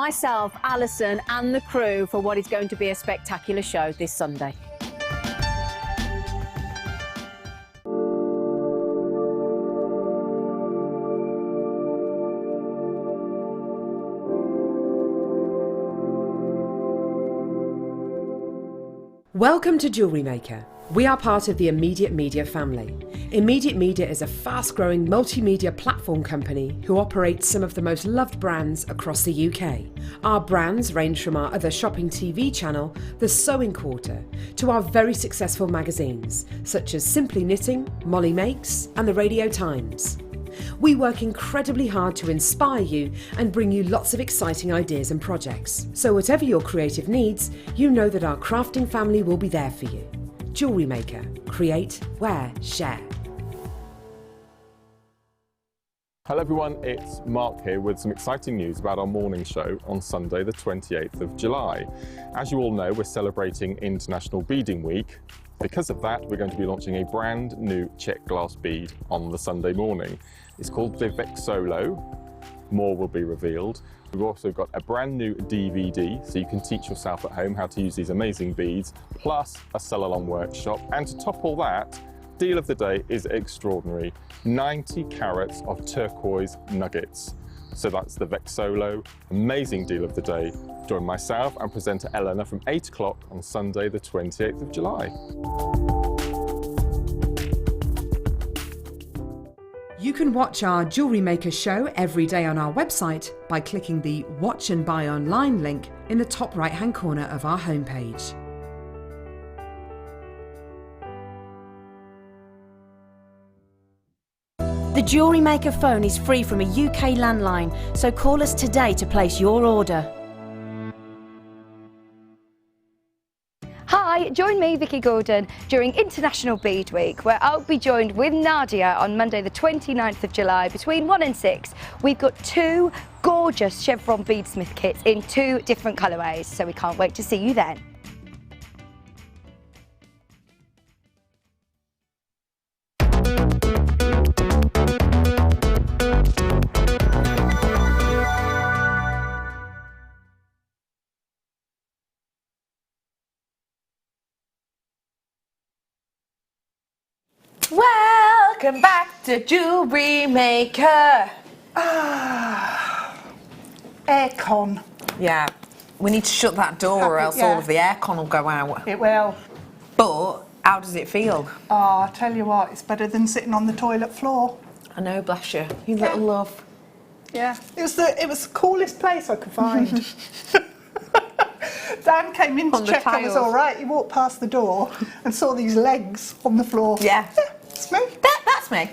myself, Alison and the crew for what is going to be a spectacular show this Sunday. Welcome to JewelleryMaker. We are part of the Immediate Media family. Immediate Media is a fast-growing multimedia platform company who operates some of the most loved brands across the UK. Our brands range from our other shopping TV channel, The Sewing Quarter, to our very successful magazines, such as Simply Knitting, Molly Makes, and the Radio Times. We work incredibly hard to inspire you and bring you lots of exciting ideas and projects. So whatever your creative needs, you know that our crafting family will be there for you. JewelleryMaker. Create, wear, share. Hello everyone, it's Mark here with some exciting news about our morning show on Sunday the 28th of July. As you all know, we're celebrating International Beading Week. Because of that, we're going to be launching a brand new check glass bead on the Sunday morning. It's called the Vexolo. More will be revealed. We've also got a brand new DVD, so you can teach yourself at home how to use these amazing beads, plus a sell-along workshop. And to top all that, deal of the day is extraordinary. 90 carats of turquoise nuggets. So that's the Vexolo, amazing deal of the day. Join myself and presenter Eleanor from 8 o'clock on Sunday the 28th of July. You can watch our JewelleryMaker show every day on our website by clicking the Watch and Buy Online link in the top right-hand corner of our homepage. The JewelleryMaker phone is free from a UK landline, so call us today to place your order. Hi, join me, Vicky Gordon, during International Bead Week, where I'll be joined with Nadia on Monday the 29th of July between 1 and 6. We've got 2 gorgeous chevron beadsmith kits in 2 different colourways, so we can't wait to see you then. Welcome back to JewelleryMaker. Aircon. Yeah, we need to shut that door or else all of the aircon will go out. It will. But how does it feel? Oh, I tell you what, it's better than sitting on the toilet floor. I know, bless you. You little love. Yeah, it was the coolest place I could find. Dan came in to check I was all right. He walked past the door and saw these legs on the floor. Yeah. It's me. That's me.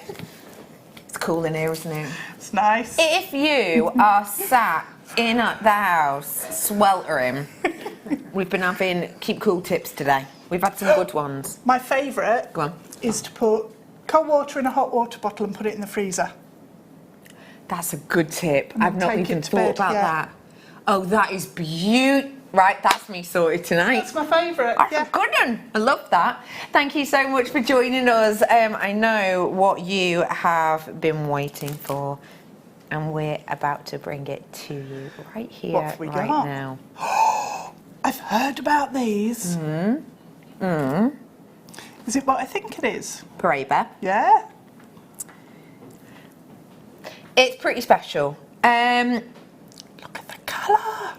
It's cool in here, isn't it? It's nice. If you are sat in the house sweltering, we've been having keep cool tips today. We've had some good ones. My favourite is to put cold water in a hot water bottle and put it in the freezer. That's a good tip. I've not even thought about that. Oh, that is beautiful. Right, that's me sorted tonight. That's my favourite. That's a good one. I love that. Thank you so much for joining us. I know what you have been waiting for, and we're about to bring it to you right here, right now. I've heard about these. Is it what I think it is? Paraiba. Yeah. It's pretty special. Look at the colour.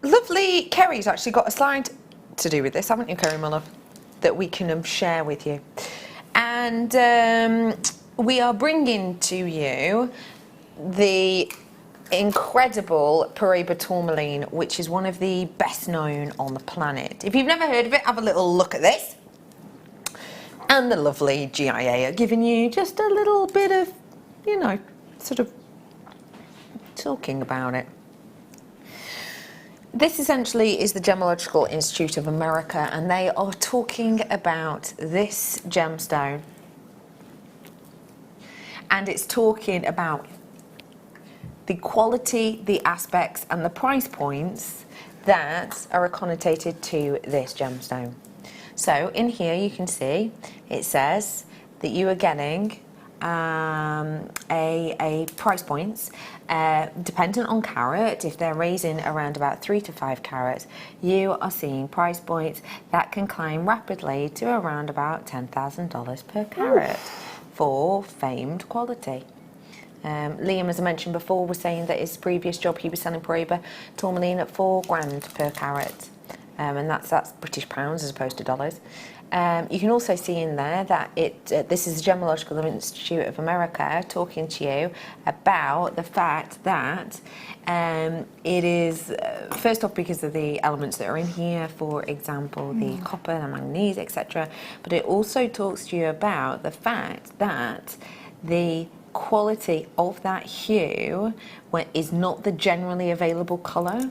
Lovely Kerry's actually got a slide to do with this, haven't you, Kerry, my love? That we can share with you. And we are bringing to you the incredible Paraiba tourmaline, which is one of the best known on the planet. If you've never heard of it, have a little look at this. And the lovely GIA are giving you just a little bit of, you know, sort of talking about it. This essentially is the Gemological Institute of America, and they are talking about this gemstone. And it's talking about the quality, the aspects, and the price points that are connotated to this gemstone. So in here you can see it says that you are getting a price points, dependent on carat. If they're raising around about 3 to 5 carats, you are seeing price points that can climb rapidly to around about $10,000 per carat for famed quality. Liam, as I mentioned before, was saying that his previous job he was selling Paraiba tourmaline at £4,000 per carat, and that's British pounds as opposed to dollars. You can also see in there that this is the Gemological Institute of America talking to you about the fact that it is, first off, because of the elements that are in here, for example, the copper, the manganese, etc. But it also talks to you about the fact that the quality of that hue is not the generally available colour.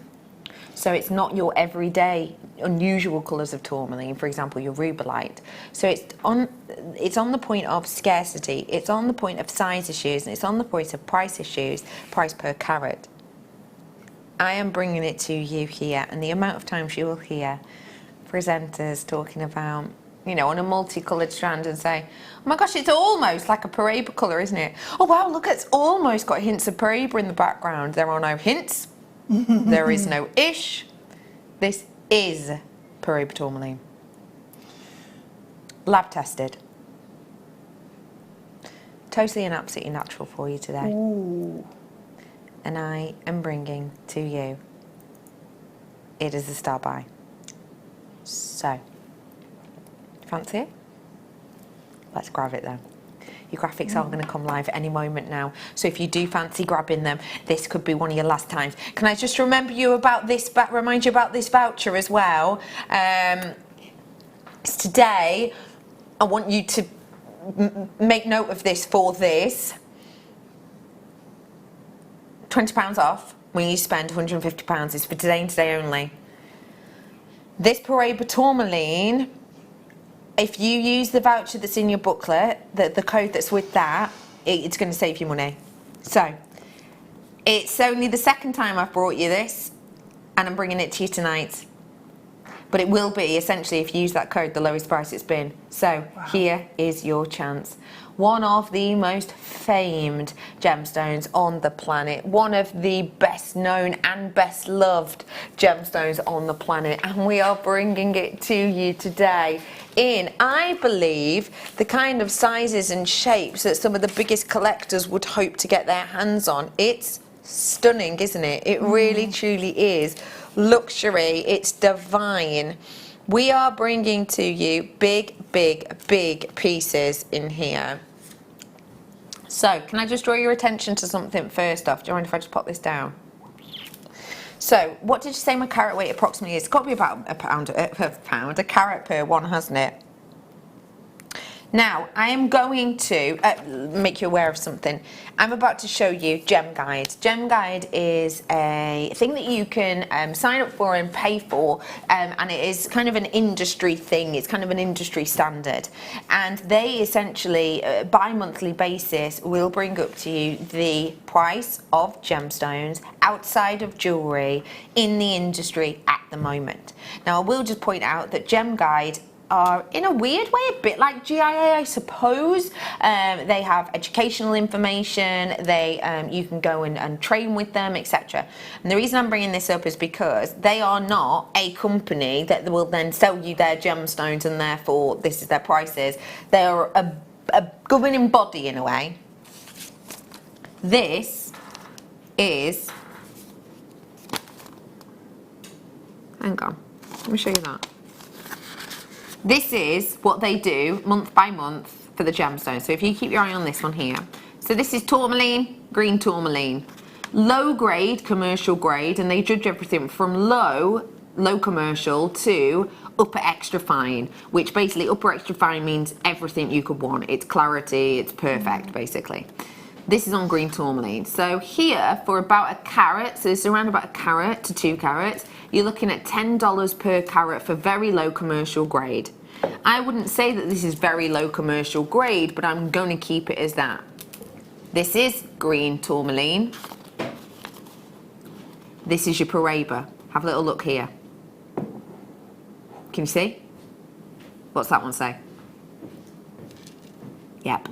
So it's not your everyday unusual colours of tourmaline, for example, your rubellite. So it's on the point of scarcity, it's on the point of size issues, and it's on the point of price issues, price per carat. I am bringing it to you here, and the amount of times you will hear presenters talking about, you know, on a multicoloured strand and say, oh my gosh, it's almost like a Paraiba colour, isn't it? Oh wow, look, it's almost got hints of Paraiba in the background. There are no hints. There is no ish. This is Paraiba tourmaline. Lab tested. Totally and absolutely natural for you today. Ooh. And I am bringing to you, it is a star buy. So, fancy it? Let's grab it then. Your graphics are going to come live at any moment now, so if you do fancy grabbing them, this could be one of your last times. Can I just remind you about this voucher as well? Today, I want you to make note of this for this. £20 off when you spend £150 is for today and today only. This Paraiba tourmaline, if you use the voucher that's in your booklet, the code that's with that, it's going to save you money. So, it's only the second time I've brought you this, and I'm bringing it to you tonight. But it will be, essentially, if you use that code, the lowest price it's been. So, here is your chance. One of the most famed gemstones on the planet, one of the best known and best loved gemstones on the planet, and we are bringing it to you today in, I believe, the kind of sizes and shapes that some of the biggest collectors would hope to get their hands on. It's stunning, isn't it? It really truly is luxury. It's divine. We are bringing to you big pieces in here. So, can I just draw your attention to something first off? Do you mind if I just pop this down? So, what did you say my carat weight approximately is? It's got to be about a carat per one, hasn't it? Now, I am going to make you aware of something. I'm about to show you Gem Guide. Gem Guide is a thing that you can sign up for and pay for, and it is kind of an industry thing. It's kind of an industry standard. And they essentially, bi-monthly basis, will bring up to you the price of gemstones outside of jewellery in the industry at the moment. Now, I will just point out that Gem Guide are, in a weird way, a bit like GIA, I suppose. They have educational information, you can go and train with them, etc. And the reason I'm bringing this up is because they are not a company that will then sell you their gemstones and therefore this is their prices. They are a governing body in a way. This is, hang on, let me show you that. This is what they do month by month for the gemstones. So if you keep your eye on this one here. So this is tourmaline, green tourmaline. Low grade, commercial grade, and they judge everything from low commercial to upper extra fine, which basically upper extra fine means everything you could want. It's clarity, it's perfect, basically. This is on green tourmaline. So here, for about a carat, so it's around about a carat to 2 carats, you're looking at $10 per carat for very low commercial grade. I wouldn't say that this is very low commercial grade, but I'm going to keep it as that. This is green tourmaline. This is your Paraiba. Have a little look here. Can you see? What's that one say? Yep.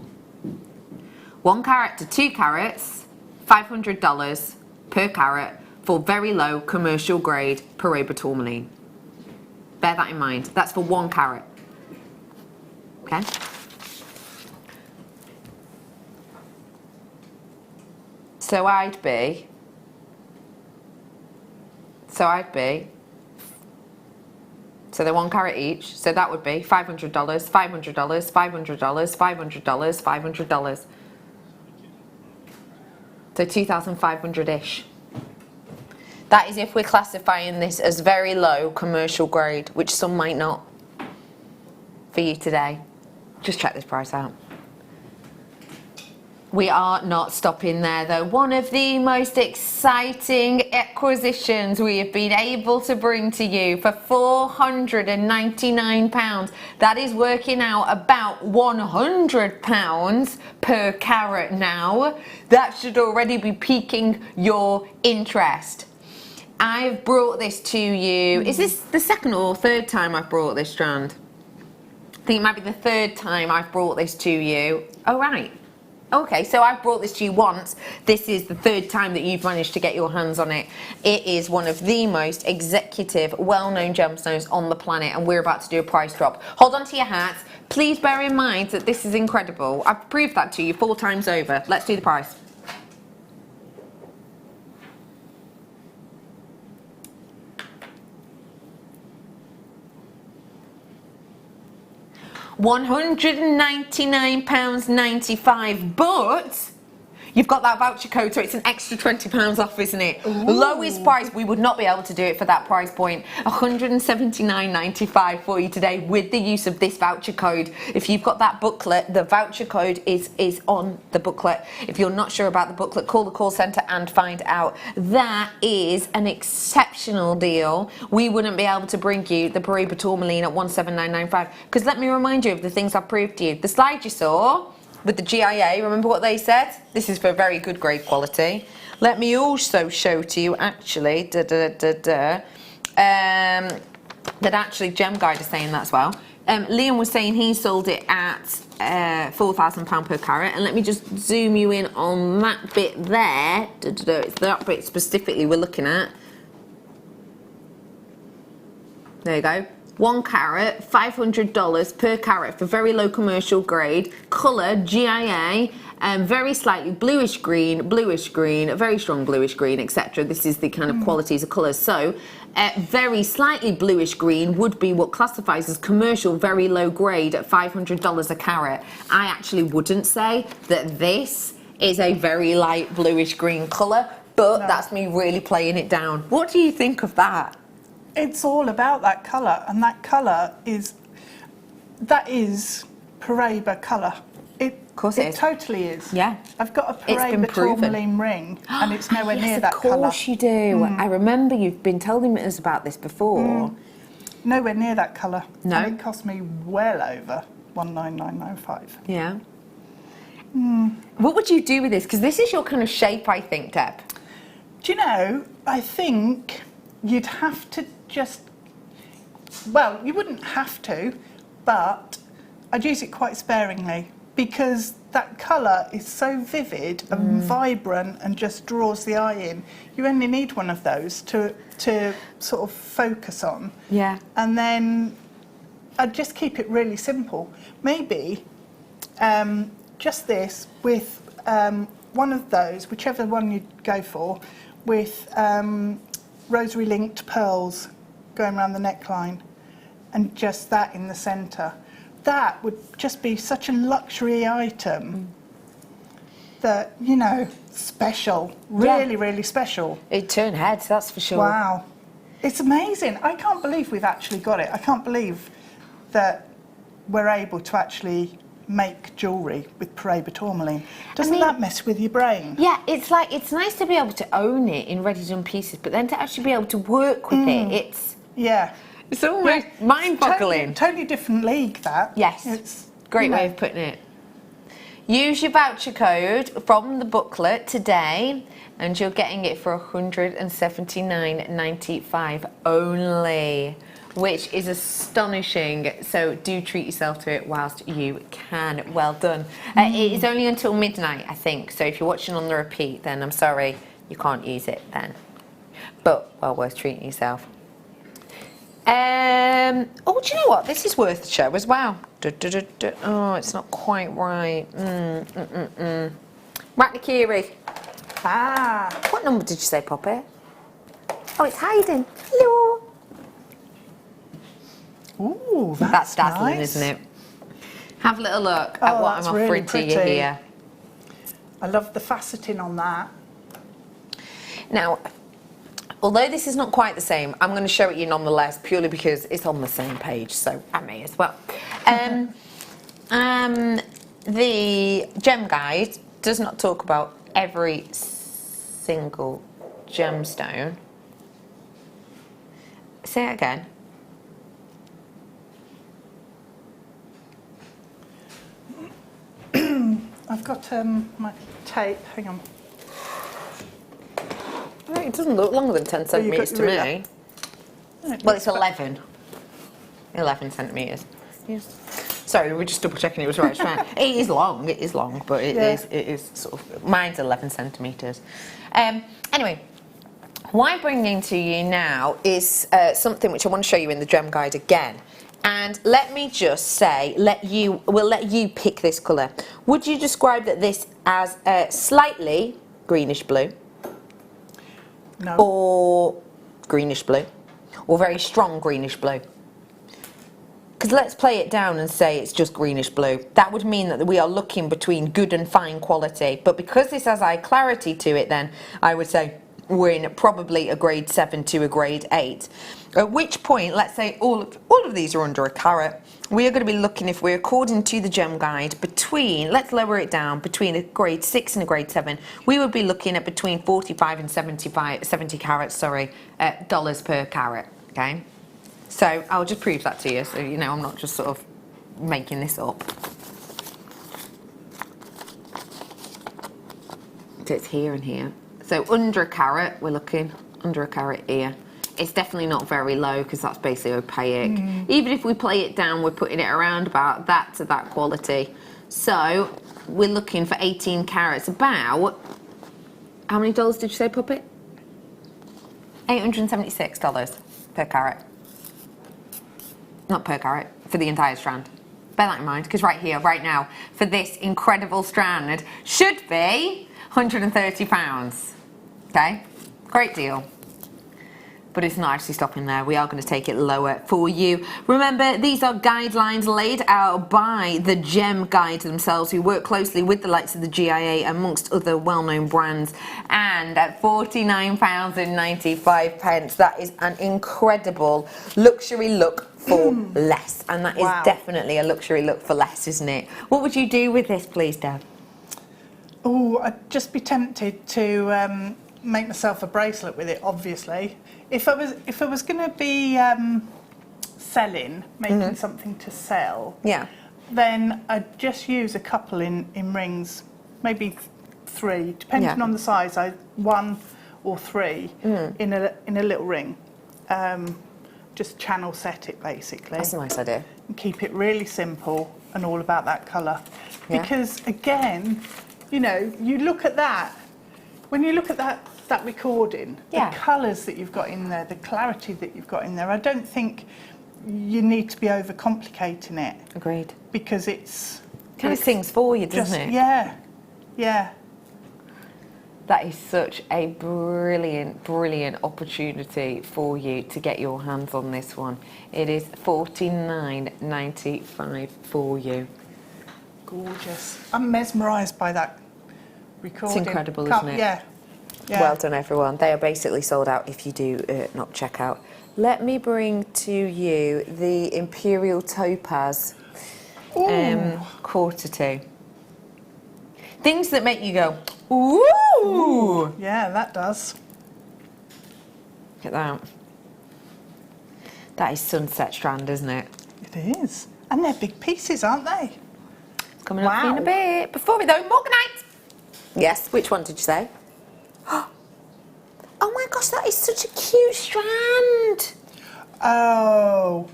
1 carat to 2 carats, $500 per carat for very low commercial grade Paraiba tourmaline. Bear that in mind. That's for 1 carat. Okay? So I'd be, so they're 1 carat each, so that would be $500, $500, $500, $500, $500. So 2,500-ish. That is if we're classifying this as very low commercial grade, which some might not. For you today, just check this price out. We are not stopping there though. One of the most exciting acquisitions we have been able to bring to you for £499. That is working out about £100 per carat now. That should already be piquing your interest. I've brought this to you. Is this the second or third time I've brought this strand? I think it might be the third time I've brought this to you. Oh, right. Okay, so I've brought this to you once. This is the third time that you've managed to get your hands on it. It is one of the most executive, well-known gemstones on the planet, and we're about to do a price drop. Hold on to your hats. Please bear in mind that this is incredible. I've proved that to you 4 times over. Let's do the price. £199.95, but you've got that voucher code, so it's an extra £20 off, isn't it? Ooh. Lowest price, we would not be able to do it for that price point. £179.95 for you today with the use of this voucher code. If you've got that booklet, the voucher code is on the booklet. If you're not sure about the booklet, call the call centre and find out. That is an exceptional deal. We wouldn't be able to bring you the Paraiba tourmaline at £179.95, because let me remind you of the things I proved to you. The slide you saw with the GIA, remember what they said? This is for very good grade quality. Let me also show to you actually, that actually Gem Guide is saying that as well. Liam was saying he sold it at £4,000 per carat, and let me just zoom you in on that bit there. It's that bit specifically we're looking at. There you go. 1 carat, $500 per carat for very low commercial grade, colour GIA, very slightly bluish green, very strong bluish green, etc. This is the kind of qualities of colours. So, very slightly bluish green would be what classifies as commercial, very low grade at $500 a carat. I actually wouldn't say that this is a very light bluish green colour, but that's me really playing it down. What do you think of that? It's all about that colour, and that colour is Paraiba colour. Of course it is. It totally is. Yeah. I've got a Paraiba tourmaline ring, and it's nowhere near that colour. Of course you do. I remember you've been telling us about this before. Nowhere near that colour. No. And it cost me well over £199.95. Yeah. What would you do with this? Because this is your kind of shape, I think, Deb. Do you know, I think you'd have to just, well, you wouldn't have to, but I'd use it quite sparingly, because that colour is so vivid and vibrant and just draws the eye in. You only need one of those to sort of focus on. Yeah. And then I'd just keep it really simple. Maybe just this with one of those, whichever one you go for, with rosary linked pearls going around the neckline, and just that in the centre. That would just be such a luxury item that, you know, special, really special. It'd turn heads, that's for sure. Wow. It's amazing. I can't believe we've actually got it. I can't believe that we're able to actually make jewellery with Paraiba tourmaline. Doesn't that mess with your brain? Yeah, it's like, it's nice to be able to own it in ready-done pieces, but then to actually be able to work with it, it's... Yeah. It's almost mind-boggling. Totally different league, that. Yes. It's great way of putting it. Use your voucher code from the booklet today, and you're getting it for £179.95 only. which is astonishing. So do treat yourself to it whilst you can. Well done. It is only until midnight, I think. So if you're watching on the repeat, then I'm sorry, you can't use it then. But well worth treating yourself. Oh, do you know what? This is worth a show as well. Oh, it's not quite right. Raknikiri. Ah. What number did you say, Poppy? Oh, it's hiding. Hello. Ooh, That's dazzling, nice. isn't it? Have a little look at what I'm that's offering really to you pretty. here. I love the faceting on that. Now, although this is not quite the same, I'm going to show it you nonetheless, purely because it's on the same page, so I may as well. The gem guide does not talk about every single gemstone. Say it again. I've got my tape. Hang on. It doesn't look longer than 10 centimetres to me. Well, it's 11. 11 centimetres. Yes. Sorry, we're just double checking it was right. It is long, but it is sort of, mine's 11 centimetres. Anyway, what I'm bringing to you now is something which I want to show you in the gem guide again. And let me just say, we'll let you pick this colour. Would you describe this as slightly greenish blue? No. Or greenish blue? Or very strong greenish blue? Because let's play it down and say it's just greenish blue. That would mean that we are looking between good and fine quality. But because this has eye clarity to it, then I would say we're in probably a grade 7 to a grade 8. At which point, let's say all of these are under a carat. We are going to be looking, if we're according to the gem guide, between, let's lower it down, between a grade 6 and a grade 7, we would be looking at between 45 and 70 carats, dollars per carat, okay? So I'll just prove that to you, so you know I'm not just sort of making this up. So it's here and here. So under a carat, we're looking under a carat here. It's definitely not very low because that's basically opaque. Even if we play it down, we're putting it around about that to that quality. So we're looking for 18 carats. About, how many dollars did you say, Puppet? $876 per carat. Not per carat, for the entire strand. Bear that in mind, because right here, right now, for this incredible strand, should be £130. Okay? Great deal. But it's not actually stopping there. We are going to take it lower for you. Remember, these are guidelines laid out by the Gem Guide themselves, who work closely with the likes of the GIA, amongst other well-known brands. And at £49.95, that is an incredible luxury look for less. And that is definitely a luxury look for less, isn't it? What would you do with this, please, Deb? Oh, I'd just be tempted to make myself a bracelet with it, obviously. If I was going to be selling, making something to sell, then I'd just use a couple in rings, maybe 3, depending on the size. 1 or 3 in a little ring. Just channel set it, basically. That's a nice idea. And keep it really simple and all about that colour. Because again, you know, you look at that. When you look at that recording, the colours that you've got in there, the clarity that you've got in there, I don't think you need to be overcomplicating it. Agreed. Because it's... Kind of sings for you, doesn't it? Yeah, yeah. That is such a brilliant, brilliant opportunity for you to get your hands on this one. It is $49.95 for you. Gorgeous. I'm mesmerised by that recording. It's incredible, isn't it? Yeah. Well done, everyone. They are basically sold out if you do not check out. Let me bring to you the Imperial Topaz quarter 2. Things that make you go, ooh! Yeah, that does. Look at that. That is sunset strand, isn't it? It is. And they're big pieces, aren't they? It's coming up in a bit. Before we though, Morganite! Yes, which one did you say? Oh my gosh, that is such a cute strand. Oh,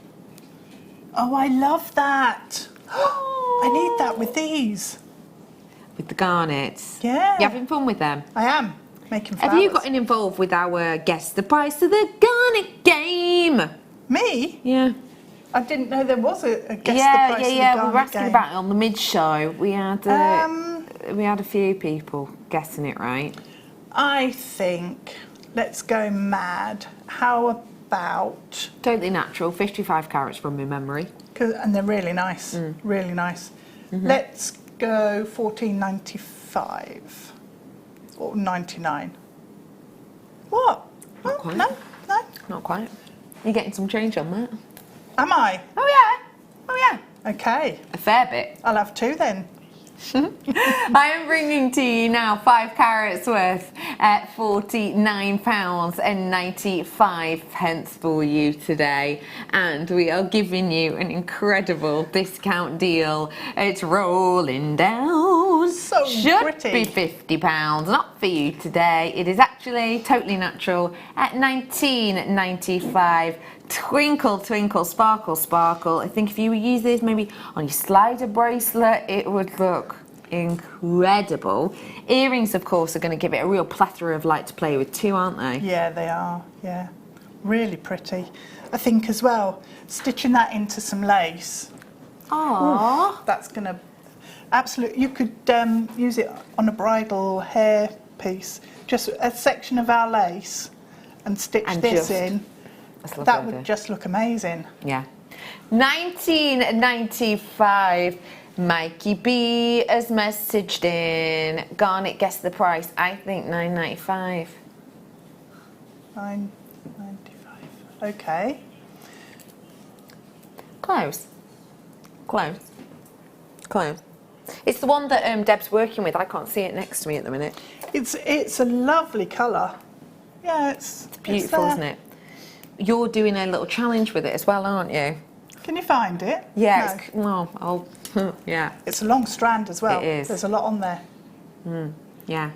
I love that. I need that with these. With the garnets. Yeah. You having fun with them? I am making flowers. Have you gotten involved with our Guess the Price of the Garnet game? Me? Yeah. I didn't know there was a guess the price Yeah. of the We garnet were asking game. about it on the mid-show. We had a few people guessing it right. I think let's go mad. How about? Totally natural, 55 carats from my memory. And they're really nice, really nice. Let's go 14.95 or 99. What? Not Oh, quite. no. Not quite. You're getting some change on that. Am I? Oh yeah. Okay. A fair bit. I'll have two then. I am bringing to you now 5 carats worth at £49.95 for you today, and we are giving you an incredible discount deal. It's rolling down. So Should pretty. be £50, not for you today. It is actually totally natural at £19.95. Twinkle, twinkle, sparkle, sparkle. I think if you use this maybe on your slider bracelet, it would look incredible. Earrings, of course, are going to give it a real plethora of light to play with too, aren't they? Yeah, they are. Yeah, really pretty. I think as well, stitching that into some lace. Aww. That's going to absolutely. You could use it on a bridal hair piece, just a section of our lace, and stitch And this just- in. That's a lovely That idea. would just look amazing. Yeah. £19.95. Mikey B has messaged in. Garnet, guess the price. I think £9.95. $9.95. Okay. Close. Close. Close. It's the one that Deb's working with. I can't see it next to me at the minute. It's a lovely colour. Yeah, it's Beautiful, there. isn't it? You're doing a little challenge with it as well, aren't you? Can you find it? Yeah. No. I'll. Yeah. It's a long strand as well. It is. There's a lot on there. Yeah.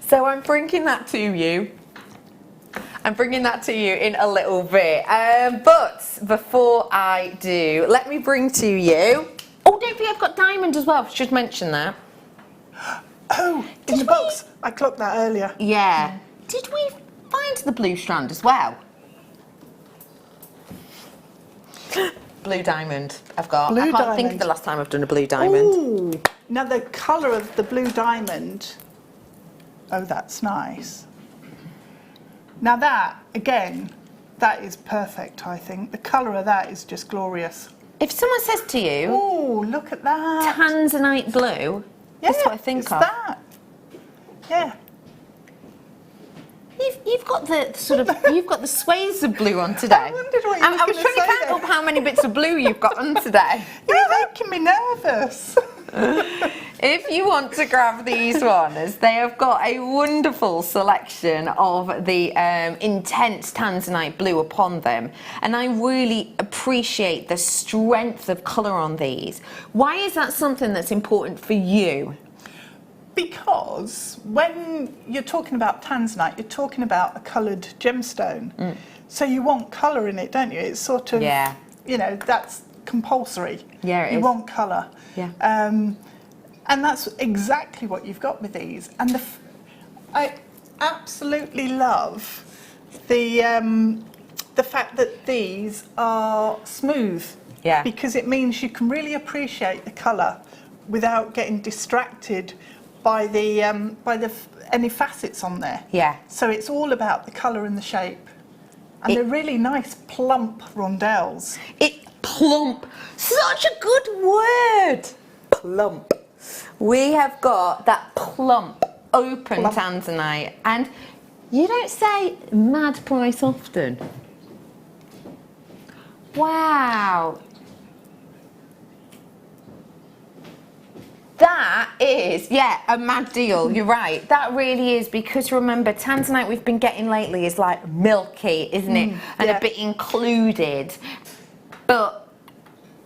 So I'm bringing that to you. I'm bringing that to you in a little bit. But before I do, let me bring to you. Oh, don't forget I've got diamond as well. Should mention that. Oh, in the box. I clocked that earlier. Yeah. Did we find the blue strand as well? Blue diamond. I've got. Blue I can't think of diamond. the last time I've done a blue diamond. Ooh. Now the colour of the blue diamond. Oh, that's nice. Now that, again, that is perfect, I think. The colour of that is just glorious. If someone says to you, Oh, look at that. Tanzanite blue, Yeah, that's what I think it's of. that. Yeah. You've got the sort of you've got the swathes of blue on today. I wondered what you I was was gonna trying to say count then. up how many bits of blue you've got on today. You're making me nervous. If you want to grab these ones, they have got a wonderful selection of the intense Tanzanite blue upon them, and I really appreciate the strength of colour on these. Why is that something that's important for you? Because when you're talking about Tanzanite, you're talking about a coloured gemstone. So you want colour in it, don't you? It's sort of, Yeah. you know, that's compulsory. Yeah, it you is. want colour. Yeah. And that's exactly what you've got with these. And I absolutely love the fact that these are smooth. Yeah. Because it means you can really appreciate the colour without getting distracted by any facets on there. Yeah. So it's all about the colour and the shape. And they're really nice, plump rondelles. Plump. Such a good word. Plump. We have got that plump, open Plump. Tanzanite, and you don't say mad price often. Wow. That is, yeah, a mad deal. You're right. That really is, because remember, Tanzanite we've been getting lately is like milky, isn't it? And yeah. a bit included. But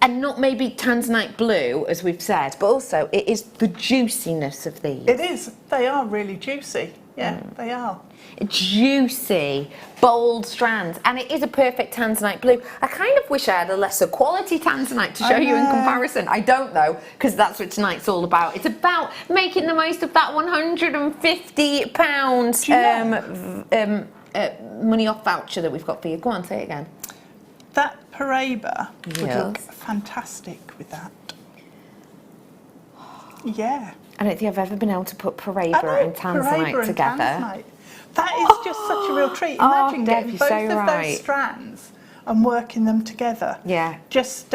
And not maybe tanzanite blue, as we've said, but also it is the juiciness of these. It is. They are really juicy. Yeah, they are. Juicy, bold strands, and it is a perfect tanzanite blue. I kind of wish I had a lesser quality tanzanite to show you in comparison. I don't know, because that's what tonight's all about. It's about making the most of that £150 money off voucher that we've got for you. Go on, say it again. That Paraiba would Yes. look fantastic with that. Yeah. I don't think I've ever been able to put Paraiba and tanzanite Paraiba together. And tanzanite. That is just such a real treat. Imagine Deb, getting you're both so of right. those strands and working them together. Yeah. Just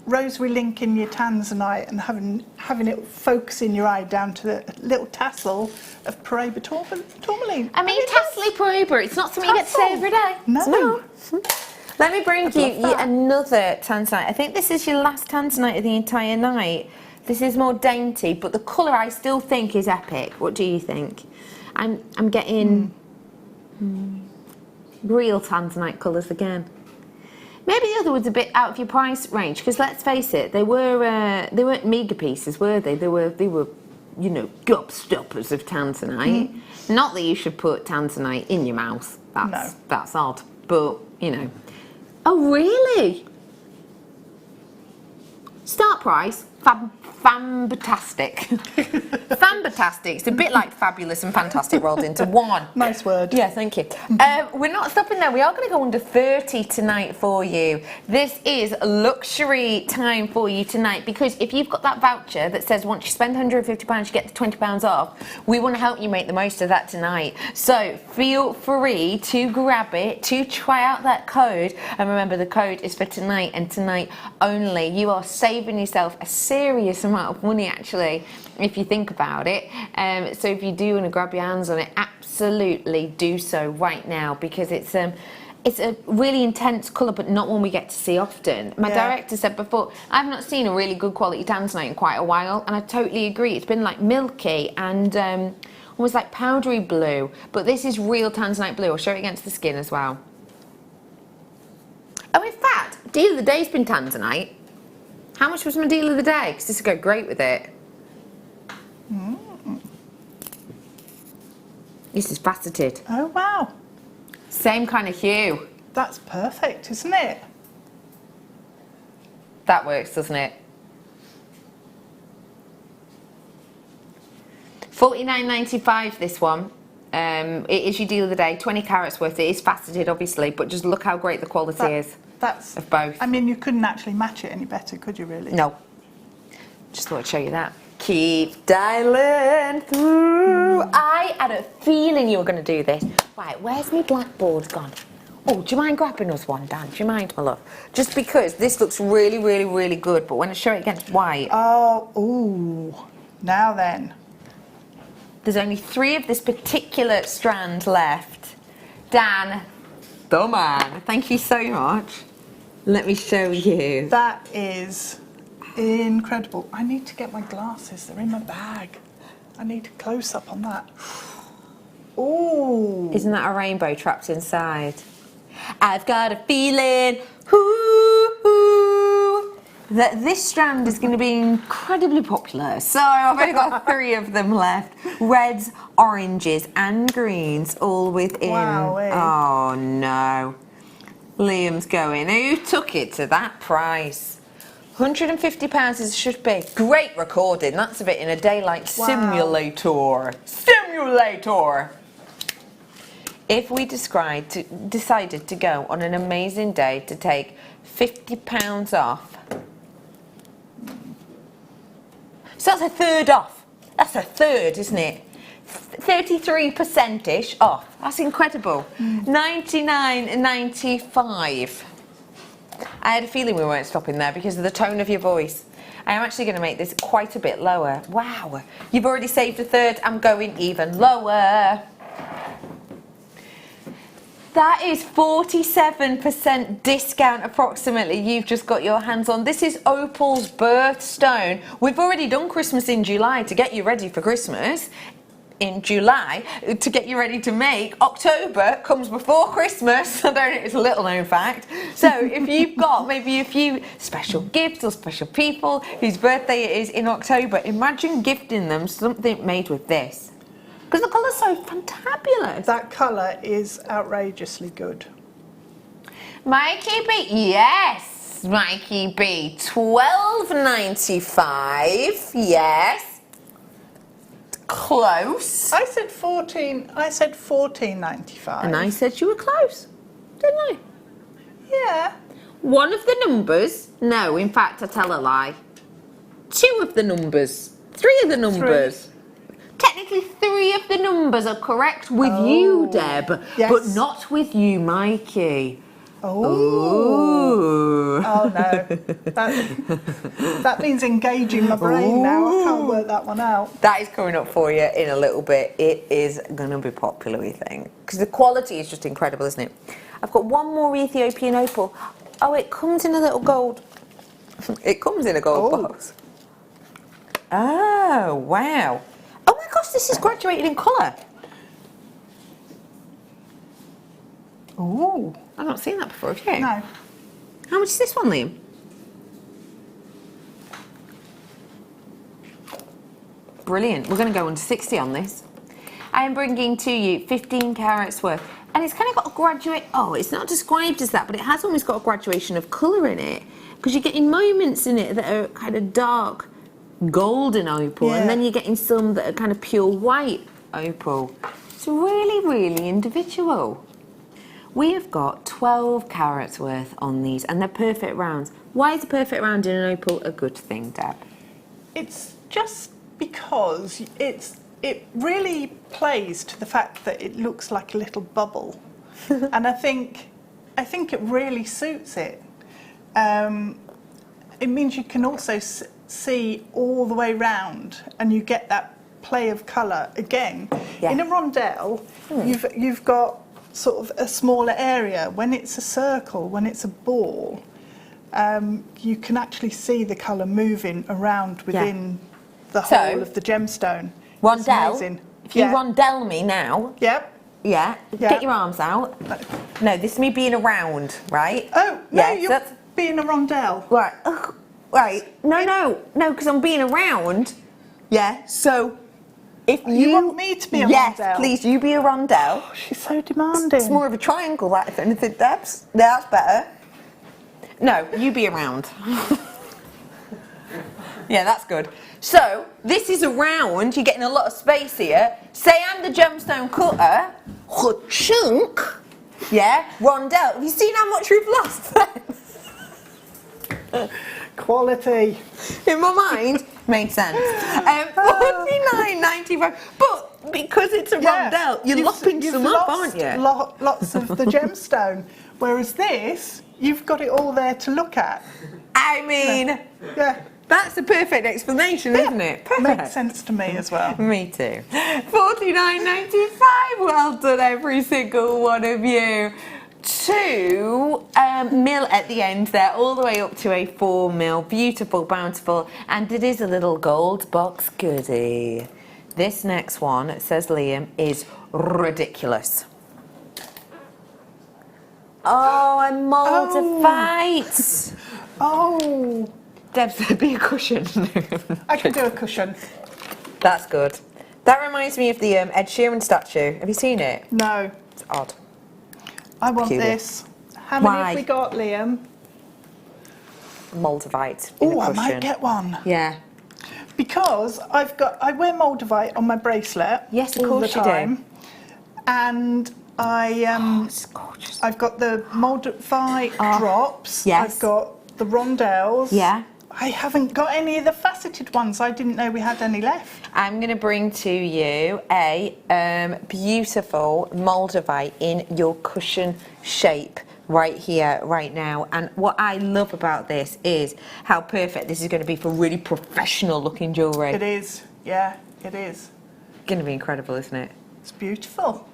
rosary link in your tanzanite and having it focus in your eye down to a little tassel of Paraiba tourmaline. I mean, tassely Paraiba, it's not something you get to say every day. No. Let me bring I'd you love that. another tanzanite. I think this is your last tanzanite of the entire night. This is more dainty, but the colour I still think is epic. What do you think? I'm getting real tanzanite colours again. Maybe the other one's a bit out of your price range, because let's face it, they weren't meagre pieces, were they? They were you know, gobstoppers of tanzanite. Not that you should put tanzanite in your mouth. That's odd. But you know. Oh really? Start price, fambatastic. Fambatastic. It's a bit like fabulous and fantastic rolled into one. Nice word. Yeah, thank you. We're not stopping there. We are going to go under 30 tonight for you. This is luxury time for you tonight, because if you've got that voucher that says once you spend £150 you get the £20 off, we want to help you make the most of that tonight. So feel free to grab it, to try out that code. And remember, the code is for tonight and tonight only. You are saving yourself a serious amount of money, actually, if you think about it. So if you do want to grab your hands on it, absolutely do so right now, because it's a really intense colour, but not one we get to see often. My director said before, I've not seen a really good quality tanzanite in quite a while, and I totally agree. It's been like milky and almost like powdery blue, but this is real tanzanite blue. I'll show it against the skin as well. Oh, in fact, deal of the day's been tanzanite. How much was my deal of the day? Because this would go great with it. This is faceted. Oh wow. Same kind of hue. That's perfect, isn't it? That works, doesn't it? $49.95 this one. It is your deal of the day. 20 carats worth. It is faceted, obviously, but just look how great the quality is. That's of both. I mean, you couldn't actually match it any better, could you really? No. Just thought I'd show you that. Keep dialing through. I had a feeling you were going to do this. Right, where's my blackboard gone? Oh, do you mind grabbing us one, Dan? Do you mind, my love? Just because this looks really, really, really good, but when I show it against white... Oh, ooh. Now then. There's only 3 of this particular strand left. Dan, the man, thank you so much. Let me show you. That is incredible. I need to get my glasses. They're in my bag. I need a close-up on that. Ooh. Isn't that a rainbow trapped inside? I've got a feeling, ooh, that this strand is going to be incredibly popular. So I've only got 3 of them left. Reds, oranges and greens all within. Wow, oh no. Liam's going, who took it to that price? £150 as it should be. Great recording. That's a bit in a daylight simulator. Simulator. If we decided to go on an amazing day to take £50 off, so that's a third off. That's a third, isn't it? 33%ish off. That's incredible. $99.95. I had a feeling we weren't stopping there because of the tone of your voice. I am actually going to make this quite a bit lower. Wow. You've already saved a third. I'm going even lower. That is 47% discount approximately you've just got your hands on. This is Opal's birthstone. We've already done Christmas in July to get you ready for Christmas. in July to get you ready to make. October comes before Christmas. I don't know, it's a little known fact. So if you've got maybe a few special gifts or special people whose birthday it is in October, imagine gifting them something made with this. Because the colour's so fantabulous. That colour is outrageously good. Mikey B, yes, Mikey B, $12.95, yes. Close. I said $14.95. And I said you were close, didn't I? Yeah. One of the numbers, no, in fact, I tell a lie. Two of the numbers, three of the numbers. Technically, three of the numbers are correct with you, Deb, yes. but not with you, Mikey. Oh. Ooh. Oh no. That means engaging my brain now. I can't work that one out. That is coming up for you in a little bit. It is going to be popular, we think. Because the quality is just incredible, isn't it? I've got one more Ethiopian opal. Oh, it comes in a little gold. It comes in a gold box. Oh, wow. Oh my gosh, this is graduated in colour. Oh, I've not seen that before, have you? No. How much is this one, Liam? Brilliant. We're going to go under 60 on this. I am bringing to you 15 carats worth. And it's kind of got a graduate... Oh, it's not described as that, but it has almost got a graduation of colour in it. Because you're getting moments in it that are kind of dark golden opal. Yeah. And then you're getting some that are kind of pure white opal. It's really, really individual. We have got 12 carats worth on these, and they're perfect rounds. Why is a perfect round in an opal a good thing, Deb? It's just because it really plays to the fact that it looks like a little bubble, and I think it really suits it. It means you can also see all the way round, and you get that play of colour again. Yeah. In a rondelle, you've got sort of a smaller area. When it's a circle, when it's a ball, you can actually see the colour moving around within the whole of the gemstone. Rondelle, if you Yeah. rondelle me now, Yep. yeah, get your arms out. No, this is me being around, right? Oh, no, Yes, you're that's- being a rondelle. Right, ugh, right, no, because I'm being around. Yeah, so if You want me to be a yes, rondelle? please, you be a rondelle. Oh, she's so demanding. It's more of a triangle, that, if anything, Debs. That's better. No, you be around. Yeah, that's good. So, this is a round, you're getting a lot of space here. Say I'm the gemstone cutter, chunk, yeah, rondelle. Have you seen how much we've lost then? Quality. In my mind, made sense. $49.95, but because it's a rondelle, you're lopping some up, aren't you? Lots of the gemstone. Whereas this, you've got it all there to look at. I mean, Yeah. that's the perfect explanation, isn't it? Perfect. Makes sense to me as well. Me too. $49.95. Well done, every single one of you. 2 mil at the end there, all the way up to a 4 mil. Beautiful, bountiful, and it is a little gold box goodie. This next one, says Liam, is ridiculous. Oh, a moldavite. Oh, Deb said, be a cushion. I can do a cushion. That's good. That reminds me of the Ed Sheeran statue. Have you seen it? No, It's odd. I want Peculiar. this. How many Why? have we got, Liam? Moldavite in Oh, a I cushion. might get one. Yeah. Because I wear moldavite on my bracelet. Yes, of all course the you do. time. And It's gorgeous. I've got the moldavite drops. yes. I've got the rondelles. Yeah. I haven't got any of the faceted ones. I didn't know we had any left. I'm going to bring to you a beautiful moldavite in your cushion shape right here, right now. And what I love about this is how perfect this is going to be for really professional looking jewellery. It is. Yeah, it is. Going to be incredible, isn't it? It's beautiful.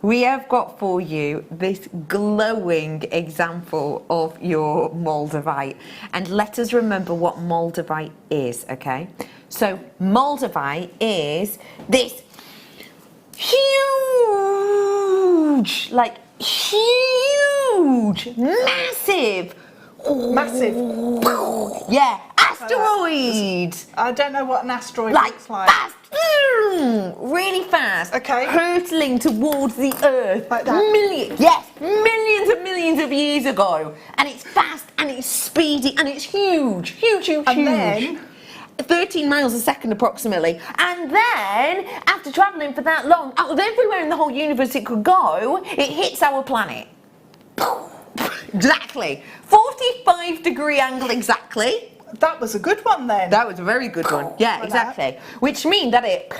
We have got for you this glowing example of your moldavite, and let us remember what moldavite is, okay? So moldavite is this huge, like huge, massive. Massive. Yeah, asteroid. I don't know what an asteroid Like looks like. fast, really fast. Okay. Hurtling towards the Earth. Like that? Millions and millions of years ago. And it's fast and it's speedy and it's huge, huge, huge, And huge. then 13 miles a second approximately. And then, after travelling for that long, out of everywhere in the whole universe it could go, it hits our planet. Exactly. 45-degree angle exactly. that was a good one then. That was a very good one. Yeah, Like exactly. Which means that it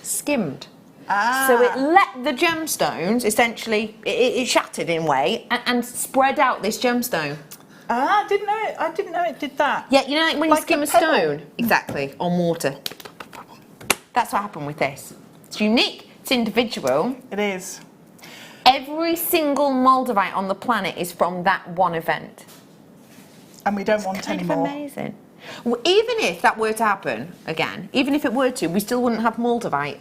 skimmed. Ah. So it let the gemstones, essentially, it shattered in way and spread out this gemstone. I didn't know it. I didn't know it did that. Yeah, you know, like when you Like skim a a pebble. stone, exactly, on water. That's what happened with this. It's unique. It's individual. It is. Every single moldavite on the planet is from that one event. And we don't want any Kind of more. amazing. Well, even if that were to happen again, even if it were to, we still wouldn't have moldavite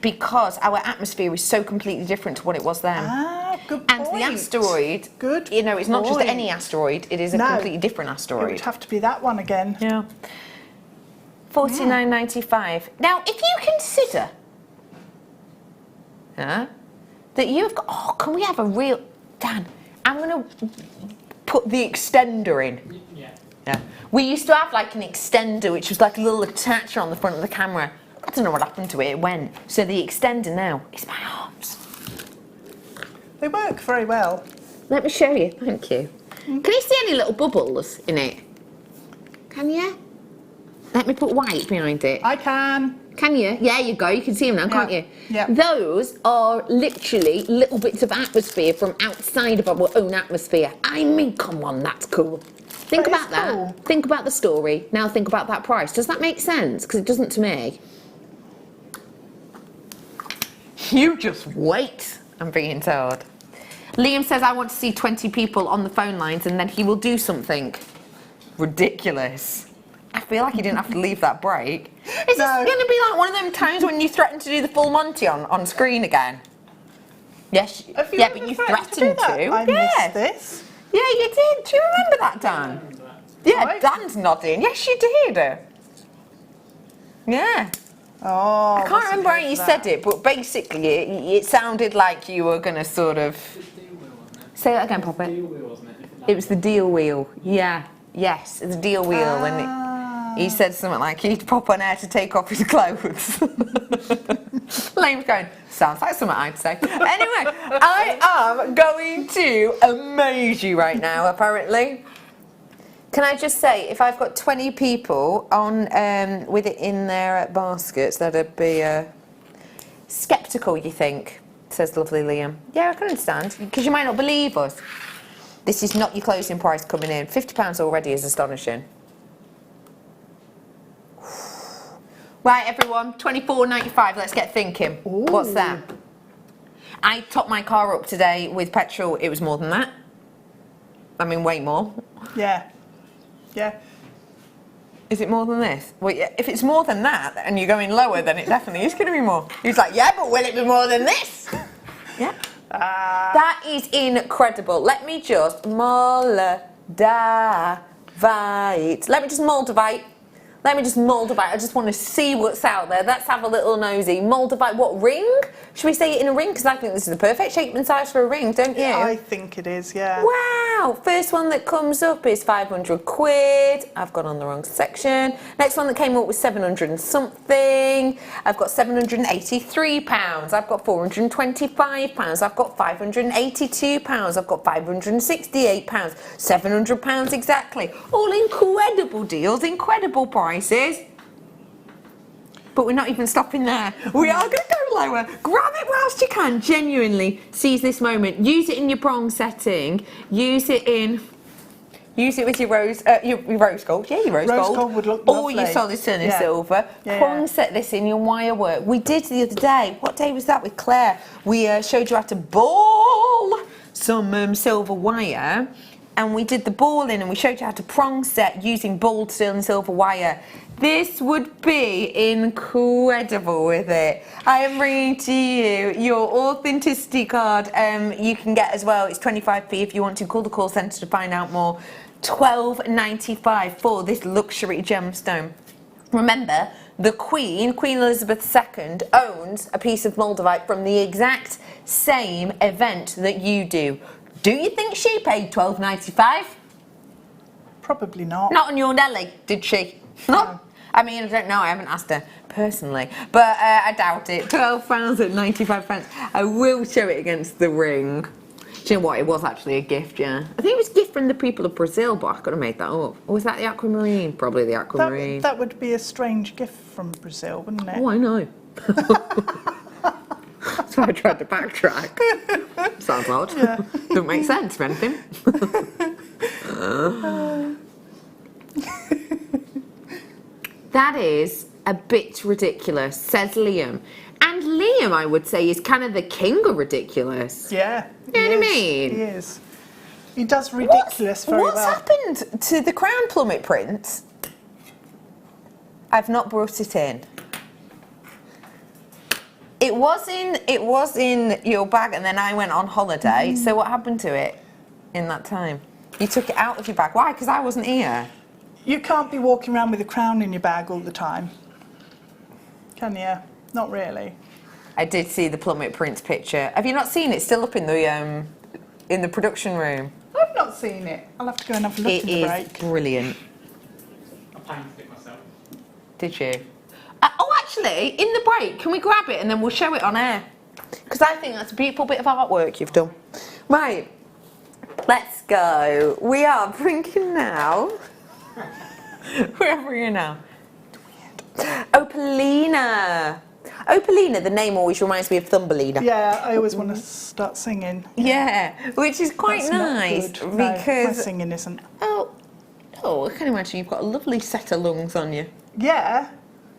because our atmosphere is so completely different to what it was then. Ah, good And point. the asteroid, Good you know, it's not just point. any asteroid, it is a No. completely different It asteroid. would have to be that one again. Yeah. 49.95. Now, if you consider that you've got, oh, can we have a real, Dan, I'm going to put the extender in. Yeah. We used to have like an extender, which was like a little attacher on the front of the camera. I don't know what happened to it, it went. So the extender now is my arms. They work very well. Let me show you, thank you. Can you see any little bubbles in it? Can you? Let me put white behind it. I can. Can you? Yeah, you go. You can see them now, can't you? Yeah. Those are literally little bits of atmosphere from outside of our own atmosphere. I mean, come on, that's cool. Think That is about that. cool. Think about the story. Now think about that price. Does that make sense? Because it doesn't to me. You just wait, I'm being told. Liam says, I want to see 20 people on the phone lines and then he will do something. Ridiculous. I feel like he didn't have to leave that break. Is this going to be like one of them times when you threaten to do the full Monty on screen again? Yes. Have you Yeah, ever but you threatened threatened do that? to. I missed this. Yeah, you did. Do you remember that, Dan? Yeah, Right. Dan's nodding. Yes, you did. Yeah. Oh, I can't remember how you said it, but basically it sounded like you were going to sort of... Say that again, Papa. It was the deal wheel. Yeah. Yes, the deal wheel. And he said something like he'd pop on air to take off his clothes. Liam's going, sounds like something I'd say. Anyway, I am going to amaze you right now, apparently. Can I just say, if I've got 20 people on with it in their baskets, that'd be sceptical, you think, says lovely Liam. Yeah, I can understand, because you might not believe us. This is not your closing price coming in. £50 already is astonishing. Right, everyone, £24.95. Let's get thinking. Ooh. What's that? I topped my car up today with petrol. It was more than that. I mean, way more. Yeah. Yeah. Is it more than this? Well, yeah, if it's more than that and you're going lower, then it definitely is going to be more. He's like, yeah, but will it be more than this? Yeah. That is incredible. Let me just moldavite. Let me just moldavite. Let me just moldavite. I just want to see what's out there. Let's have a little nosy. Moldavite, what, ring? Should we say it in a ring? Because I think this is the perfect shape and size for a ring, don't you? I think it is, yeah. Wow, first one that comes up is 500 quid. I've gone on the wrong section. Next one that came up was 700 and something. I've got 783 pounds. I've got 425 pounds. I've got 582 pounds. I've got 568 pounds. 700 pounds exactly. All incredible deals, incredible prices. But we're not even stopping there. We are going to go lower. Grab it whilst you can. Genuinely seize this moment. Use it in your prong setting. Use it with your rose gold. Yeah, your rose gold. Rose gold would look Or your lovely. solid sterling Yeah. silver. Yeah, Prong yeah. set this in your wire work. We did the other day. What day was that with Claire? We showed you how to ball some silver wire. And we did the balling and we showed you how to prong set using balled sterling silver wire. This would be incredible with it. I am bringing to you your authenticity card. You can get as well, it's 25p if you want to. Call the call centre to find out more. £12.95 for this luxury gemstone. Remember, the Queen Elizabeth II, owns a piece of moldavite from the exact same event that you do. Do you think she paid £12.95? Probably not. Not on your Nelly, did she? No. I mean, I don't know, I haven't asked her personally, but I doubt it. £12.95. I will show it against the ring. Do you know what? It was actually a gift, yeah. I think it was a gift from the people of Brazil, but I could have made that up. Or was that the aquamarine? Probably the aquamarine. That would be a strange gift from Brazil, wouldn't it? Oh, I know. So I tried to backtrack. Sounds odd. Yeah. Doesn't make sense for anything. That is a bit ridiculous, says Liam. And Liam, I would say, is kind of the king of ridiculous. Yeah. You know what I mean? He is. He does ridiculous very well. What's happened to the crown plummet prints? I've not brought it in. It was in your bag, and then I went on holiday. So what happened to it in that time? You took it out of your bag. Why? Because I wasn't here. You can't be walking around with a crown in your bag all the time, can you? Not really. I did see the plummet prints picture. Have you not seen it? Still up in the production room. I've not seen it. I'll have to go and have a look in the break. It is brilliant. I painted it myself. Did you? Oh, actually, in the break, can we grab it and then we'll show it on air? Because I think that's a beautiful bit of artwork you've done. Right, let's go. We are bringing now. We're bringing now. Opalina. Opalina, the name always reminds me of Thumbelina. Yeah, I always want to start singing. Yeah, which is quite That's nice not good. No, because my singing isn't. Oh, I can imagine you've got a lovely set of lungs on you. Yeah,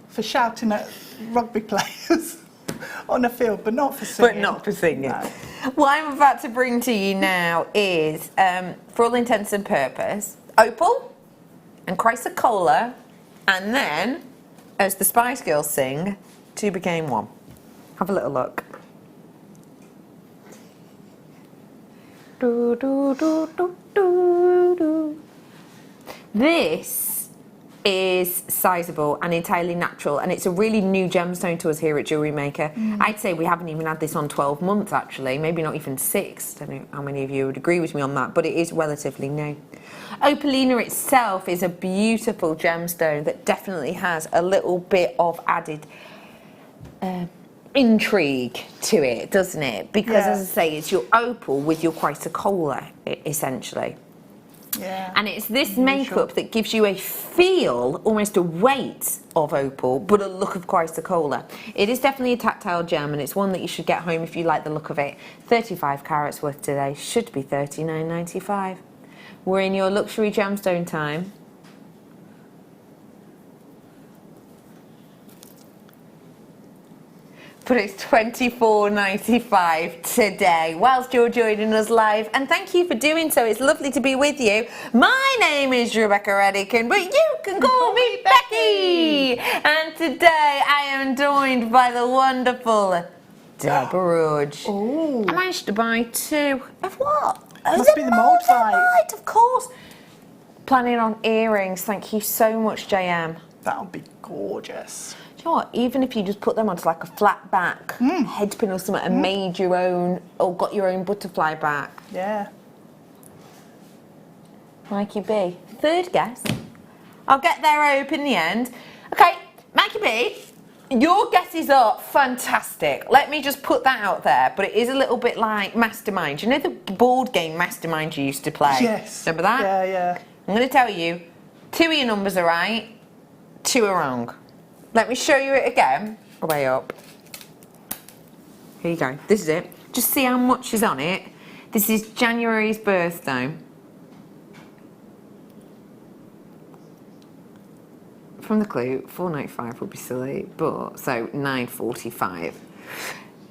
for shouting at rugby players on a field, but not for singing. But not for singing. No. What I'm about to bring to you now is, for all intents and purpose, Opal and Chrysocolla, and then, as the Spice Girls sing, two became one. Have a little look. Do, do, do, do, do, do. This is sizable and entirely natural, and it's a really new gemstone to us here at JewelleryMaker. I'd say we haven't even had this on 12 months actually, maybe not even 6. I don't know how many of you would agree with me on that, but it is relatively new. Opalina itself is a beautiful gemstone that definitely has a little bit of added intrigue to it, doesn't it? Because as I say, it's your opal with your chrysocolla, essentially. Yeah. And it's this makeup that gives you a feel, almost a weight of opal, but a look of chrysocolla. It is definitely a tactile gem, and it's one that you should get home if you like the look of it. 35 carats worth today, should be $39.95. We're in your luxury gemstone time. But it's $24.95 today, whilst you're joining us live, and thank you for doing so. It's lovely to be with you. My name is Rebecca Redican, but you can call me Becky. And today I am joined by the wonderful Deborah Rudge. Ooh. I managed to buy 2 of what? Must be the moldavite. Of course. Planning on earrings. Thank you so much, JM. That'll be gorgeous. Do you know what? Even if you just put them onto like a flat back head pin or something and made your own, or got your own butterfly back. Yeah. Mikey B. Third guess. I'll get there, I hope, in the end. Okay, Mikey B, your guesses are fantastic. Let me just put that out there, but it is a little bit like Mastermind. You know the board game Mastermind you used to play? Yes. Remember that? Yeah, yeah. I'm going to tell you, 2 of your numbers are right, 2 are wrong. Let me show you it again. Way up. Here you go. This is it. Just see how much is on it. This is January's birthday. From the clue, $4.95 would be silly, but so $9.45.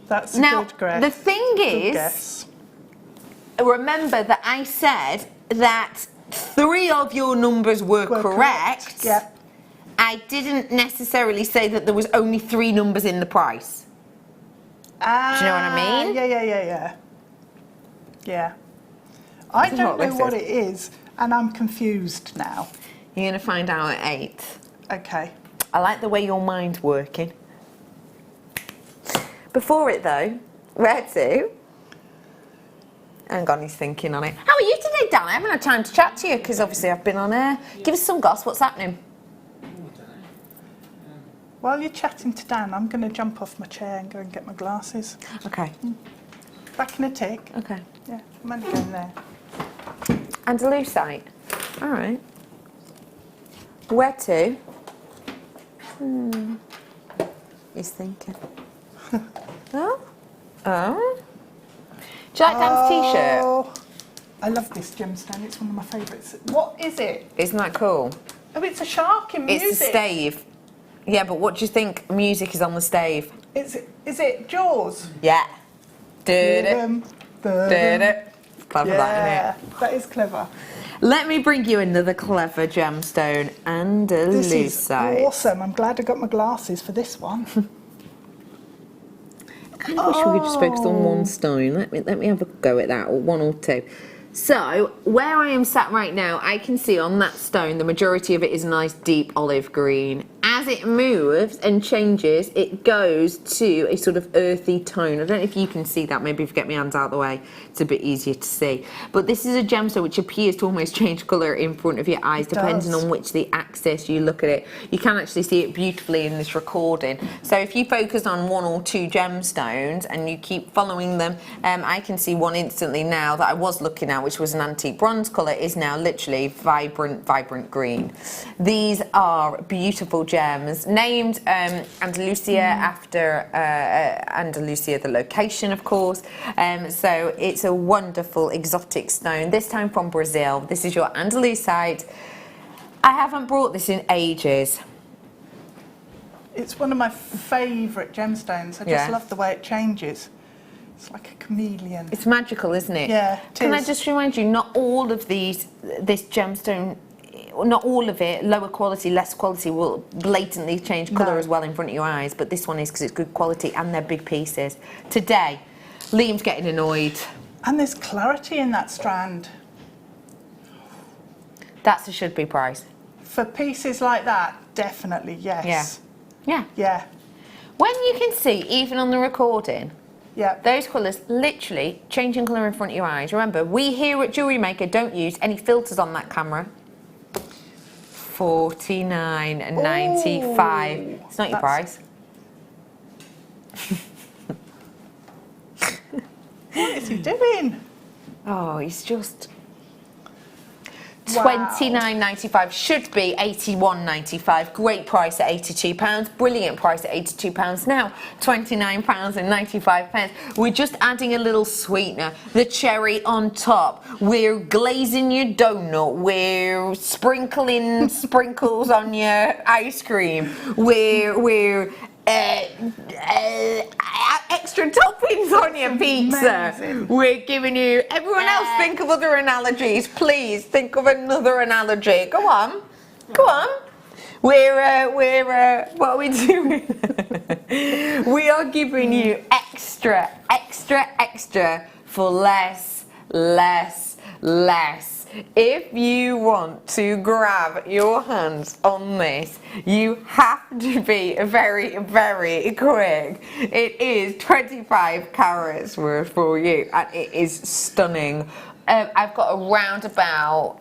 That's a Now, good guess. the thing is, guess. remember that I said that 3 of your numbers were correct. Yeah. I didn't necessarily say that there was only 3 numbers in the price. Do you know what I mean? Yeah. I don't know this what is. it is, and I'm confused now. You're going to find out at 8. Okay. I like the way your mind's working. Before it though, where to? Hang on, he's thinking on it. How are you today, Dan? I haven't had time to chat to you because obviously I've been on air. Give us some goss, what's happening? While you're chatting to Dan, I'm going to jump off my chair and go and get my glasses. Okay. Back in a tick. Okay. Yeah, I'm only going there. Andalusite. All right. Where to? He's thinking. Oh? Oh? Do you like Dan's t-shirt? Oh, I love this gemstone. It's one of my favourites. What is it? Isn't that cool? Oh, it's a shark in music. It's a stave. Yeah, but what do you think music is on the stave? Is it Jaws? Yeah. Did it. Did it. Clever that, Yeah, that is clever. Let me bring you another clever gemstone, Andalusite. This is awesome. I'm glad I got my glasses for this one. I kind of wish we could just focus on one stone. Let me have a go at that, or 1 or 2. So, where I am sat right now, I can see on that stone the majority of it is a nice deep olive green. As it moves and changes, it goes to a sort of earthy tone. I don't know if you can see that. Maybe if I get my hands out of the way, it's a bit easier to see. But this is a gemstone which appears to almost change colour in front of your eyes, depending on which the axis you look at it. You can actually see it beautifully in this recording. So if you focus on 1 or 2 gemstones and you keep following them, I can see one instantly now that I was looking at, which was an antique bronze colour, is now literally vibrant green. These are beautiful gems, named Andalusia after Andalusia, the location, of course. So it's a wonderful exotic stone, this time from Brazil. This is your Andalusite. I haven't brought this in ages. It's one of my favourite gemstones. I just love the way it changes. It's like a chameleon. It's magical, isn't it? Yeah, it Can I is. just remind you, not all of this gemstone, not all of it, lower quality, less quality, will blatantly change colour as well in front of your eyes, but this one is because it's good quality and they're big pieces. Today, Liam's getting annoyed. And there's clarity in that strand. That's a should-be price. For pieces like that, definitely, yes. Yeah. Yeah. When you can see, even on the recording, Yeah. those colours literally changing colour in front of your eyes. Remember, we here at JewelleryMaker don't use any filters on that camera. $49.95. It's not your price. What is he doing? Oh, he's just... Wow. $29.95, should be $81.95. Great price at £82. Brilliant price at £82. Now £29.95. We're just adding a little sweetener, the cherry on top. We're glazing your donut. We're sprinkling sprinkles on your ice cream. We're extra toppings on your pizza. Amazing. We're giving you... Everyone else think of other analogies. Please think of another analogy. Go on. Go on. We're what are we doing? We are giving you extra for less. If you want to grab your hands on this, you have to be very, very quick. It is 25 carats worth for you, and it is stunning. I've got around about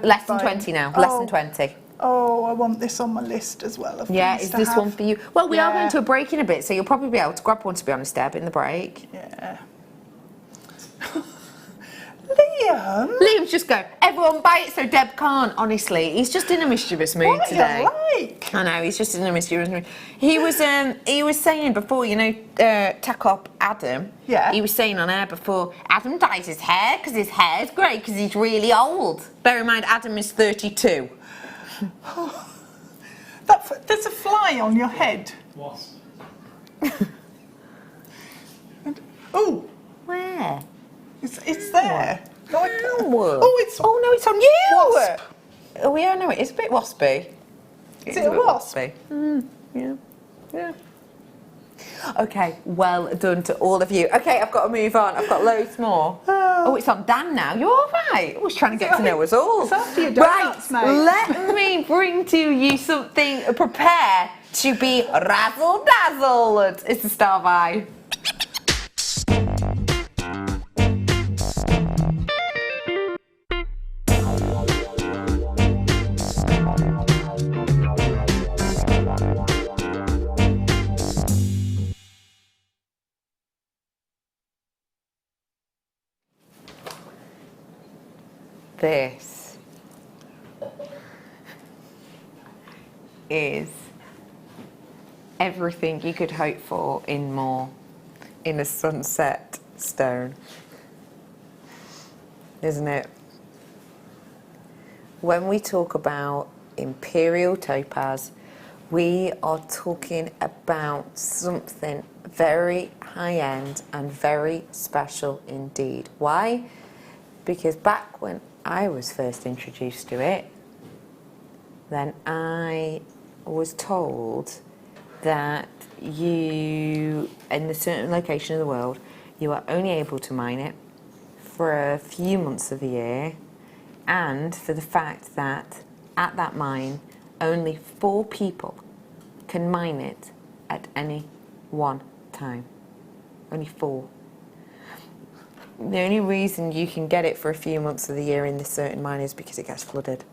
less than 20 now. Less than 20. Oh, I want this on my list as well. Yeah, is this one for you? Well, we are going to a break in a bit, so you'll probably be able to grab one, to be honest, Deb, in the break. Yeah. Liam's just go, everyone buy it so Deb can't. Honestly, he's just in a mischievous mood What today. are you like? I know, he's just in a mischievous mood. He was saying before, you know, tack up Adam. Yeah. He was saying on air before, Adam dyes his hair because his hair's grey because he's really old. Bear in mind, Adam is 32. There's a fly on your head. Wasp. Oh, Where? it's there. No, Oh, oh, it's no, it's on you. wasp. Oh yeah, no, it is a bit waspy. Is it a wasp? Yeah. Yeah. Okay, well done to all of you. Okay, I've got to move on. I've got loads more. Oh, it's on Dan now. You're all right. I was trying to get to know us all. It's after your donuts, right, mate. let me bring to you something. Prepare to be razzle-dazzled. It's the Star By. This is everything you could hope for in more in a sunset stone, isn't it? When we talk about imperial topaz, we are talking about something very high-end and very special indeed. Why? Because back when I was first introduced to it, then I was told that you, in a certain location of the world, you are only able to mine it for a few months of the year, and for the fact that at that mine, only 4 people can mine it at any one time. Only 4. The only reason you can get it for a few months of the year in this certain mine is because it gets flooded.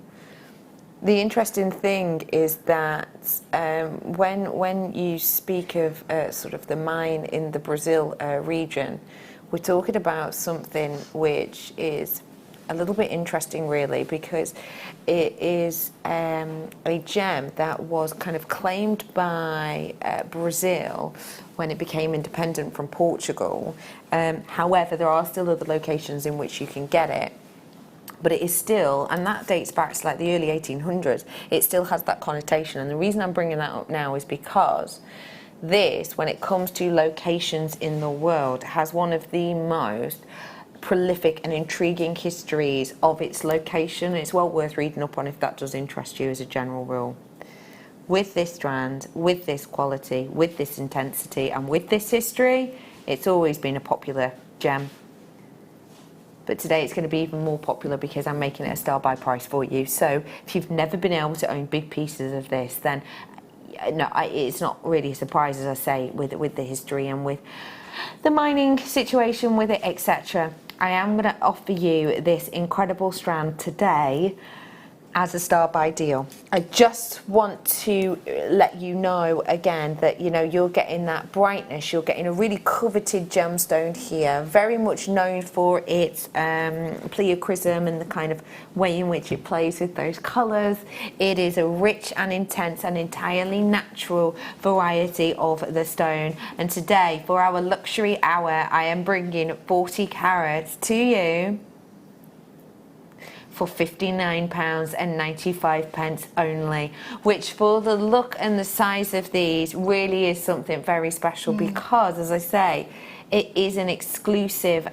The interesting thing is that when you speak of sort of the mine in the Brazil region, we're talking about something which is a little bit interesting really, because it is a gem that was kind of claimed by Brazil when it became independent from Portugal. However, there are still other locations in which you can get it. But it is still, and that dates back to like the early 1800s, it still has that connotation. And the reason I'm bringing that up now is because this, when it comes to locations in the world, has one of the most prolific and intriguing histories of its location. It's well worth reading up on if that does interest you as a general rule. With this strand, with this quality, with this intensity, and with this history, it's always been a popular gem. But today it's going to be even more popular because I'm making it a Star By price for you. So if you've never been able to own big pieces of this, then no, it's not really a surprise, as I say, with the history and with the mining situation with it, etc. I am going to offer you this incredible strand today as a Star By deal. I just want to let you know again that, you know, you're getting that brightness, you're getting a really coveted gemstone here, very much known for its pleochrysm and the kind of way in which it plays with those colours. It is a rich and intense and entirely natural variety of the stone, and today for our luxury hour I am bringing 40 carats to you for £59.95 only, which for the look and the size of these really is something very special because, as I say, it is an exclusive,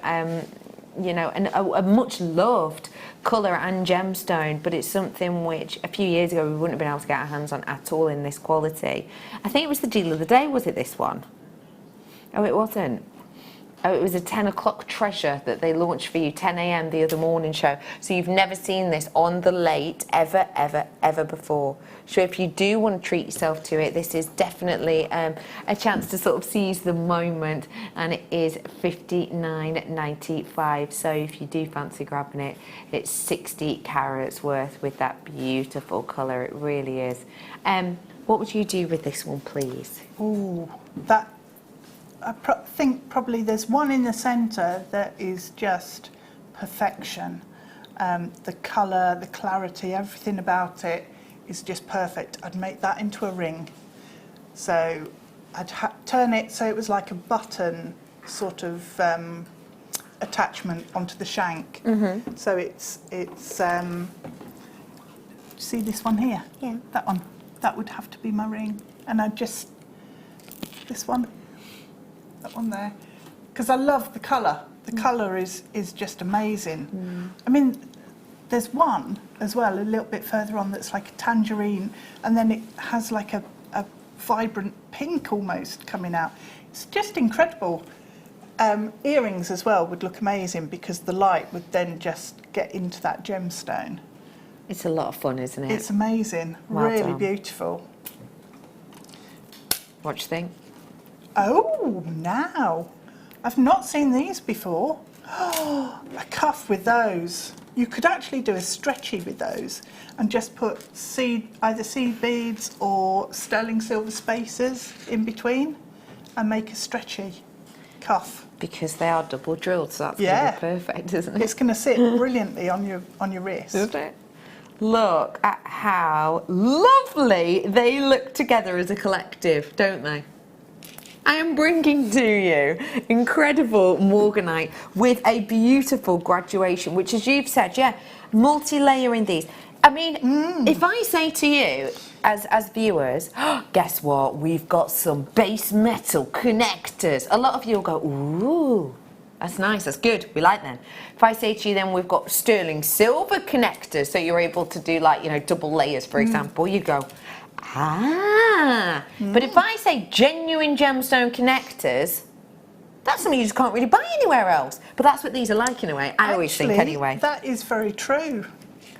you know, and a much loved colour and gemstone, but it's something which a few years ago we wouldn't have been able to get our hands on at all in this quality. I think it was the deal of the day, was it this one? Oh, it wasn't. Oh, it was a 10 o'clock treasure that they launched for you, 10 a.m. the other morning show. So you've never seen this on the late ever before. So if you do want to treat yourself to it, this is definitely a chance to sort of seize the moment, and it is £59.95. So if you do fancy grabbing it, it's 60 carats worth with that beautiful colour. It really is. What would you do with this one, please? Ooh, that. I think probably there's one in the centre that is just perfection. The colour, the clarity, everything about it is just perfect. I'd make that into a ring. So I'd turn it so it was like a button sort of attachment onto the shank. Mm-hmm. So it's see this one here? Yeah. That one. That would have to be my ring. And I'd just, this one. That one there, because I love the colour. The colour is just amazing. I mean, there's one as well a little bit further on that's like a tangerine, and then it has like a vibrant pink almost coming out. It's just incredible. Earrings as well would look amazing because the light would then just get into that gemstone. It's a lot of fun, isn't it? It's amazing. Well really done. beautiful. What do you think? Oh, now. I've not seen these before. Oh, a cuff with those. You could actually do a stretchy with those and just put either seed beads or sterling silver spacers in between and make a stretchy cuff. Because they are double drilled, so that's Yeah. gonna be perfect, isn't it? It's going to sit brilliantly on your wrist. Isn't it? Look at how lovely they look together as a collective, don't they? I am bringing to you incredible morganite with a beautiful graduation, which, as you've said, yeah, multi-layering these. I mean, if I say to you, as viewers, guess what? We've got some base metal connectors. A lot of you will go, ooh, that's nice, that's good, we like them. If I say to you then we've got sterling silver connectors, so you're able to do like, you know, double layers, for example, you go, ah. But if I say genuine gemstone connectors, that's something you just can't really buy anywhere else. But that's what these are like in a way, I always think anyway. That is very true.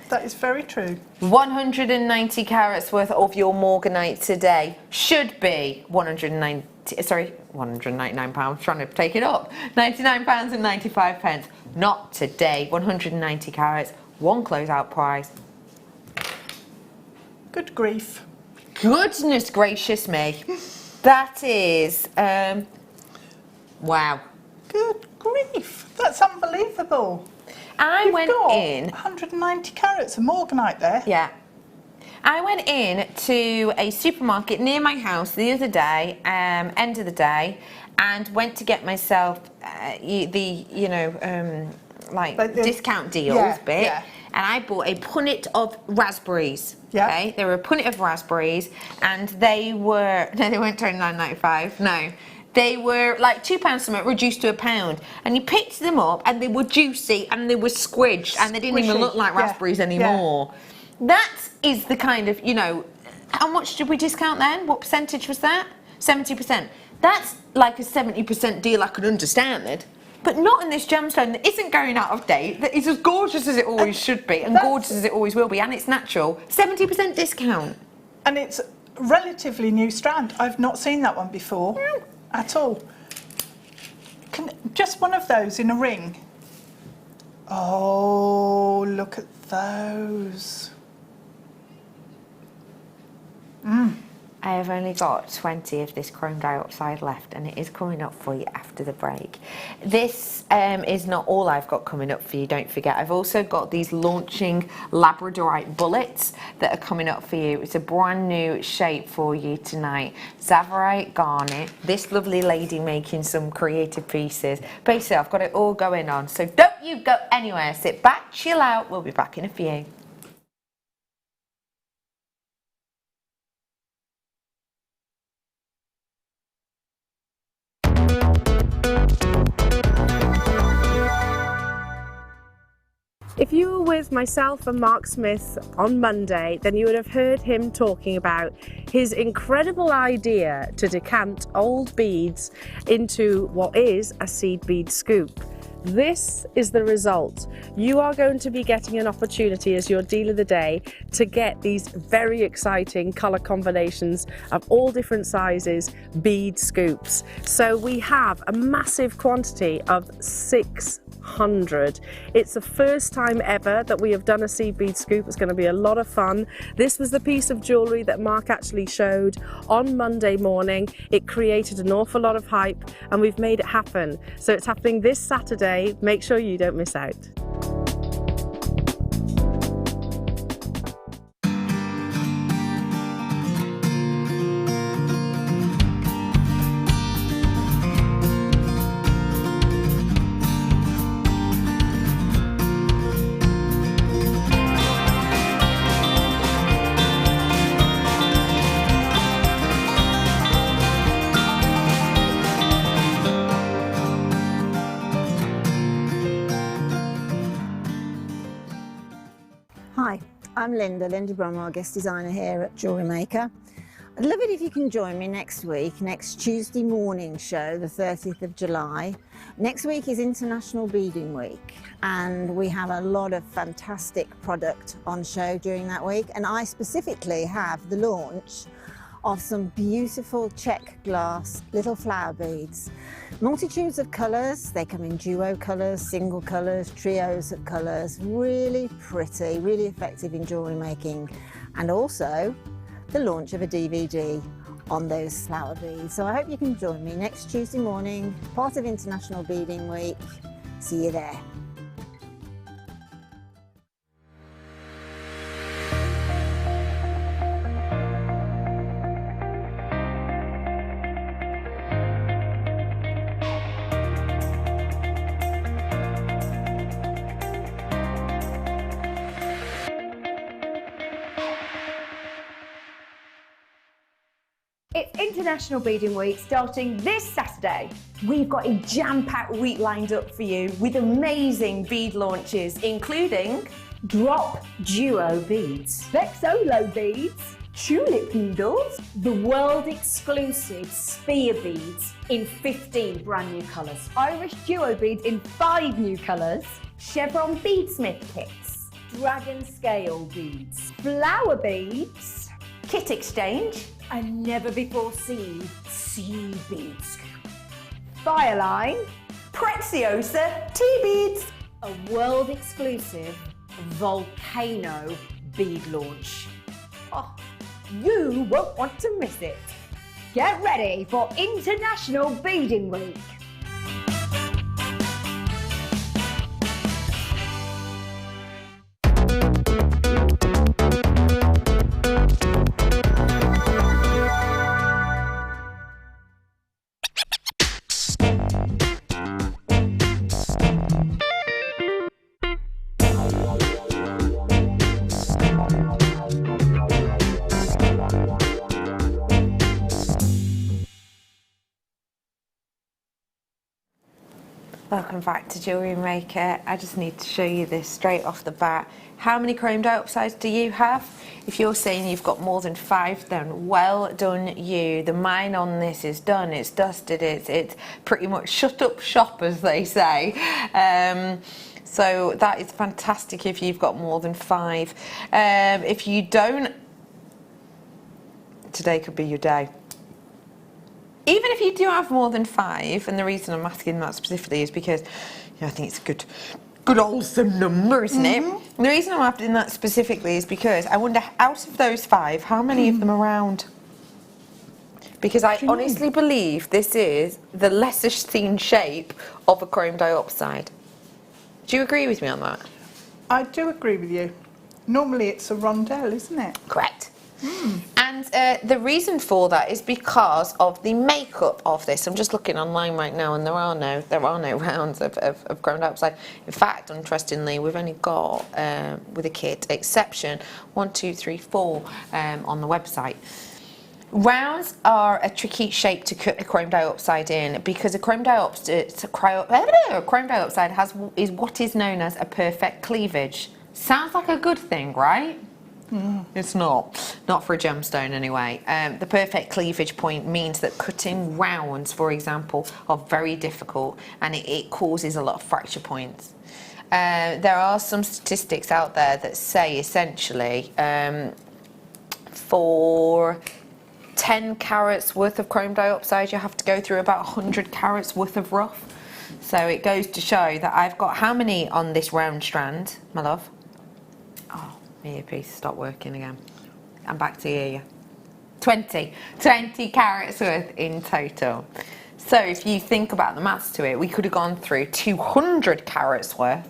That is very true. 190 carats worth of your morganite today should be £199, trying to take it up. £99.95. Not today, 190 carats, one closeout price. Good grief. Goodness gracious me. That is, wow. Good grief. That's unbelievable. I went in. 190 carats of morganite there. Yeah. I went in to a supermarket near my house the other day, end of the day, and went to get myself like discount deals bit. Yeah. And I bought a punnet of raspberries. Yeah. Okay, they were a punnet of raspberries, and they weren't £29.95. No. They were like £2 something reduced to £1, and you picked them up and they were juicy and they were squidged and they didn't even Squishy. look like Yeah. raspberries anymore. That is the kind of, you know, how much did we discount then? What percentage was that? 70%. That's like a 70% deal I could understand, but not in this gemstone that isn't going out of date, that is as gorgeous as it always should be and gorgeous as it always will be, and it's natural. 70% discount. And it's a relatively new strand. I've not seen that one before. At all. Just one of those in a ring. Oh, look at those. I have only got 20 of this chrome dioxide left, and it is coming up for you after the break. This is not all I've got coming up for you, don't forget. I've also got these launching labradorite bullets that are coming up for you. It's a brand new shape for you tonight. Zavarite garnet, this lovely lady making some creative pieces. Basically, I've got it all going on, so don't you go anywhere. Sit back, chill out, we'll be back in a few. If you were with myself and Mark Smith on Monday, then you would have heard him talking about his incredible idea to decant old beads into what is a seed bead scoop. This is the result. You are going to be getting an opportunity as your deal of the day to get these very exciting colour combinations of all different sizes bead scoops. So we have a massive quantity of 600. It's the first time ever that we have done a seed bead scoop. It's going to be a lot of fun. This was the piece of jewellery that Mark actually showed on Monday morning. It created an awful lot of hype, and we've made it happen. So it's happening this Saturday. Make sure you don't miss out. I'm Linda Bromwell, guest designer here at JewelleryMaker. I'd love it if you can join me next week, next Tuesday morning show, the 30th of July. Next week is International Beading Week, and we have a lot of fantastic product on show during that week, and I specifically have the launch of some beautiful check glass little flower beads. Multitudes of colours, they come in duo colours, single colours, trios of colours, really pretty, really effective in jewellery making, and also the launch of a DVD on those flower beads. So I hope you can join me next Tuesday morning, part of International Beading Week. See you there. It's International Beading Week starting this Saturday. We've got a jam-packed week lined up for you with amazing bead launches, including drop duo beads, Vexolo beads, tulip needles, the world exclusive spear beads in 15 brand new colours, Irish duo beads in 5 new colours, chevron beadsmith kits, dragon scale beads, flower beads, kit exchange, and never before seen sea beads, fireline, Preziosa tea beads, a world exclusive volcano bead launch. Oh, you won't want to miss it. Get ready for International Beading Week. Welcome back to JewelleryMaker. I just need to show you this straight off the bat. How many chrome dioxides do you have? If you're saying you've got more than 5, then well done you. The mine on this is done, it's dusted, it's pretty much shut up shop, as they say. So that is fantastic if you've got more than 5. If you don't, today could be your day. Even if you do have more than 5, and the reason I'm asking that specifically is because I think it's a good wholesome number, isn't it? The reason I'm asking that specifically is because I wonder, out of those 5, how many of them are round? Because I honestly believe this is the lesser seen shape of a chrome dioxide. Do you agree with me on that? I do agree with you. Normally it's a rondelle, isn't it? Correct. And the reason for that is because of the makeup of this. I'm just looking online right now, and there are no rounds of chrome dioxide. In fact, interestingly, we've only got with a kit exception 1, 2, 3, 4 on the website. Rounds are a tricky shape to cut a chrome dioxide in because a chrome dioxide is what is known as a perfect cleavage. Sounds like a good thing, right? It's not for a gemstone anyway. The perfect cleavage point means that cutting rounds, for example, are very difficult, and it causes a lot of fracture points. There are some statistics out there that say essentially for 10 carats worth of chrome dioxide you have to go through about 100 carats worth of rough. So it goes to show that I've got how many on this round strand, my love? Oh, my earpiece stopped working again. I'm back to hear you. 20 carats worth in total. So if you think about the maths to it, we could have gone through 200 carats worth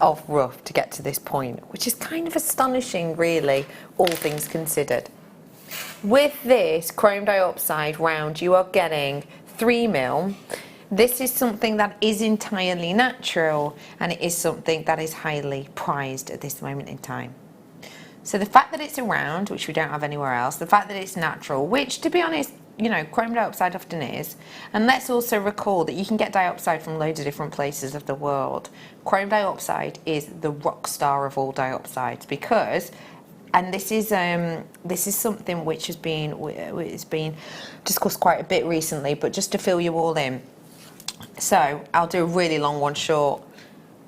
of rough to get to this point, which is kind of astonishing, really, all things considered. With this chrome dioxide round, you are getting 3 mil. This is something that is entirely natural, and it is something that is highly prized at this moment in time. So the fact that it's a round, which we don't have anywhere else, the fact that it's natural, which, to be honest, you know, chrome dioxide often is. And let's also recall that you can get dioxide from loads of different places of the world. Chrome dioxide is the rock star of all dioxides because and this is something which has been discussed quite a bit recently, but just to fill you all in. So I'll do a really long one short.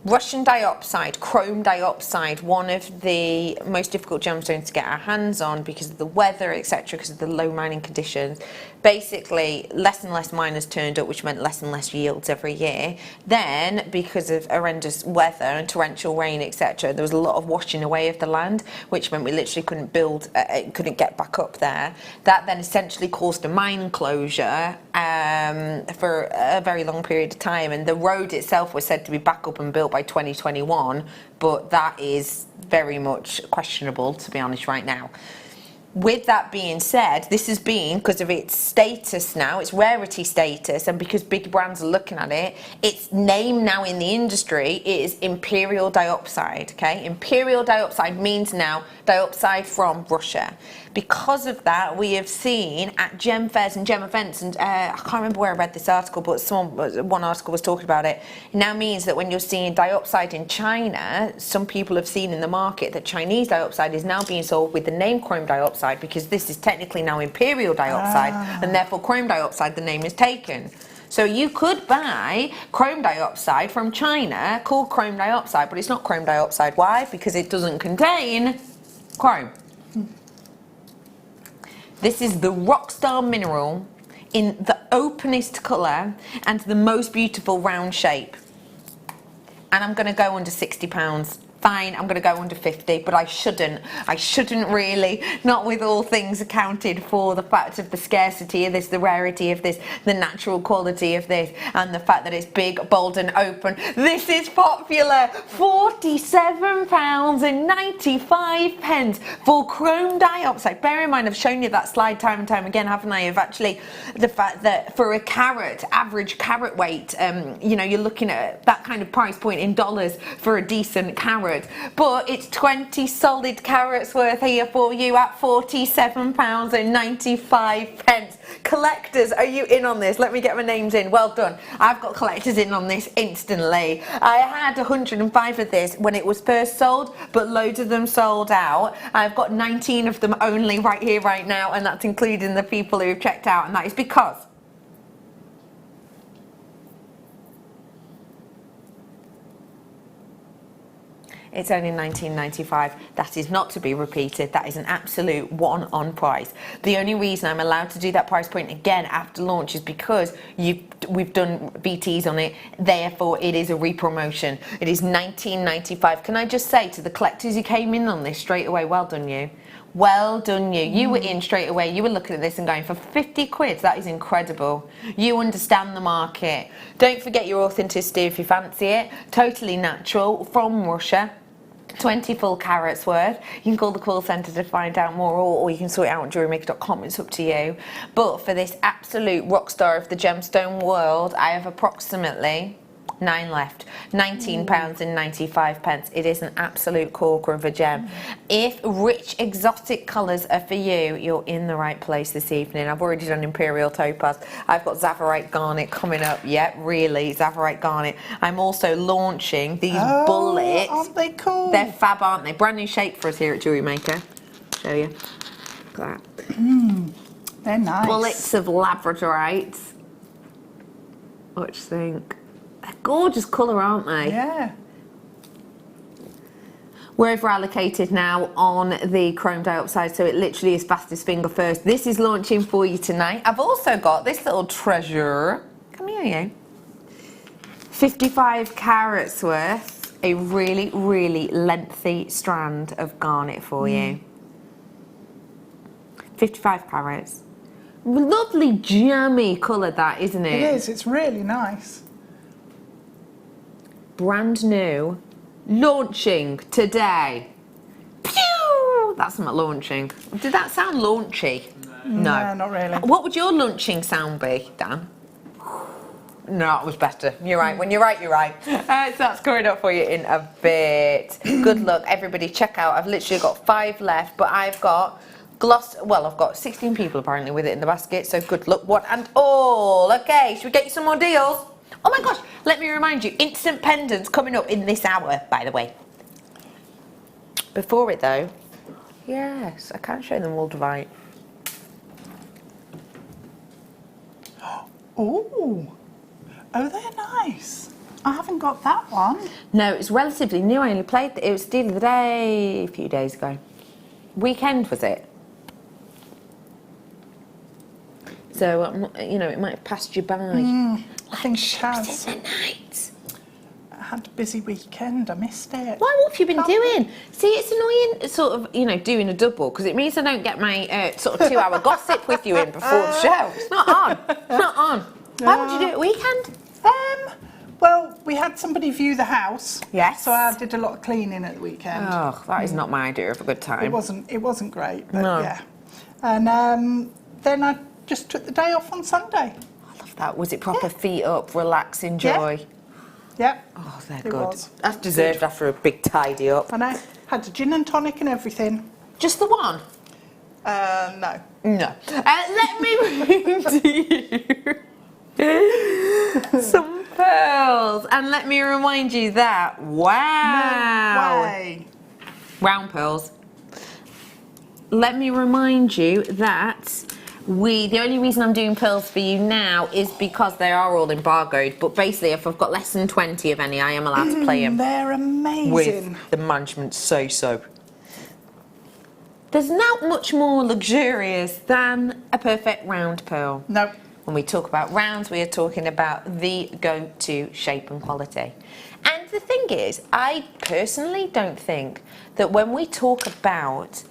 Russian diopside, chrome diopside, one of the most difficult gemstones to get our hands on because of the weather, etc., because of the low mining conditions. Basically, less and less miners turned up, which meant less and less yields every year. Then, because of horrendous weather and torrential rain, etc., there was a lot of washing away of the land, which meant we literally couldn't build, couldn't get back up there. That then essentially caused a mine closure for a very long period of time, and the road itself was said to be back up and built by 2021, but that is very much questionable, to be honest, right now. With that being said, this has been, because of its status now, its rarity status, and because big brands are looking at it, its name now in the industry is imperial diopside, okay? Imperial diopside means now diopside from Russia. Because of that, we have seen at gem fairs and gem events, and I can't remember where I read this article, but one article was talking about it. It now means that when you're seeing diopside in China, some people have seen in the market that Chinese diopside is now being sold with the name chrome diopside, because this is technically now imperial diopside, and therefore chrome diopside, the name is taken. So you could buy chrome diopside from China called chrome diopside, but it's not chrome diopside. Why? Because it doesn't contain chrome. This is the rockstar mineral in the openest colour and the most beautiful round shape. And I'm going to go under £60. Fine, I'm going to go under 50, but I shouldn't really, not with all things accounted for, the fact of the scarcity of this, the rarity of this, the natural quality of this, and the fact that it's big, bold and open. This is popular. £47.95 for chrome diopside. Bear in mind, I've shown you that slide time and time again, haven't I, of actually the fact that for a carat, average carat weight, you know, you're looking at that kind of price point in dollars for a decent carat. But it's 20 solid carats worth here for you at £47.95. Collectors, are you in on this? Let me get my names in. Well done. I've got collectors in on this instantly. I had 105 of this when it was first sold, but loads of them sold out. I've got 19 of them only right here, right now, and that's including the people who've checked out, and that is because it's only £19.95. That is not to be repeated. That is an absolute one-on price. The only reason I'm allowed to do that price point again after launch is because we've done VTs on it. Therefore, it is a re-promotion. It is £19.95. Can I just say to the collectors who came in on this straight away, well done you. Well done you. You were in straight away. You were looking at this and going, for 50 quid, that is incredible. You understand the market. Don't forget your authenticity if you fancy it. Totally natural, from Russia. 20 full carats worth. You can call the call centre to find out more, or you can sort it out on JewelleryMaker.com. It's up to you. But for this absolute rock star of the gemstone world, I have approximately 9 left. £19.95. It is an absolute corker of a gem. If rich exotic colours are for you, you're in the right place this evening. I've already done Imperial Topaz. I've got Zavarite Garnet coming up. Yep, really, Zavarite Garnet. I'm also launching these bullets. Aren't they cool? They're fab, aren't they? Brand new shape for us here at JewelleryMaker. Show you. Look at that. They're nice. Bullets of labradorite. What do you think? They're gorgeous colour, aren't they? Yeah. We're over allocated now on the chrome diopside, so it literally is fastest finger first. This is launching for you tonight. I've also got this little treasure. Come here, you. 55 carats worth, a really, really lengthy strand of garnet for you. 55 carats. Lovely jammy colour that, isn't it? It is. It's really nice. Brand new, launching today. Pew! That's not launching. Did that sound launchy? No, not really. What would your launching sound be, Dan? No, it was better. You're right. When you're right, you're right. So that's coming up for you in a bit. Good luck, everybody. Check out. I've literally got 5 left, but I've got I've got 16 people apparently with it in the basket. So good luck, one and all. Okay, should we get you some more deals? Oh my gosh, let me remind you, instant pendants coming up in this hour, by the way. Before it though, Yes, I can show them Waldvite. Oh, they're nice. I haven't got that one. No, it's relatively new. I only played it was the other day, a few days ago. Weekend was it? So you know, it might have passed you by. I think it has. In the night. I had a busy weekend. I missed it. What have you been doing? See, it's annoying, sort of, you know, doing a double because it means I don't get my sort of 2-hour gossip with you in before the show. It's not on. It's not on. Why would you do it at weekend? Well, we had somebody view the house. Yes. So I did a lot of cleaning at the weekend. Oh, that is not my idea of a good time. It wasn't great, but No. yeah. And then I just took the day off on Sunday. I love that. Was it proper feet up, relax, enjoy? Yeah. Oh, they're It good. was. That's deserved after a big tidy up. And I had a gin and tonic and everything. Just the one? No. No. Let me bring to you some pearls. And let me remind you that, wow. No way. Round pearls. Let me remind you that the only reason I'm doing pearls for you now is because they are all embargoed. But basically, if I've got less than 20 of any, I am allowed to play them. They're amazing. With the management so. There's not much more luxurious than a perfect round pearl. No. When we talk about rounds, we are talking about the go-to shape and quality. And the thing is, I personally don't think that when we talk about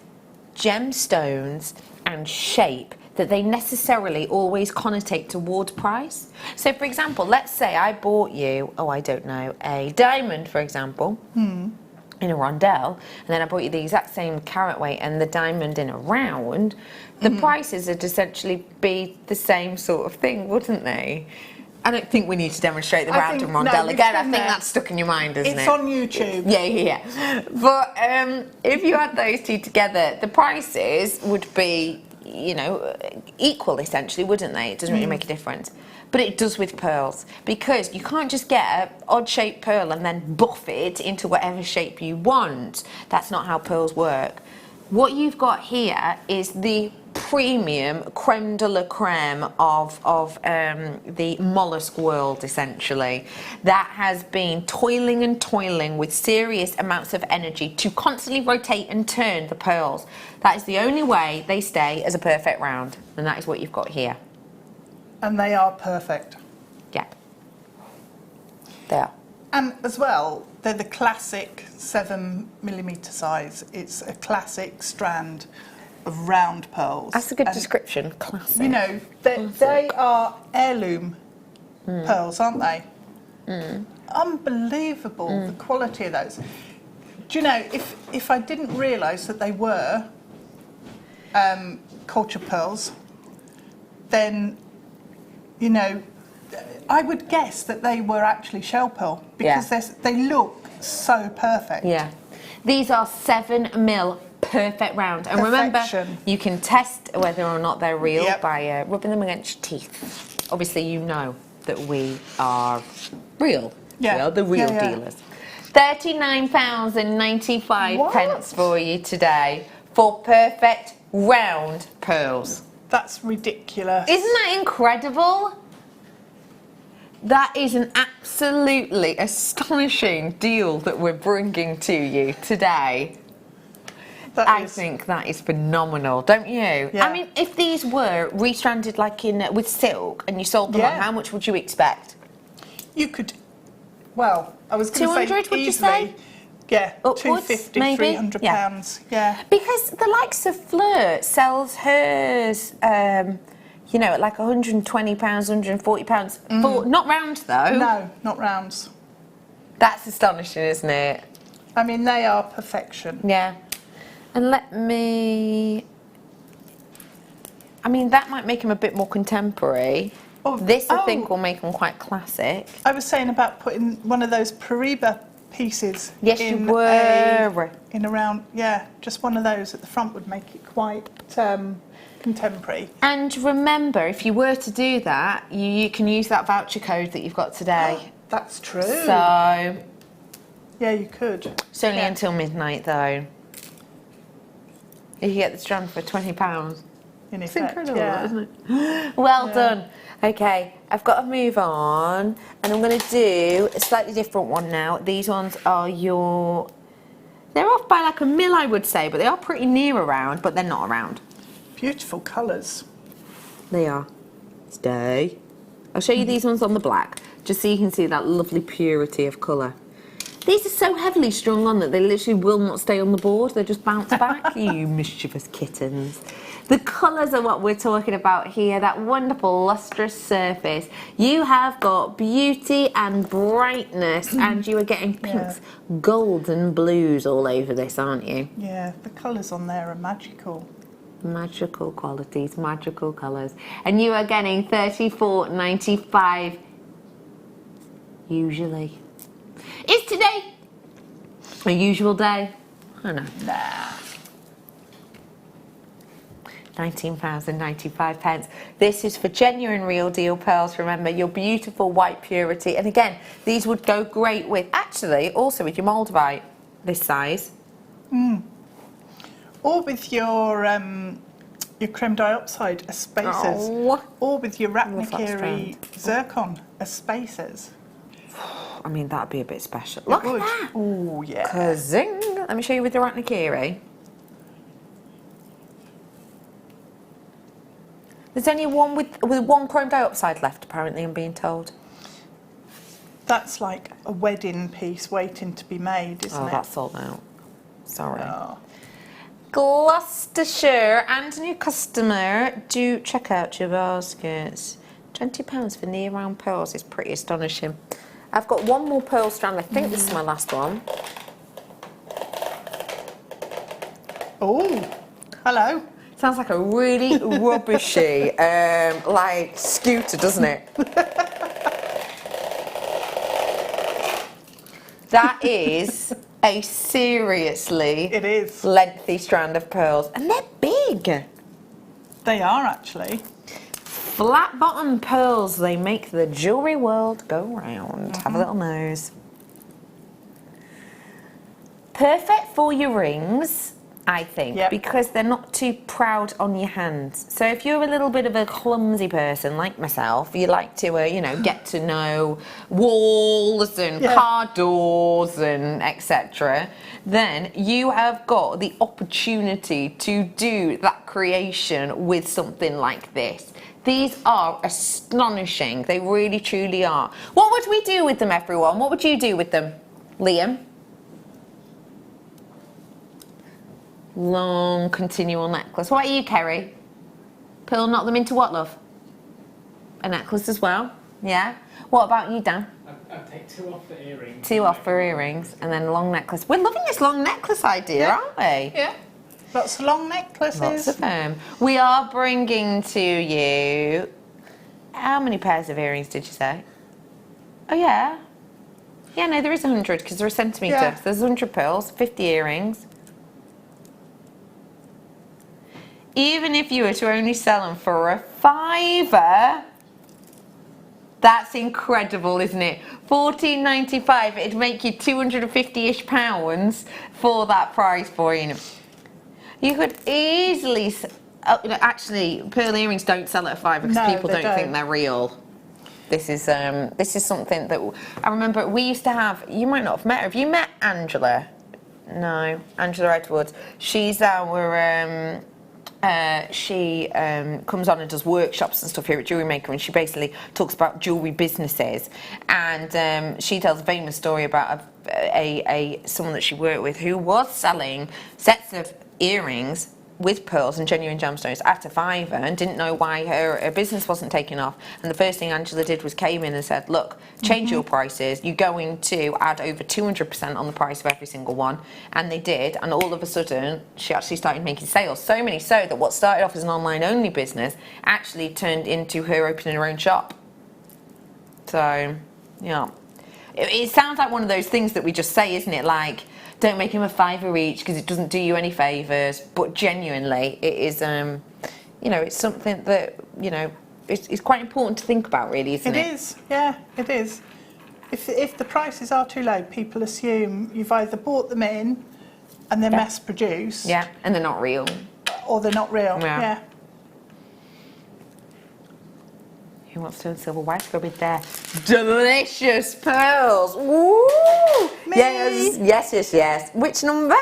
gemstones and shape, that they necessarily always connotate towards price. So, for example, let's say I bought you, I don't know, a diamond, for example, in a rondelle, and then I bought you the exact same carat weight and the diamond in a round, the prices would essentially be the same sort of thing, wouldn't they? I don't think we need to demonstrate the round and rondelle again. I think that's stuck in your mind, isn't it? It's on YouTube. Yeah. But if you add those two together, the prices would be, you know, equal essentially, wouldn't they? It doesn't really make a difference. But it does with pearls, because you can't just get an odd shaped pearl and then buff it into whatever shape you want. That's not how pearls work. What you've got here is the premium creme de la creme of the mollusk world, essentially, that has been toiling with serious amounts of energy to constantly rotate and turn the pearls. That is the only way they stay as a perfect round, and that is what you've got here. And they are perfect. Yeah, they are. And as well, they're the classic 7mm size. It's a classic strand of round pearls. That's a good description, classic. You know, they are heirloom pearls, aren't they? Unbelievable, the quality of those. Do you know, if I didn't realise that they were culture pearls, then, you know, I would guess that they were actually shell pearl, because they look so perfect. Yeah. These are 7mm perfect round. And remember, you can test whether or not they're real by rubbing them against your teeth. Obviously, you know that we are real. Yeah. We are the real dealers. £39.95 for you today for perfect round pearls. That's ridiculous. Isn't that incredible? That is an absolutely astonishing deal that we're bringing to you today. I think that is phenomenal, don't you? Yeah. I mean, if these were restranded like with silk and you sold them on, how much would you expect? You could, well, I was going to say 200, would you easily, say? Yeah, Upwards, 250, maybe? £300. Yeah. Because the likes of Fleur sells hers, you know, at like £120, £140. For, not round though. No, not rounds. That's astonishing, isn't it? I mean, they are perfection. Yeah. And let me... I mean, that might make them a bit more contemporary. This, I think, will make them quite classic. I was saying about putting one of those Pariba pieces in a round, just one of those at the front would make it quite contemporary. And remember, if you were to do that, you can use that voucher code that you've got today. That's true. So... yeah, you could. It's only until midnight, though. You can get the strand for £20. In It's effect, incredible, yeah. isn't it? Well done. Okay, I've got to move on, and I'm going to do a slightly different one now. These ones are they're off by like a mil, I would say, but they are pretty near around, but they're not around. Beautiful colours. They are. Stay. I'll show you these ones on the black, just so you can see that lovely purity of colour. These are so heavily strung on that they literally will not stay on the board. They just bounce back. You mischievous kittens. The colours are what we're talking about here, that wonderful lustrous surface. You have got beauty and brightness, and you are getting pinks, golds and blues all over this, aren't you? Yeah, the colours on there are magical. Magical qualities, magical colours. And you are getting $34.95 usually. Is today a usual day? I don't know. Nah. £19.95. This is for genuine real deal pearls. Remember, your beautiful white purity. And again, these would go great with, actually, also with your Moldavite, this size. Or with your creme dioxide as spacers. Oh. Or with your Ratnakiri Ratnakiri zircon as spacers. I mean, that'd be a bit special. It Look would. at that. Oh, yeah. Kazing. Let me show you with the Ratnakiri. There's only one with one chrome dioxide left, apparently, I'm being told. That's like a wedding piece waiting to be made, isn't it? Oh, that's sold out. Sorry. Oh. Gloucestershire and new customer, do check out your baskets. £20 for near round pearls is pretty astonishing. I've got one more pearl strand. I think this is my last one. Oh, hello. Sounds like a really rubbishy like scooter, doesn't it? That is a seriously lengthy strand of pearls, and they're big. They are actually. Flat bottom pearls, they make the jewellery world go round. Have a little nose. Perfect for your rings, I think, because they're not too proud on your hands. So if you're a little bit of a clumsy person like myself, you like to, you know, get to know walls and car doors and etc., then you have got the opportunity to do that creation with something like this. These are astonishing. They really, truly are. What would we do with them, everyone? What would you do with them, Liam? Long, continual necklace. What are you, Kerry? Pearl, knock them into what, love? A necklace as well? Yeah? What about you, Dan? I'd take 2 off for earrings. 2 off for earrings and then a long necklace. We're loving this long necklace idea, aren't we? Yeah. Lots of long necklaces. Lots of them. We are bringing to you... How many pairs of earrings did you say? Oh, yeah. Yeah, no, there is 100 because they're a centimetre. Yeah. So there's 100 pearls, 50 earrings. Even if you were to only sell them for a £5, that's incredible, isn't it? £14.95, it'd make you £250-ish for that price point. You could easily, actually, pearl earrings don't sell at a £5 because people don't think they're real. This is something that I remember we used to have. You might not have met her. Have you met Angela? No, Angela Edwards. She's our. She comes on and does workshops and stuff here at JewelleryMaker, and she basically talks about jewellery businesses, and she tells a famous story about someone that she worked with who was selling sets of earrings with pearls and genuine gemstones at a £5 and didn't know why her business wasn't taking off. And the first thing Angela did was came in and said, look, change your prices. You're going to add over 200% on the price of every single one. And they did. And all of a sudden, she actually started making sales. So many so that what started off as an online-only business actually turned into her opening her own shop. So, yeah. It sounds like one of those things that we just say, isn't it? Like, don't make him a £5 each because it doesn't do you any favours. But genuinely, it is, you know, it's something that, you know, it's quite important to think about, really, isn't it? It is, yeah, it is. If the prices are too low, people assume you've either bought them in and they're mass produced. Yeah, and they're not real. or they're not real. Yeah. Yeah. Who wants to silver white go with their delicious pearls? Woo! Me. Yes. Which number?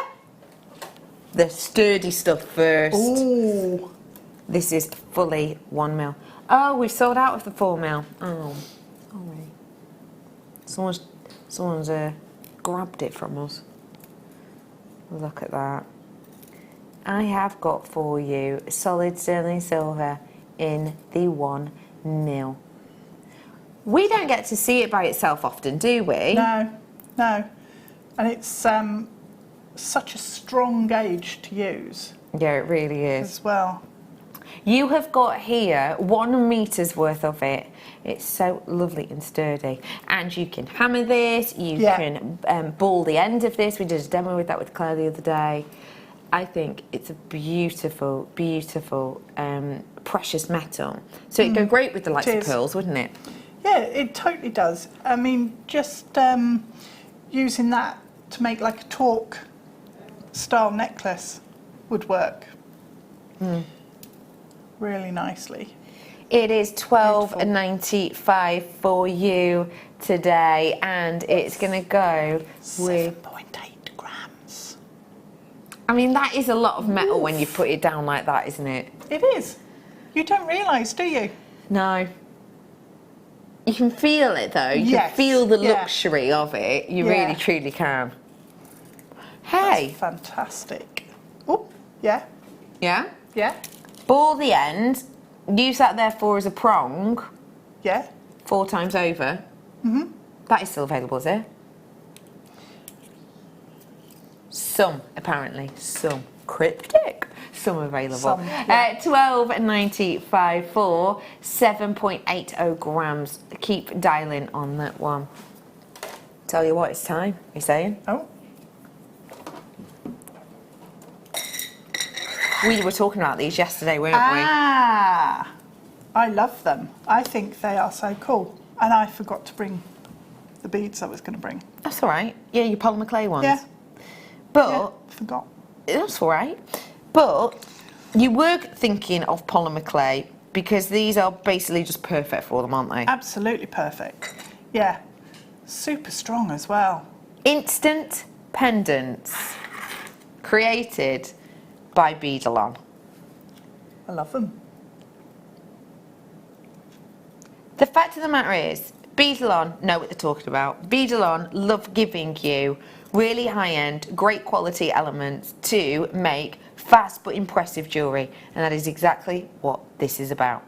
The sturdy stuff first. Ooh. This is fully 1 mil. Oh, we've sold out of the 4 mil. Oh, alright. Someone's grabbed it from us. Look at that. I have got for you solid sterling silver in the 1 mil. We don't get to see it by itself often, do we? No. And it's such a strong gauge to use Yeah, it really is. as well. You have got here 1 meter's worth of it. It's so lovely and sturdy. And you can hammer this, you can ball the end of this. We did a demo with that with Claire the other day. I think it's a beautiful, beautiful precious metal. So it'd go great with the likes of pearls, wouldn't it? Yeah, it totally does. I mean, just using that to make like a torque style necklace would work really nicely. It is $12.95 for you today, and it's going to go with 7.8 grams. I mean, that is a lot of metal when you put it down like that, isn't it? It is. You don't realise, do you? No. You can feel it though. You Yes, can feel the yeah. luxury of it. You Yeah. really, truly can. Hey. That's fantastic. Oh, yeah, Yeah? yeah, Ball the end. Use that therefore as a prong yeah. 4 times over. Mm-hmm. That is still available, is it? Some, apparently. Some. Cryptic. Some available. Some, yeah. $12.95 for 7.80 grams. Keep dialing on that one. Tell you what, it's time. You saying? Oh, We were talking about these yesterday, weren't I love them. I think they are so cool. And I forgot to bring the beads I was going to bring. we? That's all right. Yeah, your polymer clay ones. Yeah. But Yeah, forgot. that's all right. But you were thinking of polymer clay because these are basically just perfect for them, aren't they? Absolutely perfect. Yeah. Super strong as well. Instant pendants created by Beadalon. I love them. The fact of the matter is, Beadalon know what they're talking about. Beadalon love giving you really high-end, great quality elements to make fast but impressive jewellery, and that is exactly what this is about.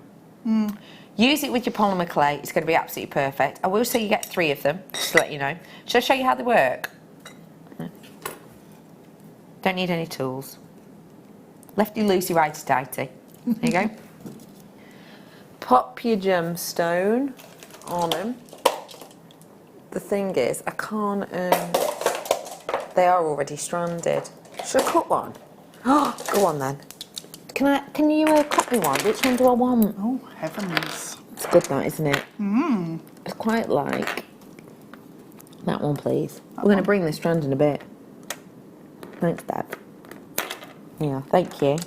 Use it with your polymer clay, it's going to be absolutely perfect. I will say you get 3 of them, just to let you know. Shall I show you how they work? Don't need any tools. Lefty loosey, righty tighty. There you go. Pop your gemstone on them. The thing is, I can't, they are already stranded. Should I cut one? Oh, go on then. Can you cut me one? Which one do I want? Oh, heavens. It's good that, isn't it? It's quite like that one, please. We're going to bring this strand in a bit. Thanks, Dad. Yeah, thank you.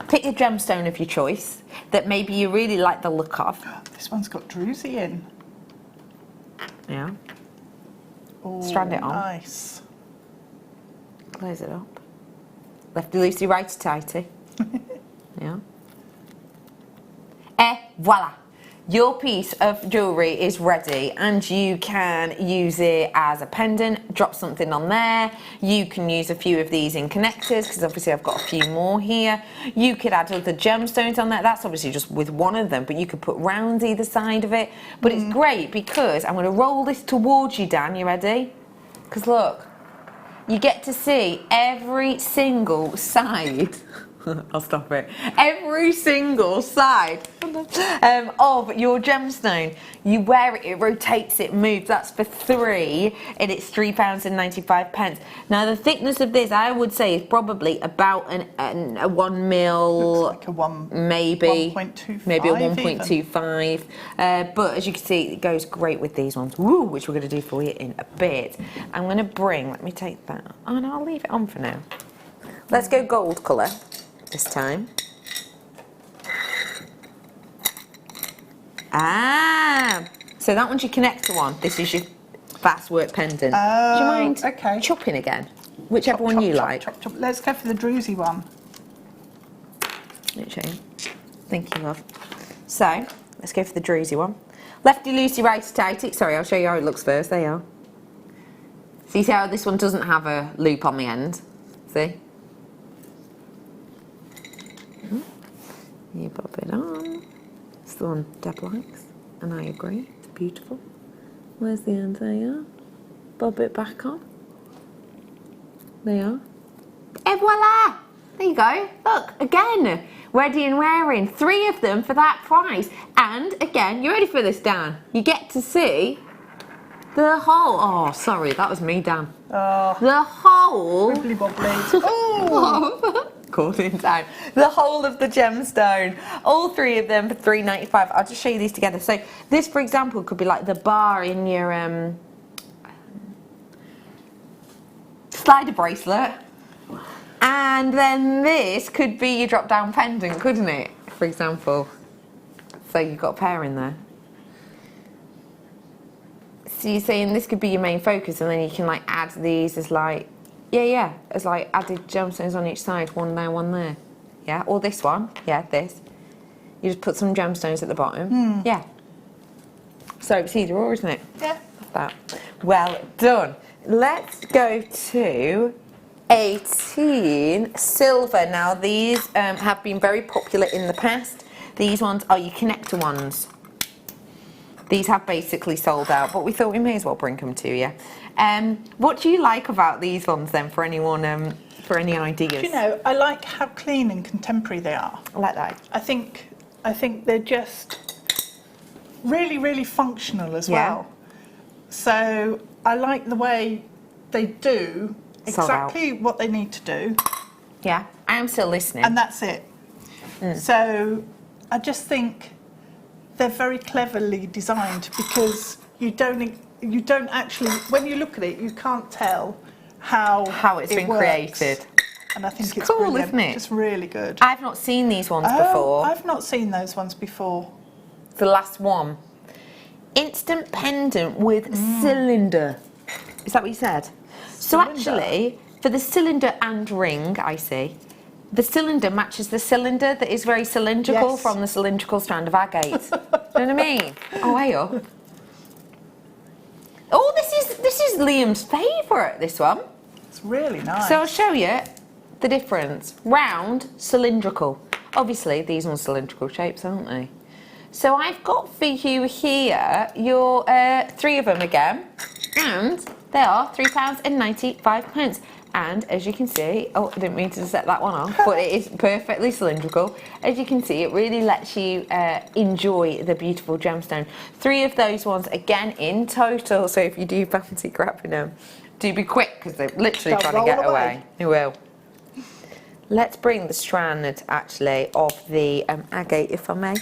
Pick a gemstone of your choice that maybe you really like the look of. This one's got druzy in. Yeah. Oh, Strand it on. Nice. Close it up. Lefty loosey, righty tighty. Yeah. Voila. Your piece of jewellery is ready, and you can use it as a pendant, drop something on there. You can use a few of these in connectors, because obviously I've got a few more here. You could add other gemstones on there. That's obviously just with one of them, but you could put rounds either side of it. But it's great because I'm going to roll this towards you, Dan. You ready? Because look, you get to see every single side. I'll stop it. Every single side of your gemstone. You wear it, it rotates, it moves. That's for 3, and it's £3.95. Now the thickness of this, I would say, is probably about a 1 mil. Looks like a 1, maybe 1.25 maybe a 1.25. But as you can see, it goes great with these ones. Woo, which we're going to do for you in a bit. I'm going to bring. Let me take that. Oh no, I'll leave it on for now. Let's go gold colour. this time. Ah, so that one's your connector one. This is your fast work pendant. Do you mind chopping again? Whichever one you like. Chop. Let's go for the druzy one. Literally. Thank you, love. So, let's go for the druzy one. Lefty loosey, righty tighty. Sorry, I'll show you how it looks first. There you are. See how this one doesn't have a loop on the end? See? You pop it on. It's the one Deb likes, and I agree. It's beautiful. Where's the end? There you are. Bob it back on. There you are. Et voila! There you go. Look, again, ready and wearing. 3 of them for that price. And again, you ready for this, Dan? You get to see the whole. Oh, sorry, that was me, Dan. Oh. The whole. Wibbly wobbly. Oh. Caught in time. The whole of the gemstone. All 3 of them for £3.95. I'll just show you these together. So this, for example, could be like the bar in your slider bracelet. And then this could be your drop-down pendant, couldn't it? For example. So you've got a pair in there. So you're saying this could be your main focus, and then you can like add these as like, as like added gemstones on each side, one there, one there. Yeah, or this one, this. You just put some gemstones at the bottom. Yeah. So it's either or, isn't it? Yeah. Love that. Well done. Let's go to 18 silver. Now these have been very popular in the past. These ones are your connector ones. These have basically sold out, but we thought we may as well bring them to you. What do you like about these ones then, for anyone, for any ideas? You know, I like how clean and contemporary they are. I like that. I think they're just really, really functional as well. So I like the way they do exactly what they need to do. Yeah, I am still listening. And that's it. So I just think they're very cleverly designed, because you don't actually, when you look at it, you can't tell how it's been created. And I think it's cool, brilliant. isn't it? It's really good. I've not seen these ones before. I've not seen those ones before. The last one. Instant pendant with cylinder. Is that what you said? So actually, for the cylinder and ring, I see, the cylinder matches the cylinder that is very cylindrical from the cylindrical strand of agate. You know what I mean? Oh, way up. Oh, this is Liam's favourite, this one. It's really nice. So I'll show you the difference. Round, cylindrical. Obviously, these ones cylindrical shapes, aren't they? So I've got for you here your 3 of them again, and they are £3.95. And as you can see, oh, I didn't mean to set that one off, but it is perfectly cylindrical. As you can see, it really lets you enjoy the beautiful gemstone. 3 of those ones again in total. So if you do fancy grabbing them, do be quick, because they're literally trying to get away. They will. Let's bring the strand actually of the agate, if I may.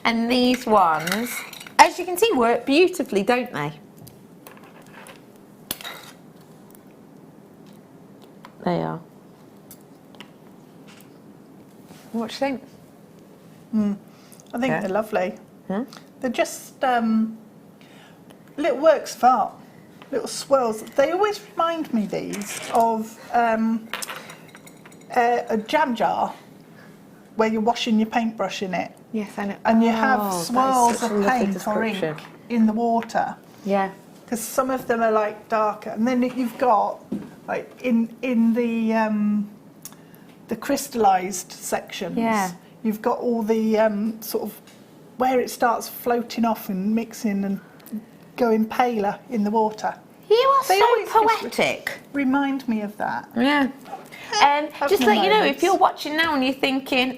And these ones, as you can see, work beautifully, don't they? They are. What do you think? I think they're lovely. They're just little works of art, little swirls. They always remind me, these, of a jam jar where you're washing your paintbrush in it. Yes, I know. And you have swirls of paint or ink in the water. Yeah. Because some of them are like darker, and then you've got like in the crystallized sections. Yeah. You've got all the sort of where it starts floating off and mixing and going paler in the water. You are They so always poetic. Remind me of that. Yeah. Just to let you know, moments. if you're watching now and you're thinking,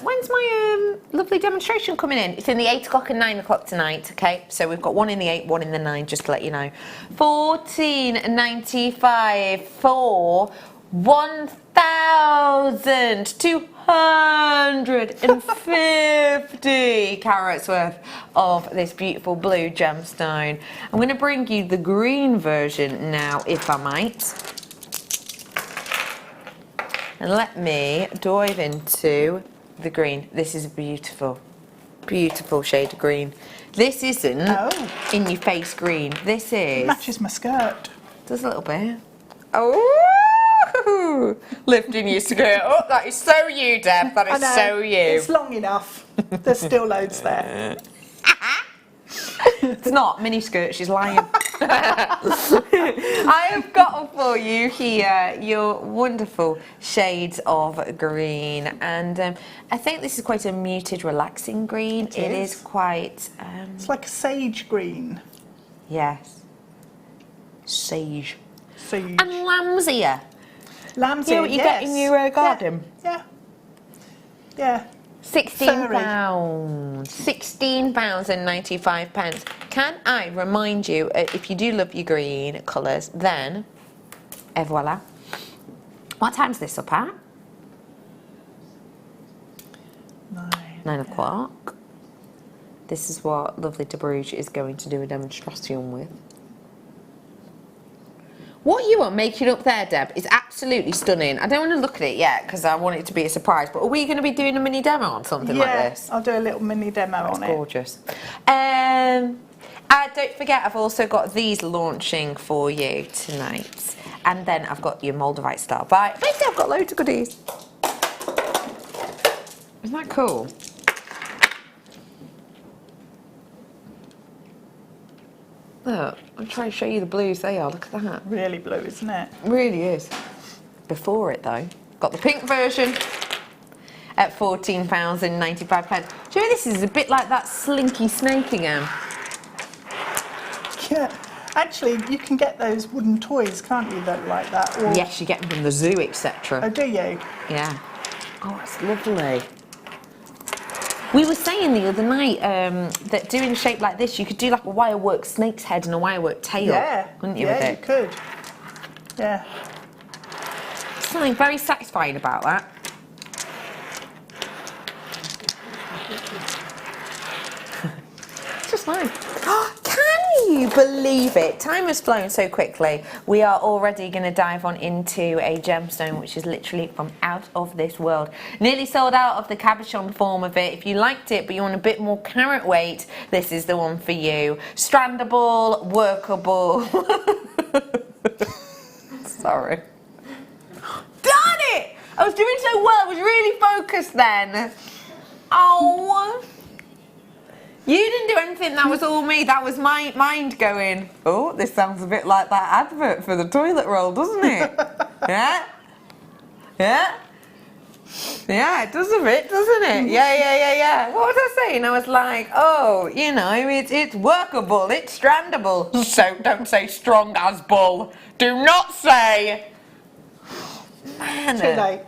when's my lovely demonstration coming in? It's in the 8 o'clock and 9 o'clock tonight, okay? So we've got one in the 8, one in the 9, just to let you know. £14.95 for 1,250 carats worth of this beautiful blue gemstone. I'm going to bring you the green version now, if I might. And let me dive into the green. This is a beautiful, beautiful shade of green. This isn't in your face green. This is... It matches my skirt. Does a little bit. Oh, lifting your skirt up. That is so you, Deb. That is so you. It's long enough. There's still loads there. It's not mini skirt, she's lying. I have got for you here your wonderful shades of green, and I think this is quite a muted, relaxing green. It is quite. It's like a sage green. Yes. Sage. Sage. And lamb's ear. Lamb's You know ear. what you get in your garden? Yeah. Yeah. £16. £16.95. Can I remind you, if you do love your green colours, then, et voila. What time's this up at? 9 o'clock. This is what lovely De Bruges is going to do a demonstration with. What you are making up there, Deb, is absolutely stunning. I don't want to look at it yet because I want it to be a surprise, but are we going to be doing a mini demo on something like this? I'll do a little mini demo on it. It's gorgeous. Don't forget, I've also got these launching for you tonight. And then I've got your Moldavite Star Bite. Basically, I've got loads of goodies. Isn't that cool? Look, I'm trying to show you the blues they are. Look at that. Really blue, isn't it? Really is. Before it though, got the pink version at £14.95. Do you know this is a bit like that Slinky Snake again? Yeah. Actually, you can get those wooden toys, can't you, that like that? Or... Yes, you get them from the zoo, etc. Oh, do you? Yeah. Oh, it's lovely. We were saying the other night that doing a shape like this, you could do like a wirework snake's head and a wirework tail, couldn't you, with Yeah, it? you could. Yeah. Something very satisfying about that. It's just nice. Can you believe it? Time has flown so quickly. We are already going to dive on into a gemstone which is literally from out of this world. Nearly sold out of the cabochon form of it. If you liked it but you want a bit more carat weight, this is the one for you. Strandable, workable. Sorry. Darn it! I was doing so well. I was really focused then. Oh. You didn't do anything, that was all me. That was my mind going, oh, this sounds a bit like that advert for the toilet roll, doesn't it? Yeah? Yeah? Yeah, it does a bit, doesn't it? Yeah. What was I saying? I was like, oh, you know, it's workable, it's strandable. So don't say strong as bull. Do not say. Man. Too late.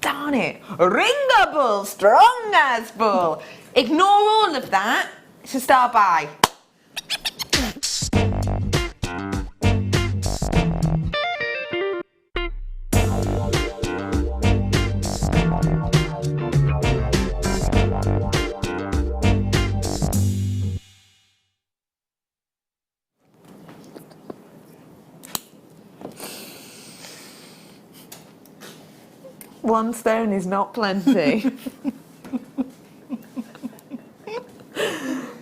Darn it. Ringable, strong as bull. Ignore all of that to start by. One stone is not plenty.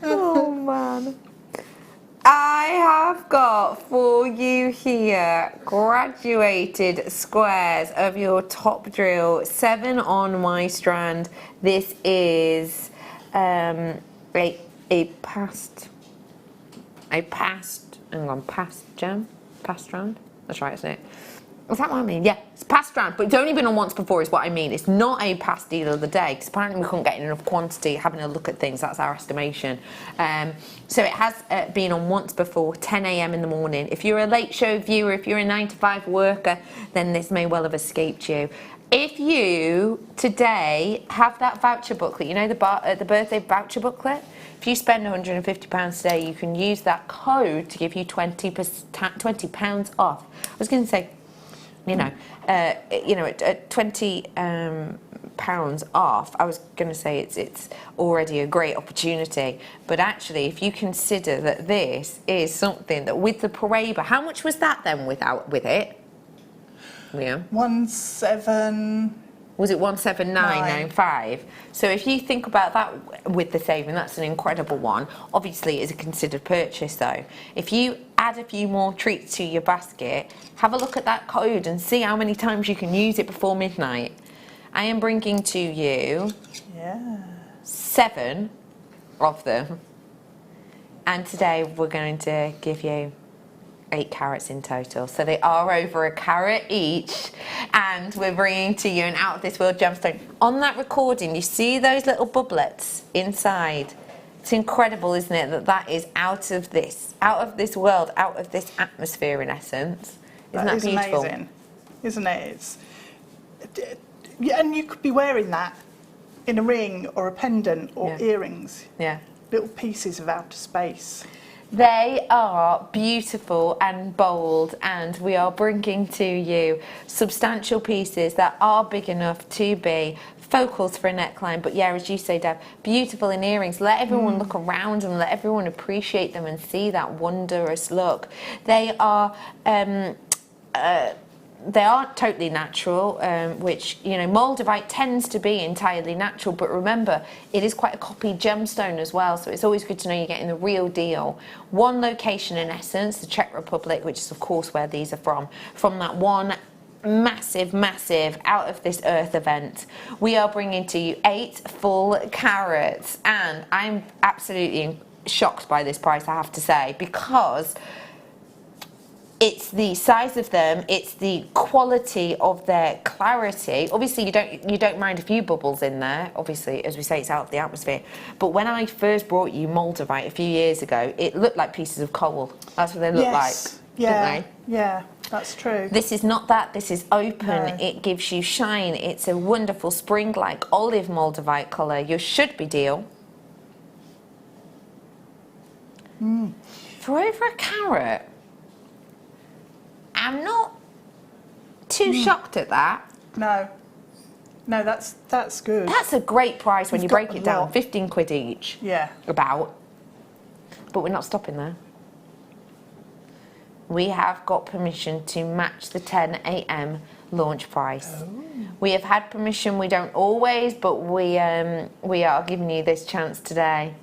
Oh man. I have got for you here graduated squares of your top drill, 7 on my strand. This is a past gem, past strand. That's right, isn't it? Is that what I mean? Yeah, it's past strand, but it's only been on once before is what I mean. It's not a past deal of the day, because apparently we couldn't get in enough quantity. Having a look at things, that's our estimation. So it has been on once before, 10 a.m. in the morning. If you're a late show viewer, if you're a 9 to 5 worker, then this may well have escaped you. If you today have that voucher booklet, you know the birthday voucher booklet? If you spend £150 today, you can use that code to give you £20 off. I was going to say, at £20 off, I was going to say it's already a great opportunity. But actually, if you consider that this is something that with the Paraiba, how much was that then with it? Yeah. 17... Was it 17995? So if you think about that with the saving, that's an incredible one. Obviously, it's a considered purchase though. If you add a few more treats to your basket, have a look at that code and see how many times you can use it before midnight. I am bringing to you 7 of them. And today we're going to give you 8 carats in total, so they are over a carat each, and we're bringing to you an out of this world gemstone. On that recording, you see those little bubblets inside. It's incredible, isn't it, that is out of this world, out of this atmosphere, in essence. Isn't that beautiful? Amazing, isn't it? Yeah, and you could be wearing that in a ring or a pendant or earrings. Yeah. Little pieces of outer space. They are beautiful and bold, and we are bringing to you substantial pieces that are big enough to be focals for a neckline, but yeah, as you say, Deb, beautiful in earrings. Let everyone look around and let everyone appreciate them and see that wondrous look. They are they aren't totally natural, which, you know, Moldavite tends to be entirely natural, but remember, it is quite a copied gemstone as well, so it's always good to know you're getting the real deal. One location, in essence, the Czech Republic, which is of course where these are from that one massive out of this earth event. We are bringing to you 8 full carats, and I'm absolutely shocked by this price, I have to say, because it's the size of them, it's the quality of their clarity. Obviously, you don't mind a few bubbles in there. Obviously, as we say, it's out of the atmosphere. But when I first brought you Moldavite a few years ago, it looked like pieces of coal. That's what they look like, yeah, didn't they? Yeah, that's true. This is not that. This is open. It gives you shine. It's a wonderful spring-like olive Moldavite colour. Your should be deal. For over a carat. I'm not too shocked at that. No, that's good. That's a great price when you break it down. 15 quid each. Yeah. About. But we're not stopping there. We have got permission to match the 10 a.m. launch price. Oh. We have had permission. We don't always, but we are giving you this chance today.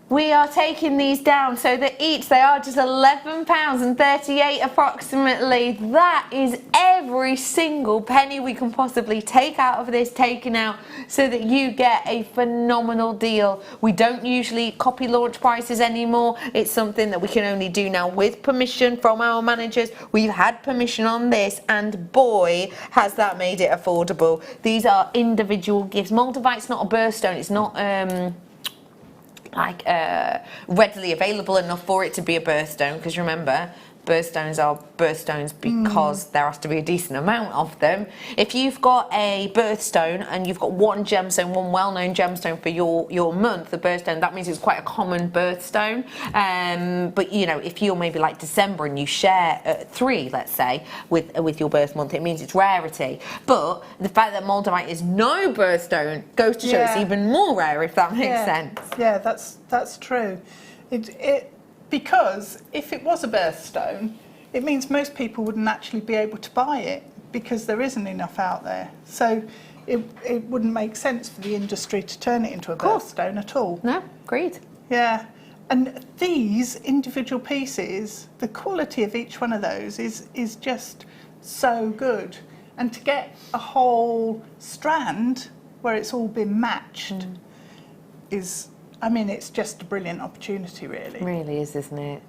We are taking these down so that each, they are just £11.38 approximately. That is every single penny we can possibly take out of this, taken out, so that you get a phenomenal deal. We don't usually copy launch prices anymore. It's something that we can only do now with permission from our managers. We've had permission on this, and boy, has that made it affordable. These are individual gifts. Moldavite's not a birthstone. It's not readily available enough for it to be a birthstone, because remember, birthstones are birthstones because there has to be a decent amount of them. If you've got a birthstone and you've got one gemstone, one well-known gemstone for your month, the birthstone, that means it's quite a common birthstone. But you know, if you're maybe like December and you share 3, let's say, with your birth month, it means it's rarity. But the fact that Moldavite is no birthstone goes to show it's even more rare, if that makes sense. Yeah, that's true. Because if it was a birthstone, it means most people wouldn't actually be able to buy it because there isn't enough out there. So it wouldn't make sense for the industry to turn it into a birthstone at all. No, agreed. Yeah, and these individual pieces, the quality of each one of those is just so good. And to get a whole strand where it's all been matched is... I mean, it's just a brilliant opportunity, really. It really is, isn't it?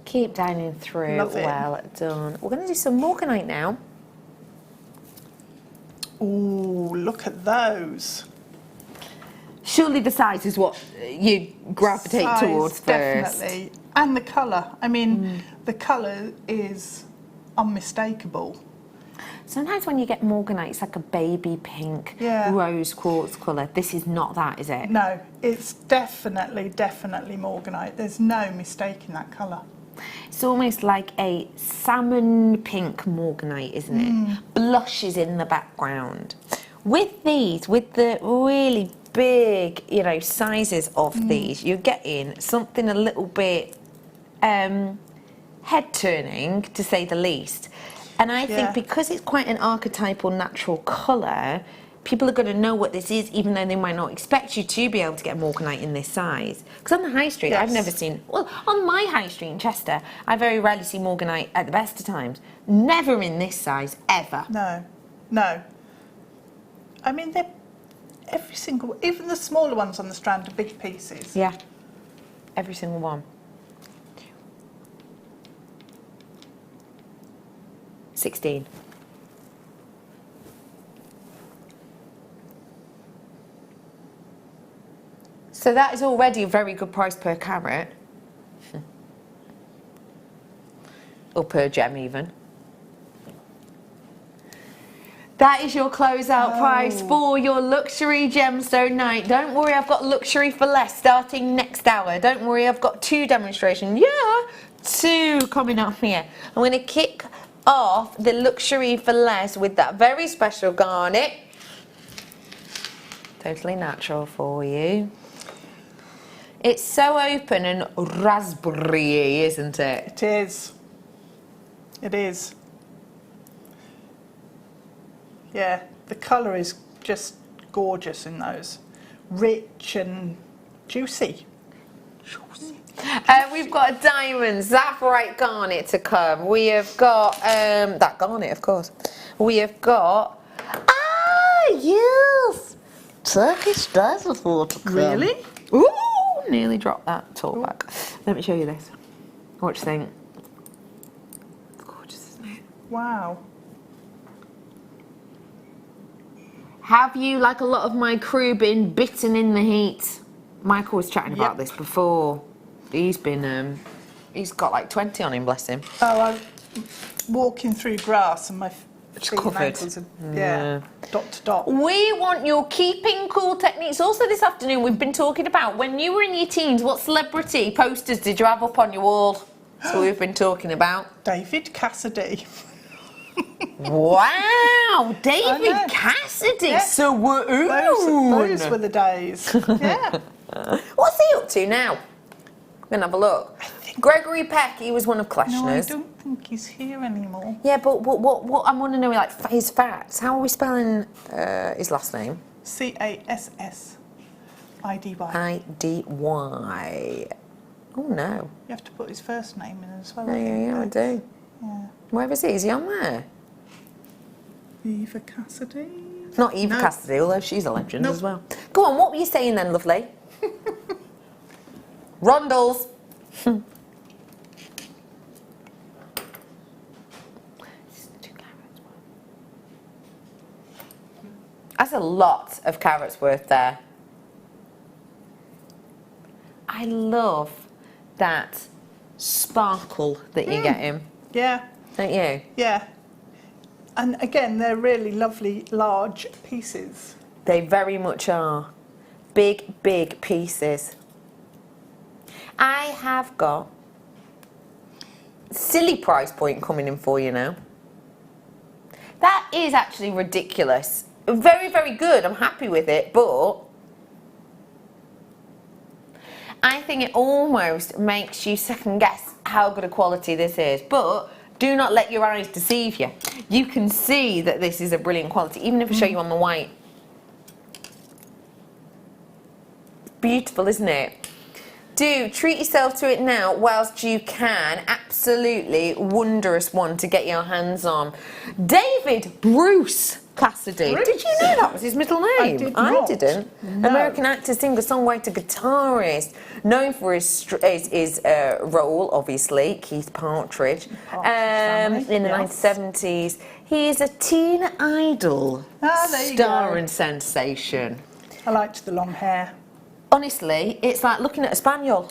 Keep dining through. Love it. Well done. We're going to do some morganite now. Ooh, look at those. Surely the size is what you gravitate towards first. Definitely. And the colour. I mean, the colour is unmistakable. Sometimes when you get morganite, it's like a baby pink rose quartz colour. This is not that, is it? No, it's definitely morganite. There's no mistaking that colour. It's almost like a salmon pink morganite, isn't it? Blushes in the background. With these, with the really big, you know, sizes of these, you're getting something a little bit head turning, to say the least. And I Yeah. think because it's quite an archetypal natural colour, people are going to know what this is, even though they might not expect you to be able to get morganite in this size. Because on the high street, I've Yes. never seen, well, on my high street in Chester, I very rarely see morganite at the best of times. Never in this size, ever. No, no. I mean, they're every single, even the smaller ones on the strand are big pieces. Yeah, every single one. 16. So that is already a very good price per carat. Or per gem even. That is your closeout price for your luxury gemstone night. Don't worry, I've got luxury for less starting next hour. Don't worry, I've got 2 demonstrations. Yeah, 2 coming up here. I'm going to kick off the luxury for less with that very special garnet. Totally natural for you. It's so open and raspberry, isn't it? It is. It is. Yeah, the colour is just gorgeous in those. Rich and juicy. We've got a diamond Zaphorite garnet to come. We have got that garnet, of course. We have got yes, Turkish dazzle to come. Really? Ooh, nearly dropped that talk back. Let me show you this. What do you think? Gorgeous, isn't it? Wow. Have you, like a lot of my crew, been bitten in the heat? Michael was chatting about this before. He's been, he's got like 20 on him, bless him. Oh, I'm walking through grass and my feet and covered. ankles are, dot to dot. We want your keeping cool techniques. Also this afternoon we've been talking about when you were in your teens, what celebrity posters did you have up on your wall? So we've been talking about. David Cassidy. Wow, David know. Cassidy. Yeah. So we're Those were the days. Yeah. What's he up to now? I'm gonna have a look. Gregory Peck, he was one of No, I Kleshner's. don't think he's here anymore. Yeah, but what I want to know, like his facts. How are we spelling his last name? Cassidy. I-D-Y. Oh no. You have to put his first name in as well. Yeah, I do. Yeah. Where is he? Is he on there? Eva Cassidy. Not Eva No. Cassidy, although she's a legend Nope. as well. Go on, what were you saying then, lovely? Rondels. That's a lot of carats worth there. I love that sparkle that you get in, Yeah. don't you? Yeah. And again, they're really lovely, large pieces. They very much are. Big, big pieces. I have got silly price point coming in for you now. That is actually ridiculous. Very, very good. I'm happy with it, but I think it almost makes you second guess how good a quality this is. But do not let your eyes deceive you. You can see that this is a brilliant quality, even if I show you on the white. Beautiful, isn't it? Do treat yourself to it now whilst you can. Absolutely wondrous one to get your hands on. David Bruce Cassidy. Bruce? Did you know that was his middle name? I did not. didn't. No. American actor, singer, songwriter, guitarist, known for his role, obviously, Keith Partridge, family, in the yes. 1970s. He is a teen idol There you star go. and sensation. I liked the long hair. Honestly, it's like looking at a spaniel.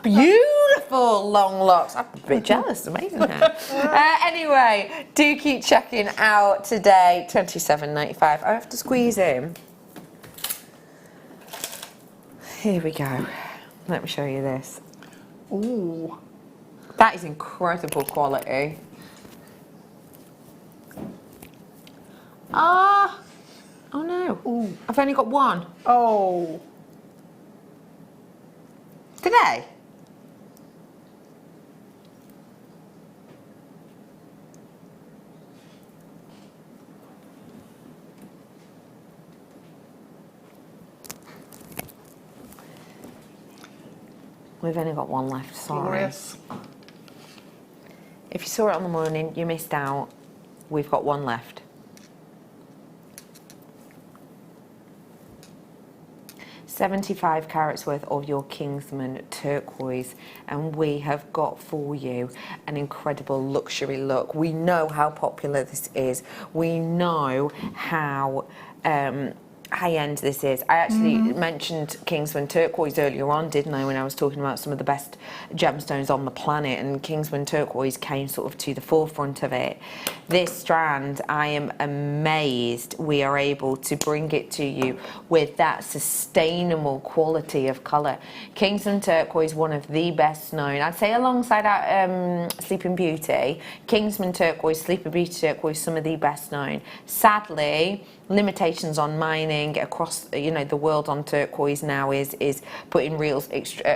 Beautiful long locks. I'm a bit jealous. Amazing hair. Anyway, do keep checking out today. $27.95. I have to squeeze in. Here we go. Let me show you this. Ooh. That is incredible quality. Ah. Oh no. Ooh. I've only got one. Oh. Today? We've only got one left, sorry. Glorious. If you saw it on the morning, you missed out. We've got one left. £75 carats worth of your Kingsman turquoise, and we have got for you an incredible luxury look. We know how popular this is. We know how high-end this is. I actually mentioned Kingsman turquoise earlier on, didn't I, when I was talking about some of the best gemstones on the planet, and Kingsman turquoise came sort of to the forefront of it. This strand, I am amazed we are able to bring it to you with that sustainable quality of colour. Kingsman turquoise, one of the best known, I'd say alongside our Sleeping Beauty, Kingsman turquoise, Sleeping Beauty turquoise, some of the best known. Sadly, limitations on mining across the world on turquoise now is putting real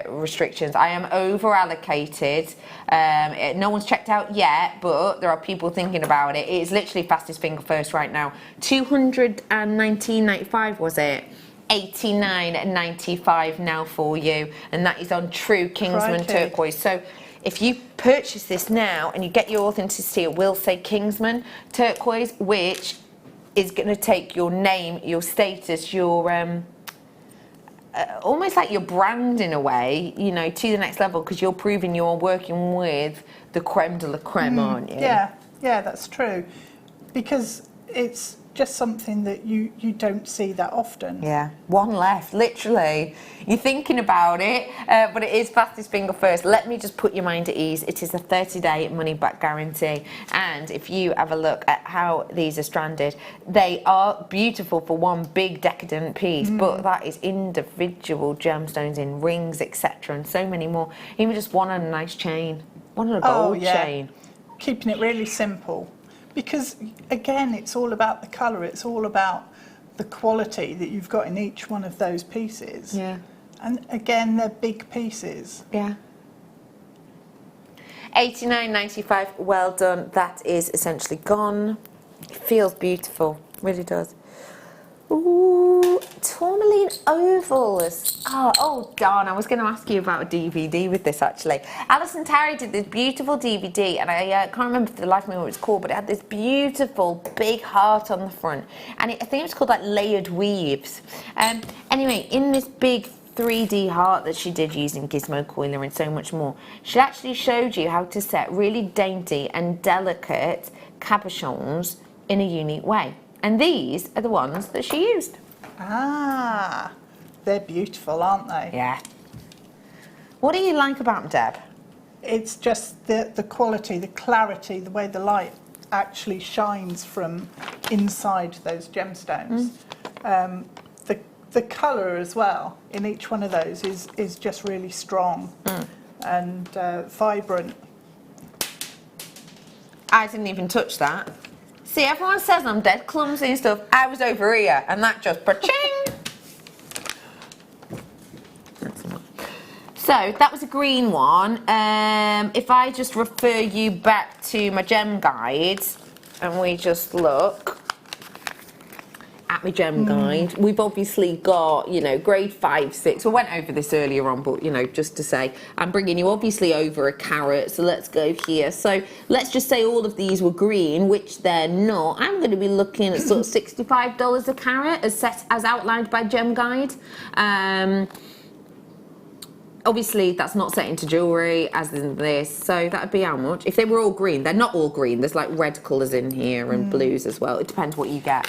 restrictions. I am over allocated. No one's checked out yet, but there are people thinking about it. It's literally fastest finger first right now. 219.95 was it? 89.95 now for you, and that is on true Kingsman turquoise. So if you purchase this now and you get your authenticity, it will say Kingsman turquoise, which is going to take your name, your status, your almost like your brand in a way, to the next level, because you're proving you're working with the creme de la creme, aren't you? Yeah, that's true. Because it's just something that you don't see that often. Yeah, one left, literally. You're thinking about it, but it is fastest finger first. Let me just put your mind at ease. It is a 30-day money-back guarantee. And if you have a look at how these are stranded, they are beautiful for one big decadent piece, but that is individual gemstones in rings, etc., and so many more. Even just one on a nice chain, one on a gold chain. Keeping it really simple. Because, again, it's all about the colour, it's all about the quality that you've got in each one of those pieces. Yeah. And, again, they're big pieces. Yeah. 89.95, well done. That is essentially gone. It feels beautiful, really does. Ooh, tourmaline ovals. Oh, darn, I was going to ask you about a DVD with this, actually. Alison Tarry did this beautiful DVD, and I can't remember for the life of me what it's called, but it had this beautiful big heart on the front, and I think it was called like layered weaves. Anyway, in this big 3D heart that she did using gizmo coiler and so much more, she actually showed you how to set really dainty and delicate cabochons in a unique way. And these are the ones that she used. Ah, they're beautiful, aren't they? Yeah. What do you like about them, Deb? It's just the quality, the clarity, the way the light actually shines from inside those gemstones. The colour as well in each one of those is just really strong and vibrant. I didn't even touch that. See, everyone says I'm dead clumsy and stuff. I was over here, and that just pa-ching! So, that was a green one. If I just refer you back to my gem guide, and we just look at my gem guide, we've obviously got, grade 5, 6. We went over this earlier on, but, just to say, I'm bringing you obviously over a carat, so let's go here. So let's just say all of these were green, which they're not. I'm going to be looking at sort of $65 a carat as outlined by gem guide. Obviously, that's not set into jewellery, as in this, so that would be how much? If they were all green, they're not all green. There's like red colours in here and blues as well. It depends what you get.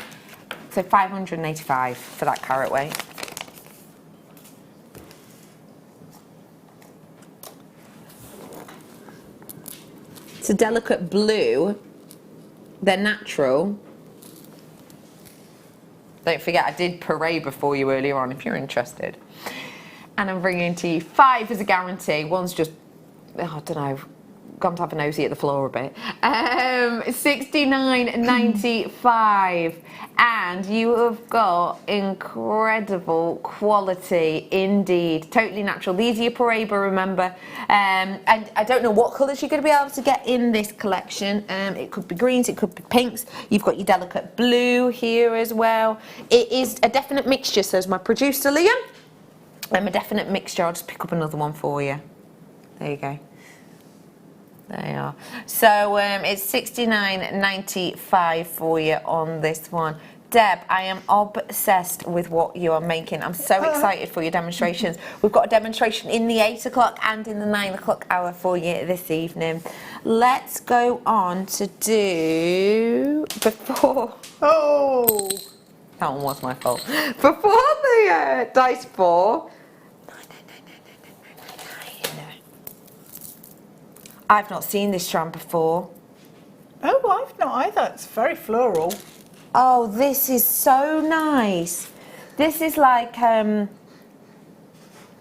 So $585 for that carat weight. It's a delicate blue. They're natural. Don't forget, I did Parade for you earlier on if you're interested. And I'm bringing to you 5 as a guarantee. One's just, I don't know, gone to have a nosy at the floor a bit. $69.95, and you have got incredible quality indeed. Totally natural. These are your Parade, remember. And I don't know what colours you're going to be able to get in this collection. It could be greens, it could be pinks. You've got your delicate blue here as well. It is a definite mixture, says my producer Liam. I'm a definite mixture. I'll just pick up another one for you. There you go. There you are. So it's $69.95 for you on this one. Deb, I am obsessed with what you are making. I'm so excited for your demonstrations. We've got a demonstration in the 8 o'clock and in the 9 o'clock hour for you this evening. Let's go on to do before. Oh, that one was my fault. Before the dice ball. I've not seen this strand before. oh, I've not either. It's very floral. Oh, this is so nice. This is like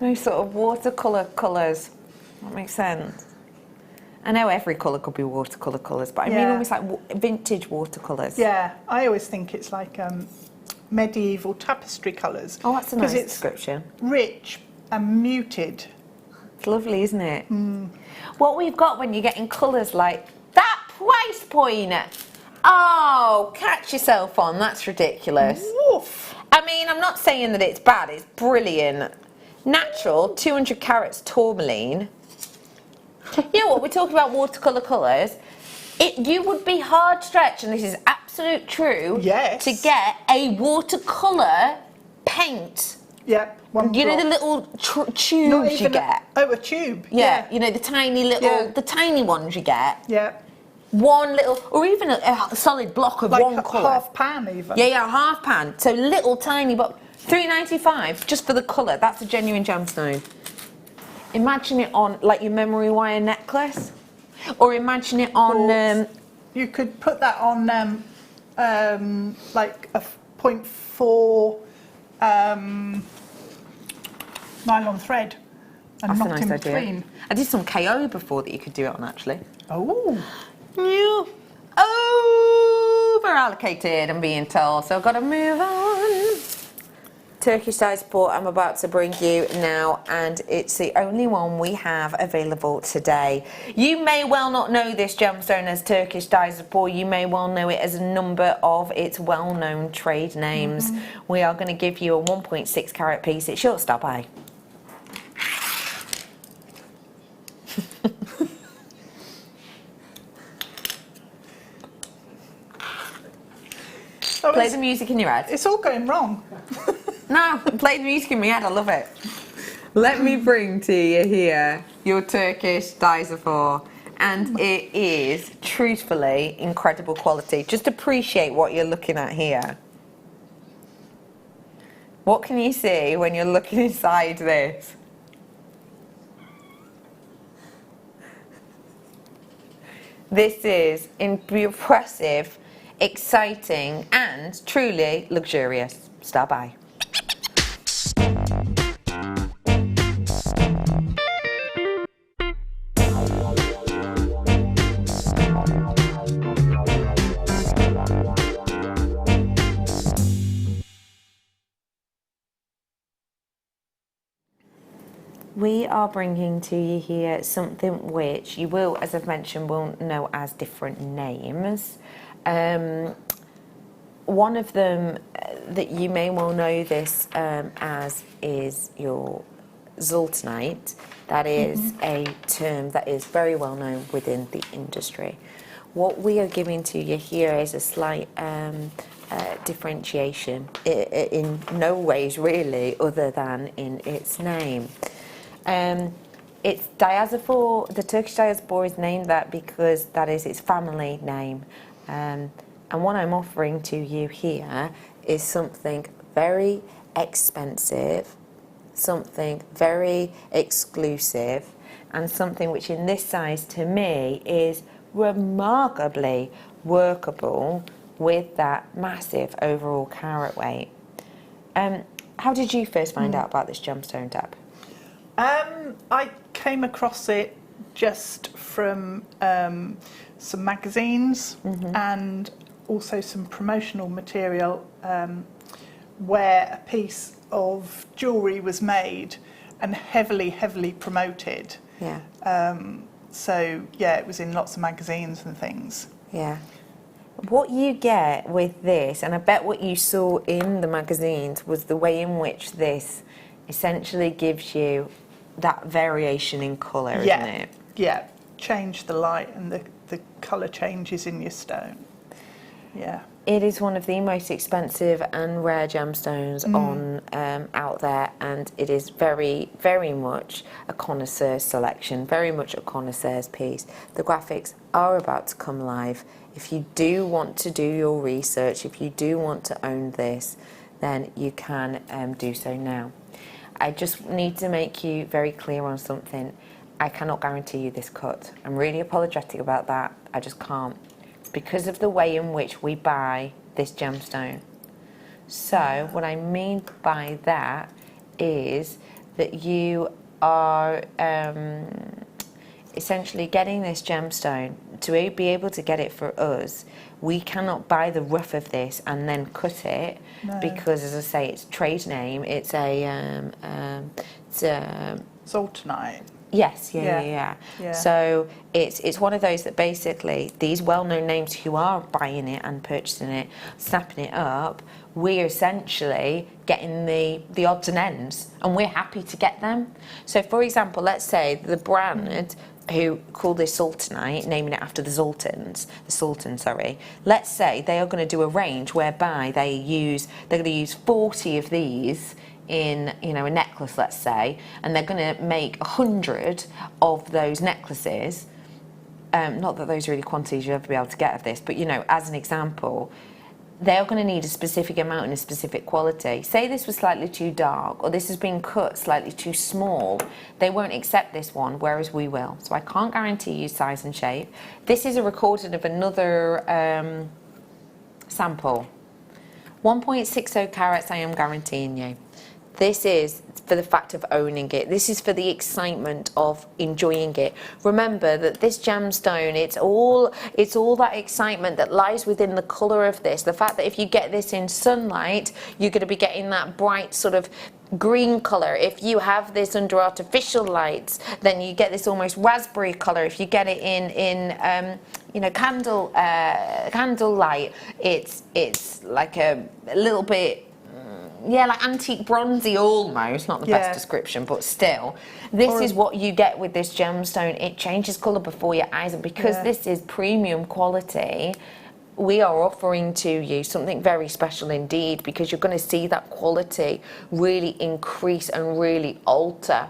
those sort of watercolour colours. That makes sense. I know every colour could be watercolour colours, but I mean almost like vintage watercolours. Yeah, I always think it's like medieval tapestry colours. Oh, that's a nice it's description. Rich and muted. It's lovely, isn't it? What we've got when you're getting colours like that price point. Oh, catch yourself on. That's ridiculous. Woof. I mean, I'm not saying that it's bad. It's brilliant. Natural, 200 carats tourmaline. You know what? We're talking about watercolour colours. You would be hard stretched, and this is absolute true, yes, to get a watercolour paint. Yep. You know the little tubes you get? A tube. Yeah, you know the tiny little, the tiny ones you get. Yeah. One little, or even a solid block of like one colour. Half pan even. Yeah, half pan. So little tiny, but $3.95 just for the colour. That's a genuine gemstone. Imagine it on like your memory wire necklace, or imagine it on. You could put that on like a 0.4 nylon thread, and That's not a nice in idea. between. I did some KO before that you could do it on actually. Oh. Yeah. Over allocated, I'm being told, so I've got to move on. Turkish dye support I'm about to bring you now, and it's the only one we have available today. You may well not know this gemstone as Turkish dye support. You may well know it as a number of its well-known trade names. We are going to give you a 1.6 carat piece. It's short stop by. Play the music in your head. It's all going wrong. No, play the music in my head, I love it. Let me bring to you here your Turkish Dyzafor, and it is truthfully incredible quality. Just appreciate what you're looking at here. What can you see when you're looking inside this? This is impressive, exciting, and truly luxurious. Start by. We are bringing to you here something which you will, as I've mentioned, will know as different names. One of them that you may well know this as is your Zoltanite. That is a term that is very well known within the industry. What we are giving to you here is a slight differentiation in no ways really other than in its name. It's Diazafor. The Turkish Diazafor is named that because that is its family name. And what I'm offering to you here is something very expensive, something very exclusive, and something which in this size to me is remarkably workable with that massive overall carat weight. How did you first find out about this gemstone, Deb? I came across it just from some magazines and also some promotional material where a piece of jewellery was made and heavily promoted. Yeah. So yeah, it was in lots of magazines and things. Yeah. What you get with this, and I bet what you saw in the magazines, was the way in which this essentially gives you that variation in colour, isn't it? Yeah, change the light and the colour changes in your stone. Yeah. It is one of the most expensive and rare gemstones on out there, and it is very, very much a connoisseur's selection, very much a connoisseur's piece. The graphics are about to come live. If you do want to do your research, if you do want to own this, then you can do so now. I just need to make you very clear on something. I cannot guarantee you this cut. I'm really apologetic about that. I just can't, because of the way in which we buy this gemstone. So what I mean by that is that you are essentially getting this gemstone. To be able to get it for us, we cannot buy the rough of this and then cut it, because, as I say, it's a trade name. It's a Zoltanite. Yes, yeah. So it's one of those that basically these well-known names who are buying it and purchasing it, snapping it up, we're essentially getting the odds and ends, and we're happy to get them. So, for example, let's say the brand who call this Sultanite, naming it after the Sultan, sorry. Let's say they are going to do a range whereby they're going to use 40 of these in, you know, a necklace, let's say, and they're going to make 100 of those necklaces. Not that those are really quantities you'll ever be able to get of this, but, you know, as an example, they're going to need a specific amount and a specific quality. Say this was slightly too dark, or this has been cut slightly too small, they won't accept this one, whereas we will. So I can't guarantee you size and shape. This is a recording of another sample. 1.60 carats, I am guaranteeing you. This is for the fact of owning it. This is for the excitement of enjoying it. Remember that this gemstone, it's all that excitement that lies within the colour of this. The fact that if you get this in sunlight, you're going to be getting that bright sort of green colour. If you have this under artificial lights, then you get this almost raspberry colour. If you get it in you know, candle light, it's like a little bit, yeah, like antique bronzy almost, not the best description, but still. This is what you get with this gemstone. It changes colour before your eyes, and because this is premium quality, we are offering to you something very special indeed, because you're going to see that quality really increase and really alter.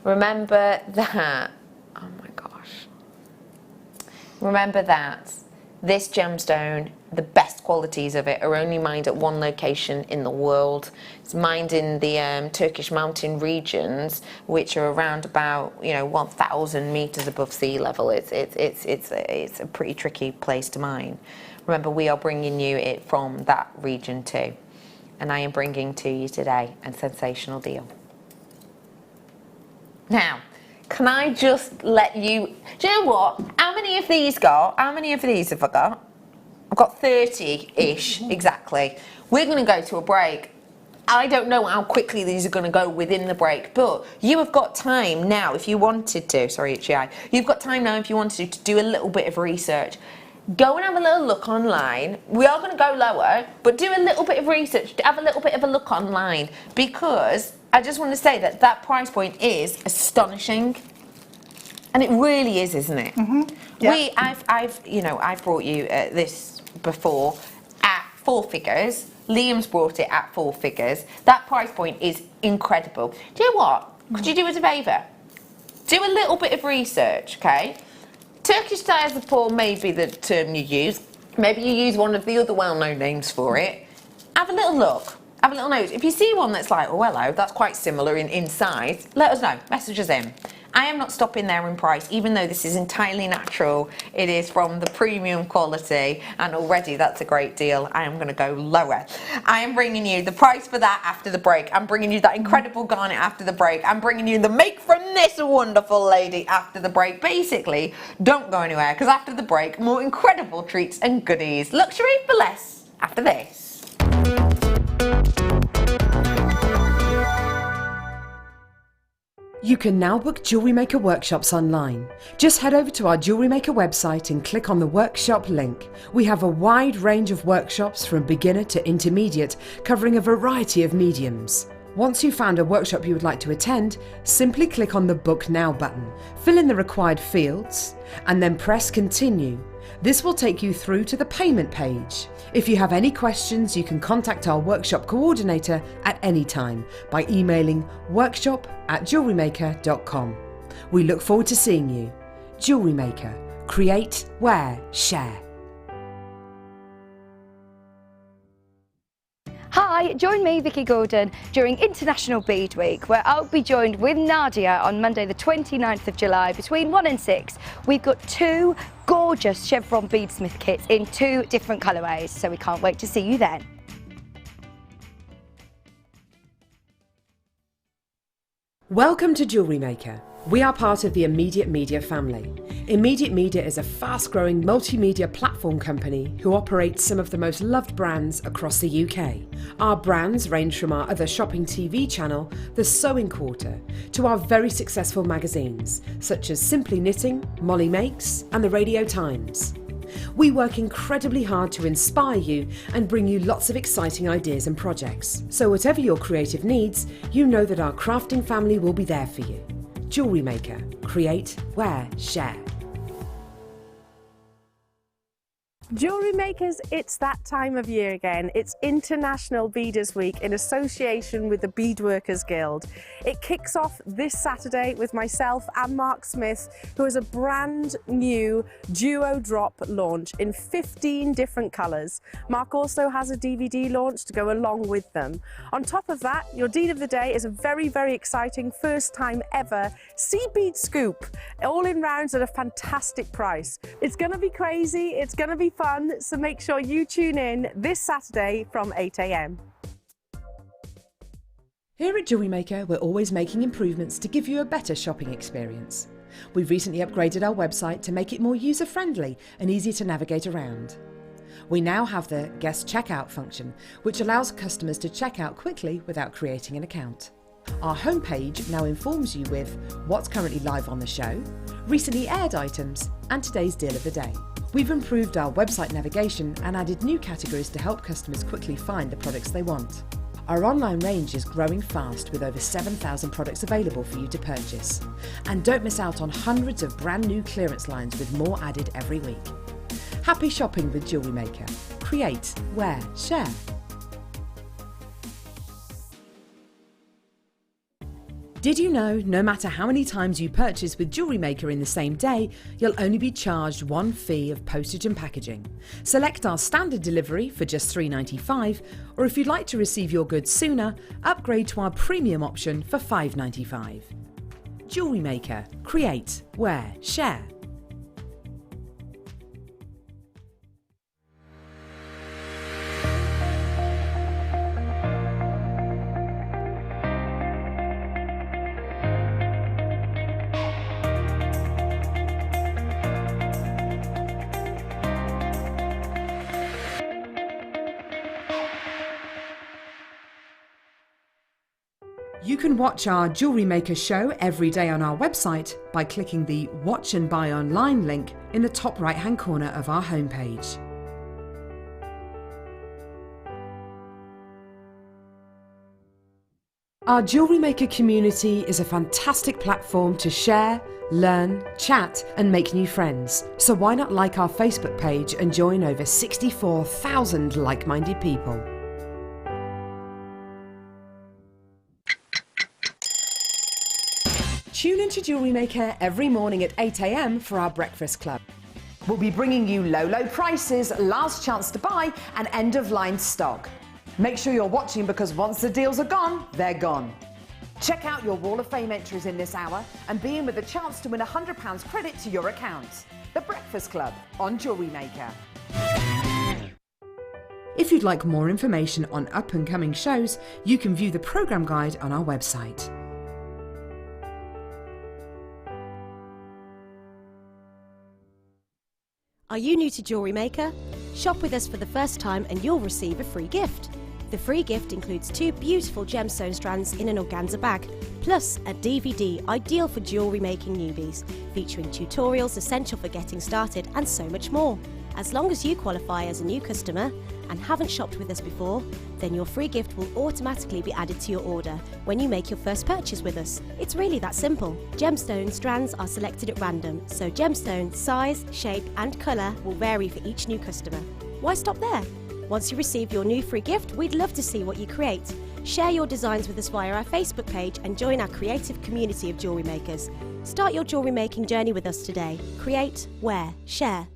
Remember that, oh my gosh, remember that this gemstone, the best qualities of it are only mined at one location in the world. It's mined in the Turkish mountain regions, which are around about, you know, 1,000 meters above sea level. It's a pretty tricky place to mine. Remember, we are bringing you it from that region too, and I am bringing to you today a sensational deal. Now, can I just let you, do you know what? How many of these have I got? I've got 30-ish, exactly. We're going to go to a break. I don't know how quickly these are going to go within the break, but you have got time now if you wanted to, sorry, itchy eye. You've got time now if you wanted to do a little bit of research. Go and have a little look online. We are going to go lower, but do a little bit of research, have a little bit of a look online, because I just want to say that that price point is astonishing. And it really is, isn't it? Mm-hmm. Yeah. I've brought you this before at 4 figures. Liam's brought it at 4 figures. That price point is incredible. Do you know what? Could you do us a favour? Do a little bit of research, okay? Turkish diazepam may be the term you use. Maybe you use one of the other well-known names for it. Have a little look. Have a little nose. If you see one that's like, oh, hello, that's quite similar in size, let us know. Message us in. I am not stopping there in price, even though this is entirely natural. It is from the premium quality, and already that's a great deal. I am going to go lower. I am bringing you the price for that after the break. I'm bringing you that incredible garnet after the break. I'm bringing you the make from this wonderful lady after the break. Basically, don't go anywhere, because after the break, more incredible treats and goodies. Luxury for less after this. You can now book JewelleryMaker workshops online. Just head over to our JewelleryMaker website and click on the workshop link. We have a wide range of workshops from beginner to intermediate, covering a variety of mediums. Once you've found a workshop you would like to attend, simply click on the Book Now button, fill in the required fields, and then press Continue. This will take you through to the payment page. If you have any questions, you can contact our workshop coordinator at any time by emailing workshop@jewellerymaker.com. We look forward to seeing you. Jewellery Maker. Create, wear, share. Hi, join me, Vicky Gordon, during International Bead Week, where I'll be joined with Nadia on Monday the 29th of July between 1 and 6. We've got 2 gorgeous chevron beadsmith kits in 2 different colourways, so we can't wait to see you then. Welcome to Jewellery Maker. We are part of the Immediate Media family. Immediate Media is a fast-growing multimedia platform company who operates some of the most loved brands across the UK. Our brands range from our other shopping TV channel, The Sewing Quarter, to our very successful magazines, such as Simply Knitting, Molly Makes, and The Radio Times. We work incredibly hard to inspire you and bring you lots of exciting ideas and projects. So whatever your creative needs, you know that our crafting family will be there for you. Jewellery Maker. Create, wear, share. Jewellery makers, it's that time of year again. It's International Beaders Week in association with the Beadworkers Guild. It kicks off this Saturday with myself and Mark Smith, who has a brand new duo drop launch in 15 different colours. Mark also has a DVD launch to go along with them. On top of that, your deed of the day is a very, very exciting first time ever sea bead scoop, all in rounds at a fantastic price. It's going to be crazy, it's going to be fun, so make sure you tune in this Saturday from 8 AM. Here at Jewellery Maker, we're always making improvements to give you a better shopping experience. We've recently upgraded our website to make it more user-friendly and easy to navigate around. We now have the guest checkout function, which allows customers to check out quickly without creating an account. Our homepage now informs you with what's currently live on the show, recently aired items, and today's deal of the day. We've improved our website navigation and added new categories to help customers quickly find the products they want. Our online range is growing fast with over 7,000 products available for you to purchase. And don't miss out on hundreds of brand new clearance lines with more added every week. Happy shopping with Jewellery Maker. Create, wear, share. Did you know no matter how many times you purchase with Jewellery Maker in the same day, you'll only be charged one fee of postage and packaging? Select our standard delivery for just $3.95, or if you'd like to receive your goods sooner, upgrade to our premium option for $5.95. Jewellery Maker. Create, wear, share. You can watch our Jewellery Maker show every day on our website by clicking the Watch and Buy Online link in the top right-hand corner of our homepage. Our Jewellery Maker community is a fantastic platform to share, learn, chat and make new friends. So why not like our Facebook page and join over 64,000 like-minded people? Tune into Jewellery Maker every morning at 8 AM for our breakfast club. We'll be bringing you low prices, last chance to buy and end-of-line stock. Make sure you're watching because once the deals are gone, they're gone. Check out your Wall of Fame entries in this hour and be in with a chance to win £100 credit to your account. The Breakfast Club on Jewellery Maker. If you'd like more information on up-and-coming shows, you can view the programme guide on our website. Are you new to Jewellery Maker? Shop with us for the first time and you'll receive a free gift. The free gift includes 2 beautiful gemstone strands in an organza bag, plus a DVD ideal for jewellery making newbies, featuring tutorials essential for getting started and so much more. As long as you qualify as a new customer and haven't shopped with us before, then your free gift will automatically be added to your order when you make your first purchase with us. It's really that simple. Gemstone strands are selected at random, so gemstone size, shape and colour will vary for each new customer. Why stop there? Once you receive your new free gift, we'd love to see what you create. Share your designs with us via our Facebook page and join our creative community of jewellery makers. Start your jewellery making journey with us today. Create, wear, share.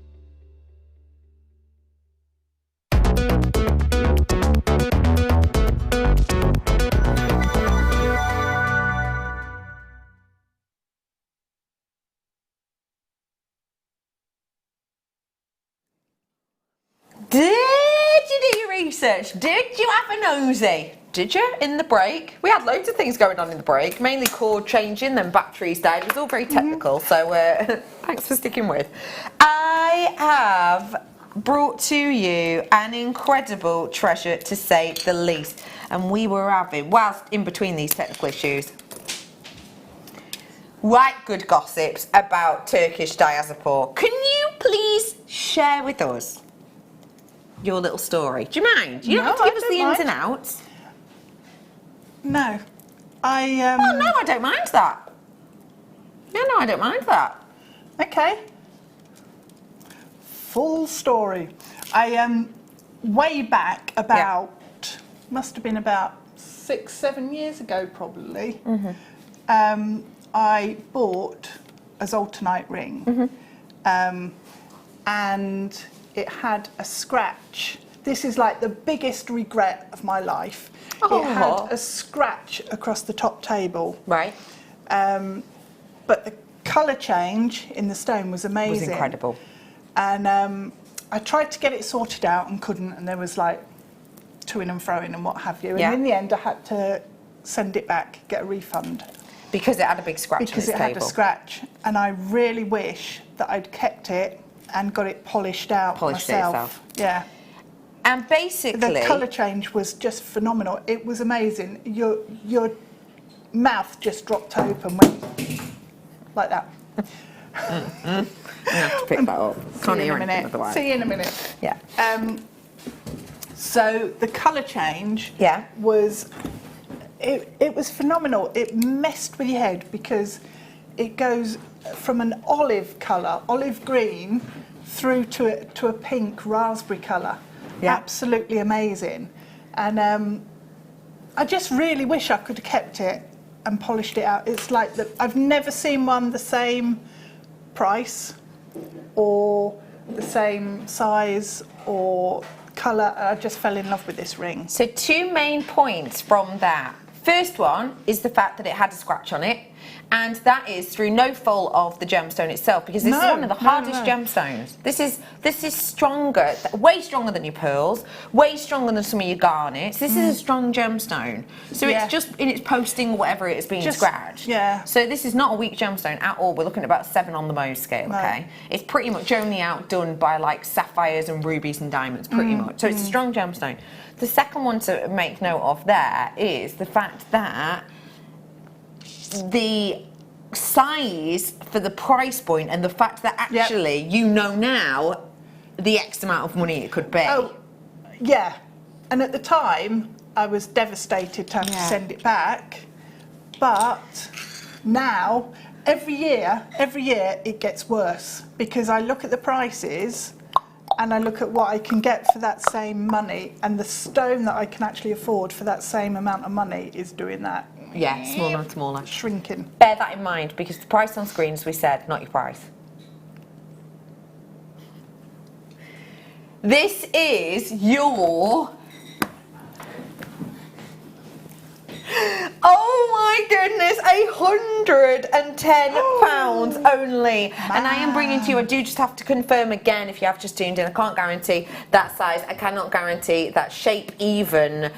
Did you do your research? Did you have a nosy? Did you? In the break? We had loads of things going on in the break, mainly cord changing, then batteries died. It was all very technical, so thanks for sticking with. I have brought to you an incredible treasure, to say the least. And we were having, whilst in between these technical issues, right good gossips about Turkish diaspora. Can you please share with us your little story? Do you mind? You don't have to give us the ins and outs. No. Well, no, I don't mind that. No, I don't mind that. Okay. Full story. I way back about, must have been about 6-7 years ago probably, I bought a Zoltanite ring, and it had a scratch. This is like the biggest regret of my life. It had a scratch across the top table. Right. But the colour change in the stone was amazing. It was incredible. And I tried to get it sorted out and couldn't, and there was like to-ing and fro-ing and what have you. And in the end I had to send it back, get a refund. Because it had a big scratch Because on its it had a scratch. And I really wish that I'd kept it and got it polished out myself. Yeah. And basically, the colour change was just phenomenal. It was amazing. Your mouth just dropped open, went like that. I'm gonna have to pick that up. Can't hear anything otherwise. See you in a minute. Yeah. So the colour change was, it was phenomenal. It messed with your head because it goes from an olive colour, olive green, through to a pink raspberry colour. Yeah. Absolutely amazing. And I just really wish I could have kept it and polished it out. It's like I've never seen one the same price or the same size or colour. I just fell in love with this ring. So 2 main points from that. First one is the fact that it had a scratch on it, and that is through no fault of the gemstone itself, because this is one of the hardest gemstones. This is stronger, way stronger than your pearls, way stronger than some of your garnets. This is a strong gemstone. So it's just in its posting, whatever it is being scratched. Yeah. So this is not a weak gemstone at all. We're looking at about 7 on the Mohs scale, okay? It's pretty much only outdone by like sapphires and rubies and diamonds, pretty much. So it's a strong gemstone. The second one to make note of there is the fact that the size for the price point and the fact that actually you know now the X amount of money it could be. Oh, yeah. And at the time, I was devastated to have to send it back. But now, every year, it gets worse because I look at the prices and I look at what I can get for that same money, and the stone that I can actually afford for that same amount of money is doing that. Yeah, smaller and smaller. Shrinking. Bear that in mind, because the price on screen, as we said, not your price. This is your... Oh my goodness, £110 only. Man. And I am bringing to you, I do just have to confirm again, if you have just tuned in, I can't guarantee that size, I cannot guarantee that shape even,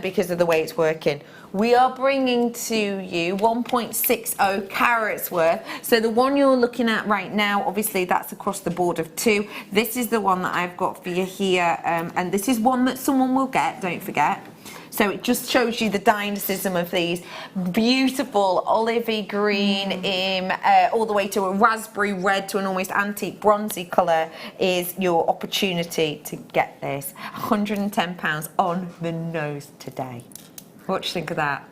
because of the way it's working. We are bringing to you 1.60 carats worth. So the one you're looking at right now, obviously that's across the board of 2. This is the one that I've got for you here, and this is one that someone will get, don't forget. So it just shows you the dynamism of these beautiful olivey green all the way to a raspberry red to an almost antique bronzy colour is your opportunity to get this. £110 on the nose today. What do you think of that?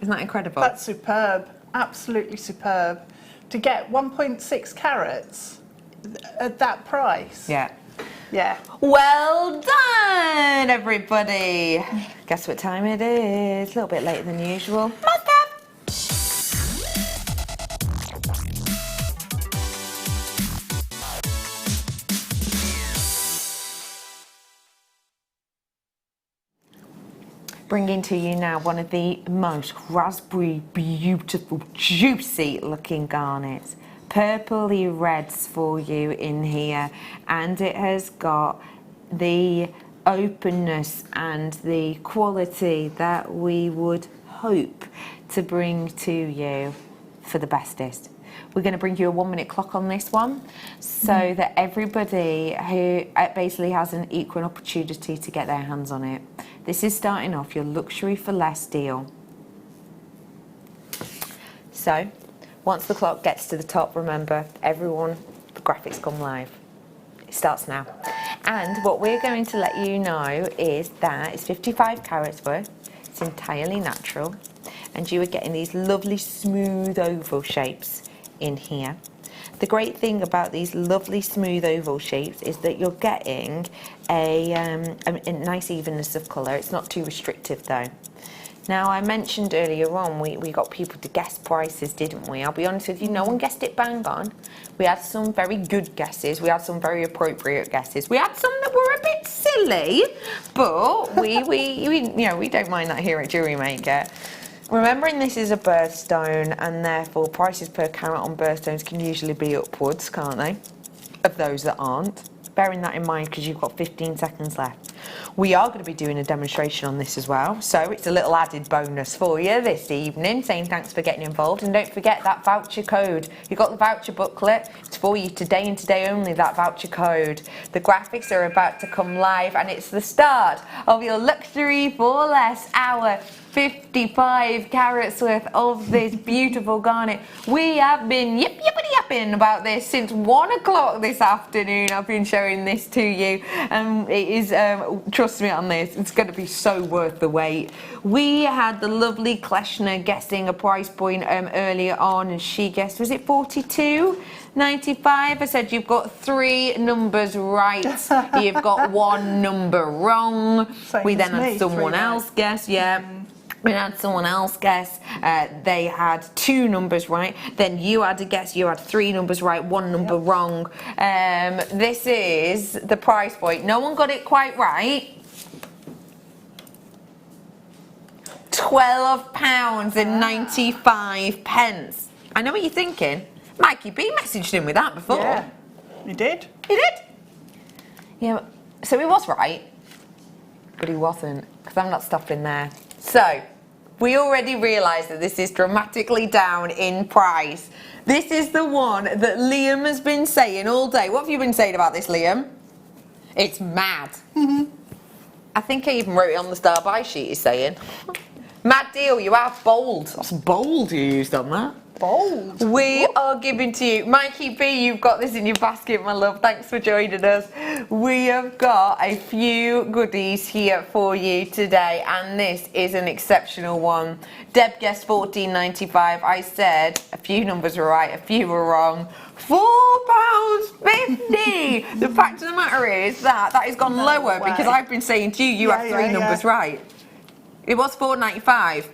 Isn't that incredible? That's superb, absolutely superb. To get 1.6 carats at that price. Yeah. Yeah. Well done, everybody. Guess what time it is? A little bit later than usual. Must have. Bringing to you now one of the most raspberry, beautiful, juicy looking garnets. Purpley reds for you in here, and it has got the openness and the quality that we would hope to bring to you for the bestest. We're going to bring you a 1 minute clock on this one so that everybody who basically has an equal opportunity to get their hands on it. This is starting off your luxury for less deal. So once the clock gets to the top, remember, everyone, the graphics come live. It starts now. And what we're going to let you know is that it's 55 carats worth. It's entirely natural. And you are getting these lovely smooth oval shapes in here. The great thing about these lovely smooth oval shapes is that you're getting a nice evenness of colour. It's not too restrictive though. Now, I mentioned earlier on, we got people to guess prices, didn't we? I'll be honest with you, no one guessed it bang on. We had some very good guesses. We had some very appropriate guesses. We had some that were a bit silly, but we don't mind that here at JewelleryMaker. Remembering this is a birthstone, and therefore prices per carat on birthstones can usually be upwards, can't they? Of those that aren't. Bearing that in mind because you've got 15 seconds left. We are going to be doing a demonstration on this as well, so it's a little added bonus for you this evening, saying thanks for getting involved. And don't forget that voucher code. You've got the voucher booklet. It's for you today and today only, that voucher code. The graphics are about to come live, and it's the start of your luxury for less hour. 55 carats worth of this beautiful garnet. We have been yipping about this since 1 o'clock this afternoon. I've been showing this to you, and it is, trust me on this, it's going to be so worth the wait. We had the lovely Kleshner guessing a price point earlier on, and she guessed, was it 42.95? I said you've got 3 numbers right. You've got 1 number wrong. We then had someone else guess, we had someone else guess, they had 2 numbers right, then you had a guess, you had 3 numbers right, 1 number wrong. This is the price point. No one got it quite right. £12.95. I know what you're thinking. Mikey B messaged him with that before. Yeah, he did. He did? Yeah, so he was right, but he wasn't, because I'm not stopping there. So, we already realised that this is dramatically down in price. This is the one that Liam has been saying all day. What have you been saying about this, Liam? It's mad. I think I even wrote it on the star buy sheet, he's saying. Mad deal, you have bold. That's bold you used on that. Bold. We are giving to you, Mikey B, you've got this in your basket, my love. Thanks for joining us. We have got a few goodies here for you today, and this is an exceptional one. Deb guessed £14.95. I said a few numbers were right, a few were wrong. £4.50. The fact of the matter is that has gone lower because I've been saying to you, you have 3 numbers right. It was £4.95.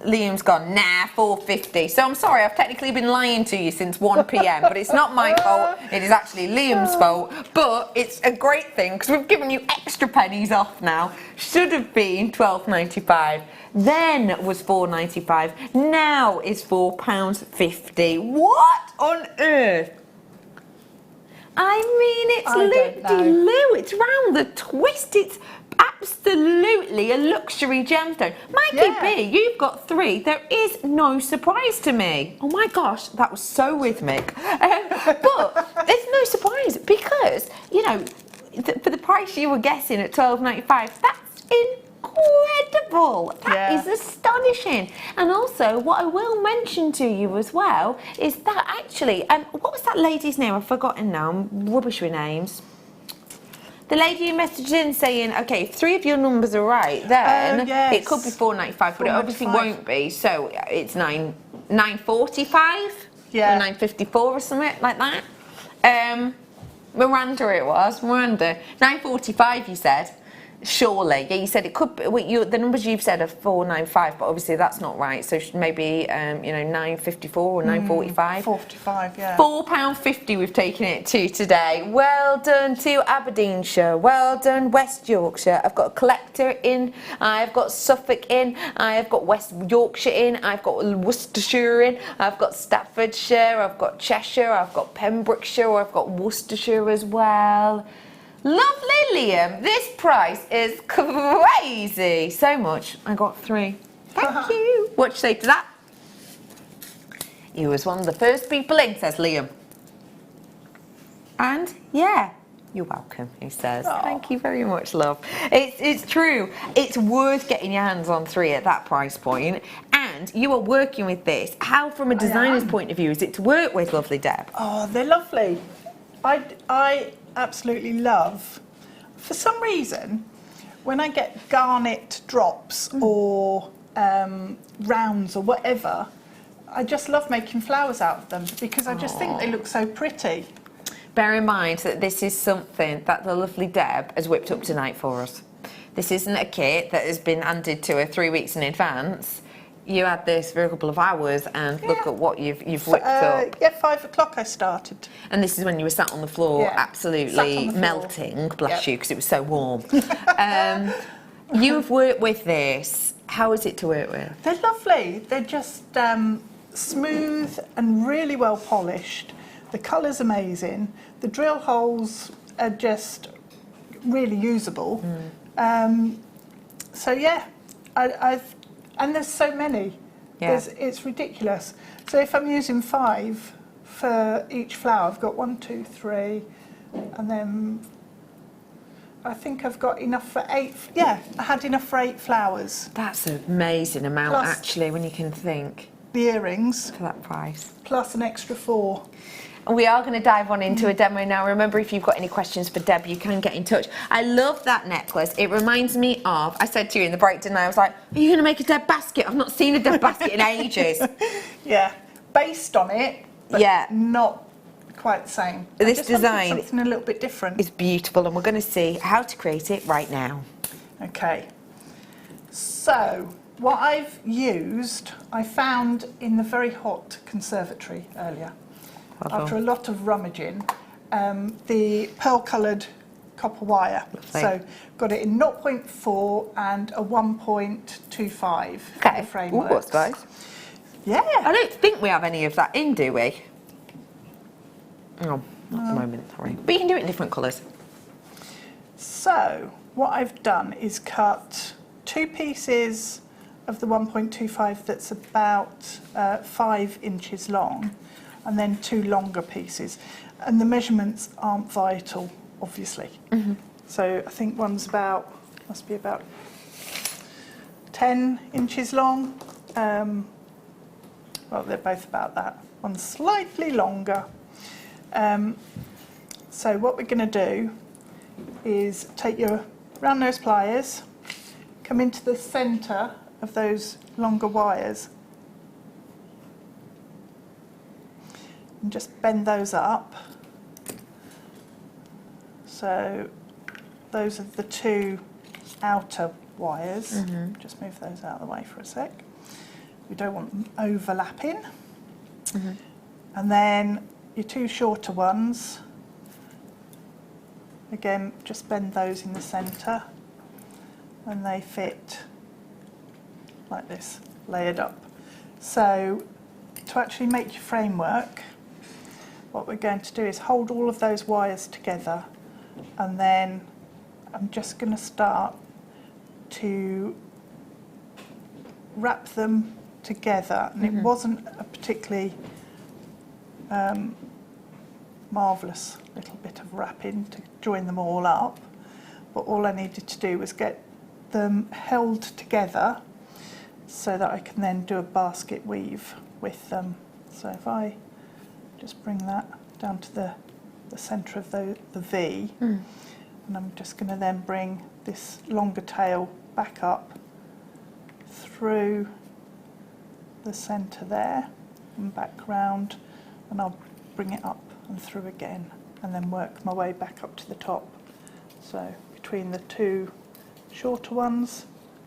Liam's gone, nah, £4.50. So I'm sorry, I've technically been lying to you since 1 p.m, but it's not my fault. It is actually Liam's fault. But it's a great thing because we've given you extra pennies off now. Should have been £12.95. Then was £4.95. Now is £4.50. What on earth? I mean, it's loop-de-loo. It's round the twist. It's absolutely a luxury gemstone. Mikey B, you've got 3. There is no surprise to me. Oh my gosh, that was so rhythmic. But there's no surprise because, you know, for the price you were guessing at £12.95, that's incredible. That Yeah. is astonishing. And also, what I will mention to you as well is that actually, what was that lady's name? I've forgotten now. I'm rubbish with names. The lady who messaged in saying, okay, if 3 of your numbers are right, then yes. it could be £4.95, but it obviously won't be. So it's £9.45 Yeah. or £9.54 or something like that. Miranda, it was Miranda. £9.45, you said. Surely, yeah. You said it could be. The numbers you've said are 495, but obviously that's not right. So maybe £9.54 or £9.45. 45, yeah. £4.50 we've taken it to today. Well done to Aberdeenshire. Well done West Yorkshire. I've got a collector in. I've got Suffolk in. I've got West Yorkshire in. I've got Worcestershire in. I've got Staffordshire. I've got Cheshire. I've got Pembrokeshire. I've got Worcestershire as well. Lovely, Liam. This price is crazy. So much. I got 3. Thank you. What do you say to that? You was one of the first people in, says Liam. And yeah, you're welcome, he says. Aww. Thank you very much, love. It's true. It's worth getting your hands on 3 at that price point. And you are working with this. How, from a designer's point of view, is it to work with, lovely Deb? Oh, they're lovely. I absolutely love, for some reason, when I get garnet drops or rounds or whatever, I just love making flowers out of them because I just think they look so pretty. Bear in mind that this is something that the lovely Deb has whipped up tonight for us. This isn't a kit that has been handed to her 3 weeks in advance. You had this for a couple of hours and look at what you've whipped up. Yeah, 5 o'clock I started. And this is when you were sat on the floor, absolutely melting, bless you, because it was so warm. You've worked with this. How is it to work with? They're lovely. They're just smooth and really well polished. The colour's amazing. The drill holes are just really usable. So yeah, and there's so many. Yeah. It's ridiculous. So if I'm using 5 for each flower, I've got 1, 2, 3, and then I think I've got enough for 8. Yeah, I had enough for 8 flowers. That's an amazing amount, Plus actually, when you can think. The earrings. For that price. Plus an extra 4. And we are going to dive on into a demo now. Remember, if you've got any questions for Deb, you can get in touch. I love that necklace. It reminds me of, I said to you in the break, didn't I? I was like, are you going to make a Deb basket? I've not seen a Deb basket in ages. Yeah, based on it, but not quite the same. This design something a little bit different. It's beautiful, and we're going to see how to create it right now. Okay. So, what I've used, I found in the very hot conservatory earlier. After a lot of rummaging, the pearl-coloured copper wire. Lovely. So got it in 0.4 and a 1.25 for the framework. What's nice. Yeah. I don't think we have any of that in, do we? Oh, not at the moment, sorry. But you can do it in different colours. So, what I've done is cut 2 pieces of the 1.25 that's about 5 inches long, and then 2 longer pieces. And the measurements aren't vital, obviously. So I think one's must be about 10 inches long. Well, they're both about that. One's slightly longer. So what we're going to do is take your round nose pliers, come into the centre of those longer wires, and just bend those up. So those are the 2 outer wires. Just move those out of the way for a sec. We don't want them overlapping. And then your 2 shorter ones, again, just bend those in the centre, and they fit like this, layered up. So to actually make your framework, what we're going to do is hold all of those wires together, and then I'm just going to start to wrap them together. And it wasn't a particularly marvellous little bit of wrapping to join them all up, but all I needed to do was get them held together so that I can then do a basket weave with them. So if I just bring that down to the centre of the V, and I'm just going to then bring this longer tail back up through the centre there and back round, and I'll bring it up and through again and then work my way back up to the top. So between the two shorter ones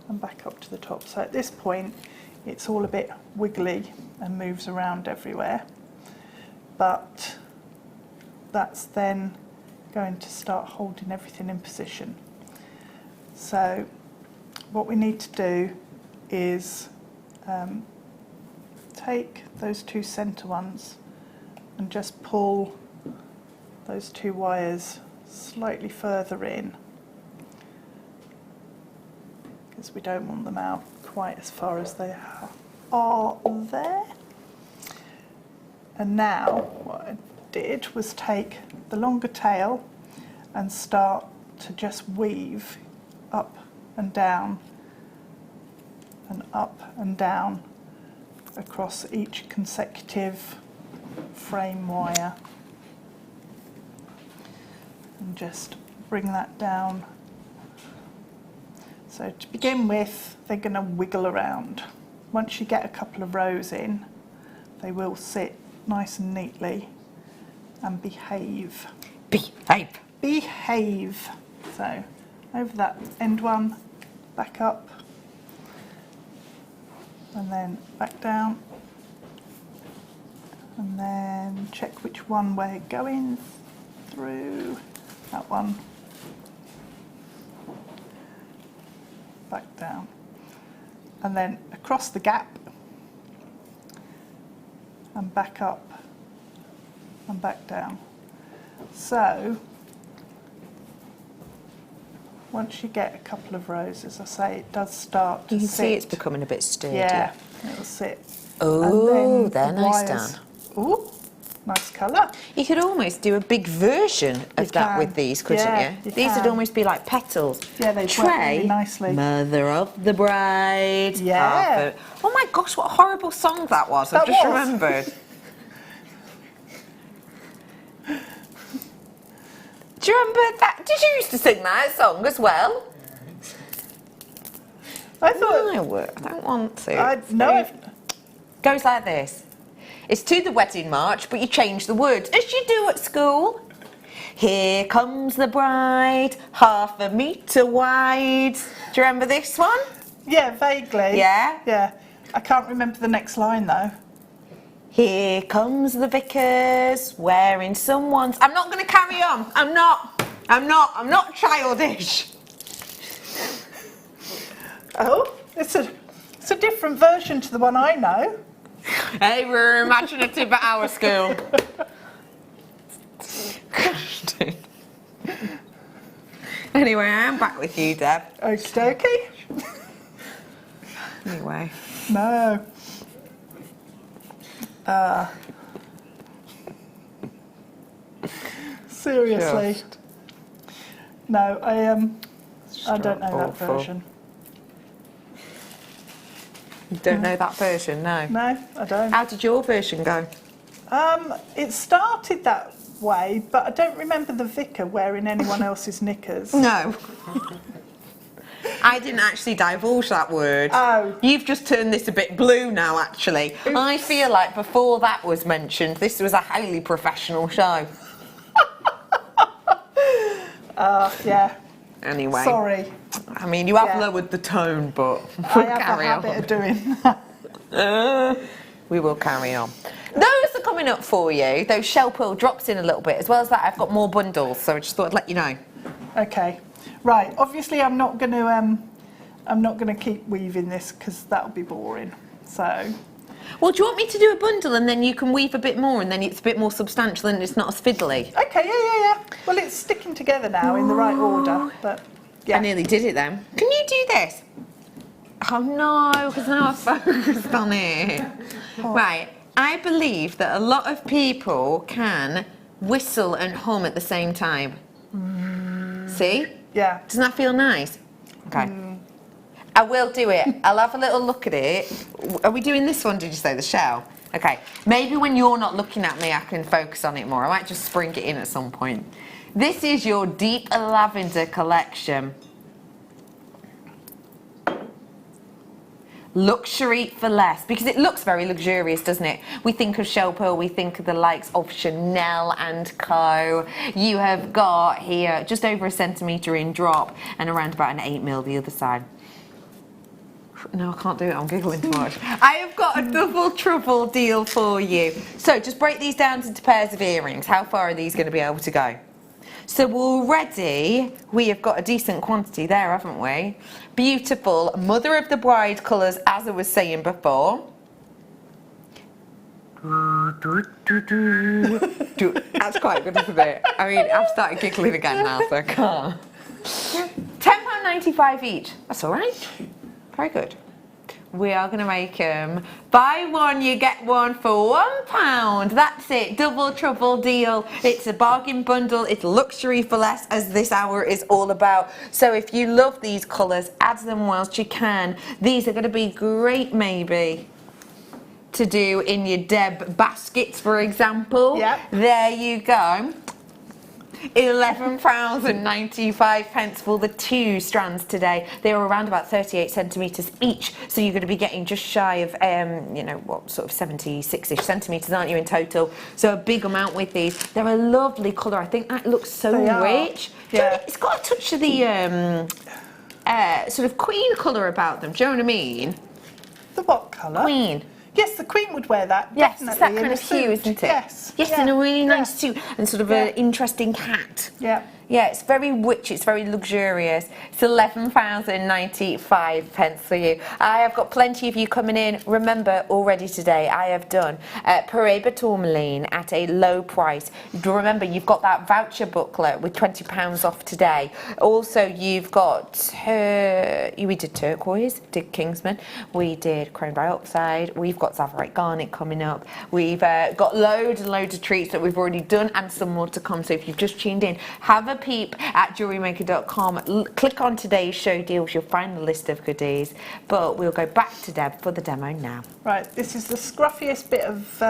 and back up to the top. So at this point it's all a bit wiggly and moves around everywhere, but that's then going to start holding everything in position. So what we need to do is take those two centre ones and just pull those two wires slightly further in, because we don't want them out quite as far as they are there. And now what I did was take the longer tail and start to just weave up and down and up and down across each consecutive frame wire, and just bring that down. So to begin with, they're going to wiggle around. Once you get a couple of rows in, they will sit nice and neatly and behave. Behave. So over that end one, back up, and then back down, and then check which one we're going through. That one. Back down. And then across the gap and back up and back down. So once you get a couple of rows, as I say, it does start to You can sit. see it's becoming a bit sturdy. Yeah, it'll sit. Oh, And they're then the nice, wires- Dan. Ooh, nice colour. You could almost do a big version of You that can. with these, couldn't Yeah, you? you These would can. almost be like petals. Yeah, they'd work Trey, really nicely. mother of the bride. Yeah. Oh my gosh, what a horrible song that was. That I've just was. remembered. Do you remember that? Did you used to sing that song as well? I thought. No, I don't want to. No. Goes like this. It's to the wedding march, but you change the words, as you do at school. Here comes the bride, 1/2 metre wide. Do you remember this one? Yeah, vaguely. Yeah? Yeah. I can't remember the next line though. Here comes the vicars, wearing someone's... I'm not going to carry on. I'm not childish. Oh, it's a different version to the one I know. Hey, we're imaginative at our school. Anyway, I am back with you, Deb. Okie dokie. Anyway. No. Seriously. Just. No, I don't know that awful. version. You don't know that version, no? No, I don't. How did your version go? It started that way, but I don't remember the vicar wearing anyone else's knickers. No. I didn't actually divulge that word. Oh. You've just turned this a bit blue now, actually. Oops. I feel like before that was mentioned, this was a highly professional show. Yeah. Anyway. Sorry. I mean, you have Yeah. lowered the tone, but I we'll have a carry habit on. of doing that. We will carry on. Those are coming up for you. Those shell pearl drops in a little bit. As well as that, I've got more bundles, so I just thought I'd let you know. Okay. Right. Obviously, I'm not going to keep weaving this because that'll be boring. So. Well, do you want me to do a bundle and then you can weave a bit more and then it's a bit more substantial and it's not as fiddly? Okay. Yeah. Well, it's sticking together now in the right order, but yeah. I nearly did it then. Can you do this? Oh no, because now I've focused on it. Right. I believe that a lot of people can whistle and hum at the same time. See? Yeah. Doesn't that feel nice? Okay. I will do it. I'll have a little look at it. Are we doing this one, did you say, the shell? Okay, maybe when you're not looking at me, I can focus on it more. I might just spring it in at some point. This is your deep lavender collection. Luxury for less, because it looks very luxurious, doesn't it? We think of shell pearl, we think of the likes of Chanel and Co. You have got here just over a centimetre in drop and around about an 8mm the other side. No, I can't do it, I'm giggling too much. I have got a double trouble deal for you. So just break these down into pairs of earrings. How far are these going to be able to go? So already we have got a decent quantity there, haven't we? Beautiful mother of the bride colours, as I was saying before. That's quite good, isn't it? I mean, I've started giggling again now, so I can't. £10.95 each. That's all right. Very good. We are going to make them buy one, you get one for £1. That's it. Double trouble deal. It's a bargain bundle. It's luxury for less, as this hour is all about. So if you love these colours, add them whilst you can. These are going to be great, maybe, to do in your Deb baskets, for example. Yep. There you go. £11.95 for the 2 strands today. They are around about 38 centimetres each, so you're going to be getting just shy of, you know, what, sort of 76-ish centimetres, aren't you, in total? So a big amount with these. They're a lovely colour. I think that looks so rich. Yeah. It's got a touch of the sort of queen colour about them. Do you know what I mean? The what colour? Queen. Yes, the Queen would wear that. Yes, definitely, it's that in kind a of hue, suit. isn't it? Yes. Yes, yeah. in a really nice yeah. suit and sort of Yeah. an interesting hat. Yeah. Yeah, it's very rich, it's very luxurious. It's £11.95 for you. I have got plenty of you coming in. Remember, already today I have done Paraiba tourmaline at a low price. Remember, you've got that voucher booklet with £20 off today. Also, you've got, we did turquoise, did Kingsman, we did chrome dioxide, we've got Zavarite garnet coming up. We've got loads and loads of treats that we've already done and some more to come. So if you've just tuned in, have a peep at JewelleryMaker.com. Click on today's show deals, you'll find the list of goodies. But we'll go back to Deb for the demo now. Right, this is the scruffiest bit of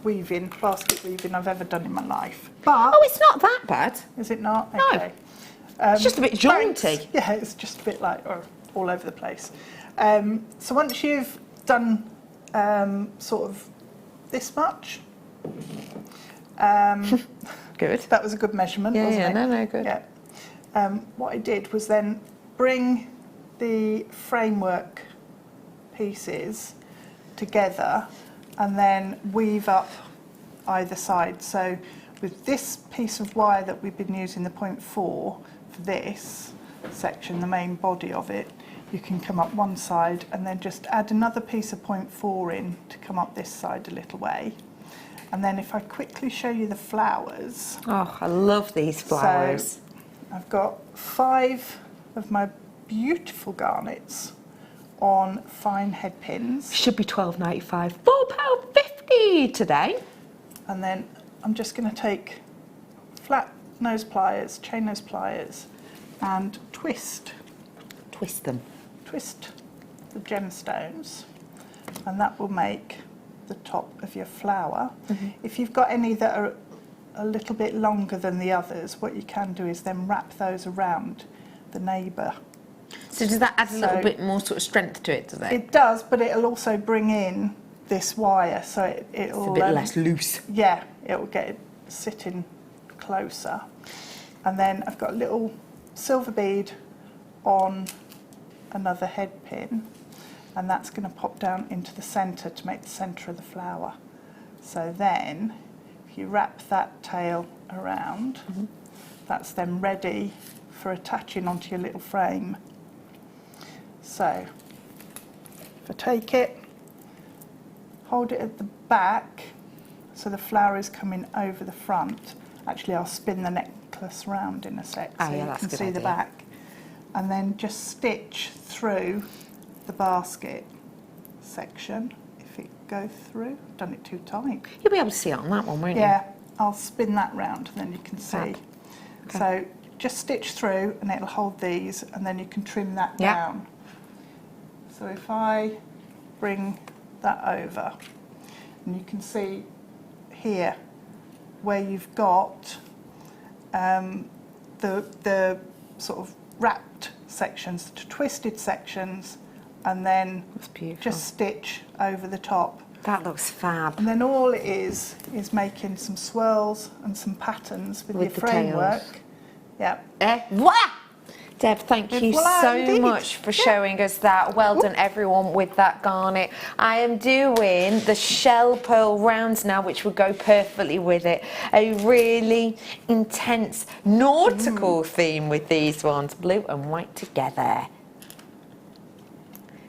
weaving, basket weaving I've ever done in my life. But oh, it's not that bad. Is it not? No. Okay. It's just a bit jaunty. Thanks. Yeah, it's just a bit like all over the place. So once you've done sort of this much, good. That was a good measurement, wasn't it? No, good. Yeah. What I did was then bring the framework pieces together and then weave up either side. So with this piece of wire that we've been using, the 0.4 for this section, the main body of it, you can come up one side and then just add another piece of 0.4 in to come up this side a little way. And then if I quickly show you the flowers. Oh, I love these flowers. So I've got 5 of my beautiful garnets on fine head pins. Should be £12.95, £4.50 today. And then I'm just going to take flat nose pliers, chain nose pliers, and twist them. Twist the gemstones, and that will make the top of your flower. If you've got any that are a little bit longer than the others, what you can do is then wrap those around the neighbour. So does that add a little bit more sort of strength to it, does it? It does, but it'll also bring in this wire, so it'll... It's a bit less loose. Yeah, it'll get it sitting closer. And then I've got a little silver bead on another head pin, and that's going to pop down into the centre to make the centre of the flower. So then, if you wrap that tail around, that's then ready for attaching onto your little frame. So, if I take it, hold it at the back, so the flower is coming over the front. Actually, I'll spin the necklace round in a sec, so you can see the back. And then just stitch through the basket section. If it goes through, I've done it too tight. You'll be able to see it on that one, won't you? Yeah, I'll spin that round and then you can see. Okay. So just stitch through and it'll hold these, and then you can trim that down So if I bring that over, and you can see here where you've got the sort of wrapped sections to twisted sections, and then just stitch over the top. That looks fab. And then all it is making some swirls and some patterns with your the framework. tails. Yeah. Voila! Deb, thank you Voila, so indeed. much for showing us that. Well done, everyone, with that garnet. I am doing the shell pearl rounds now, which will go perfectly with it. A really intense nautical theme with these ones, blue and white together.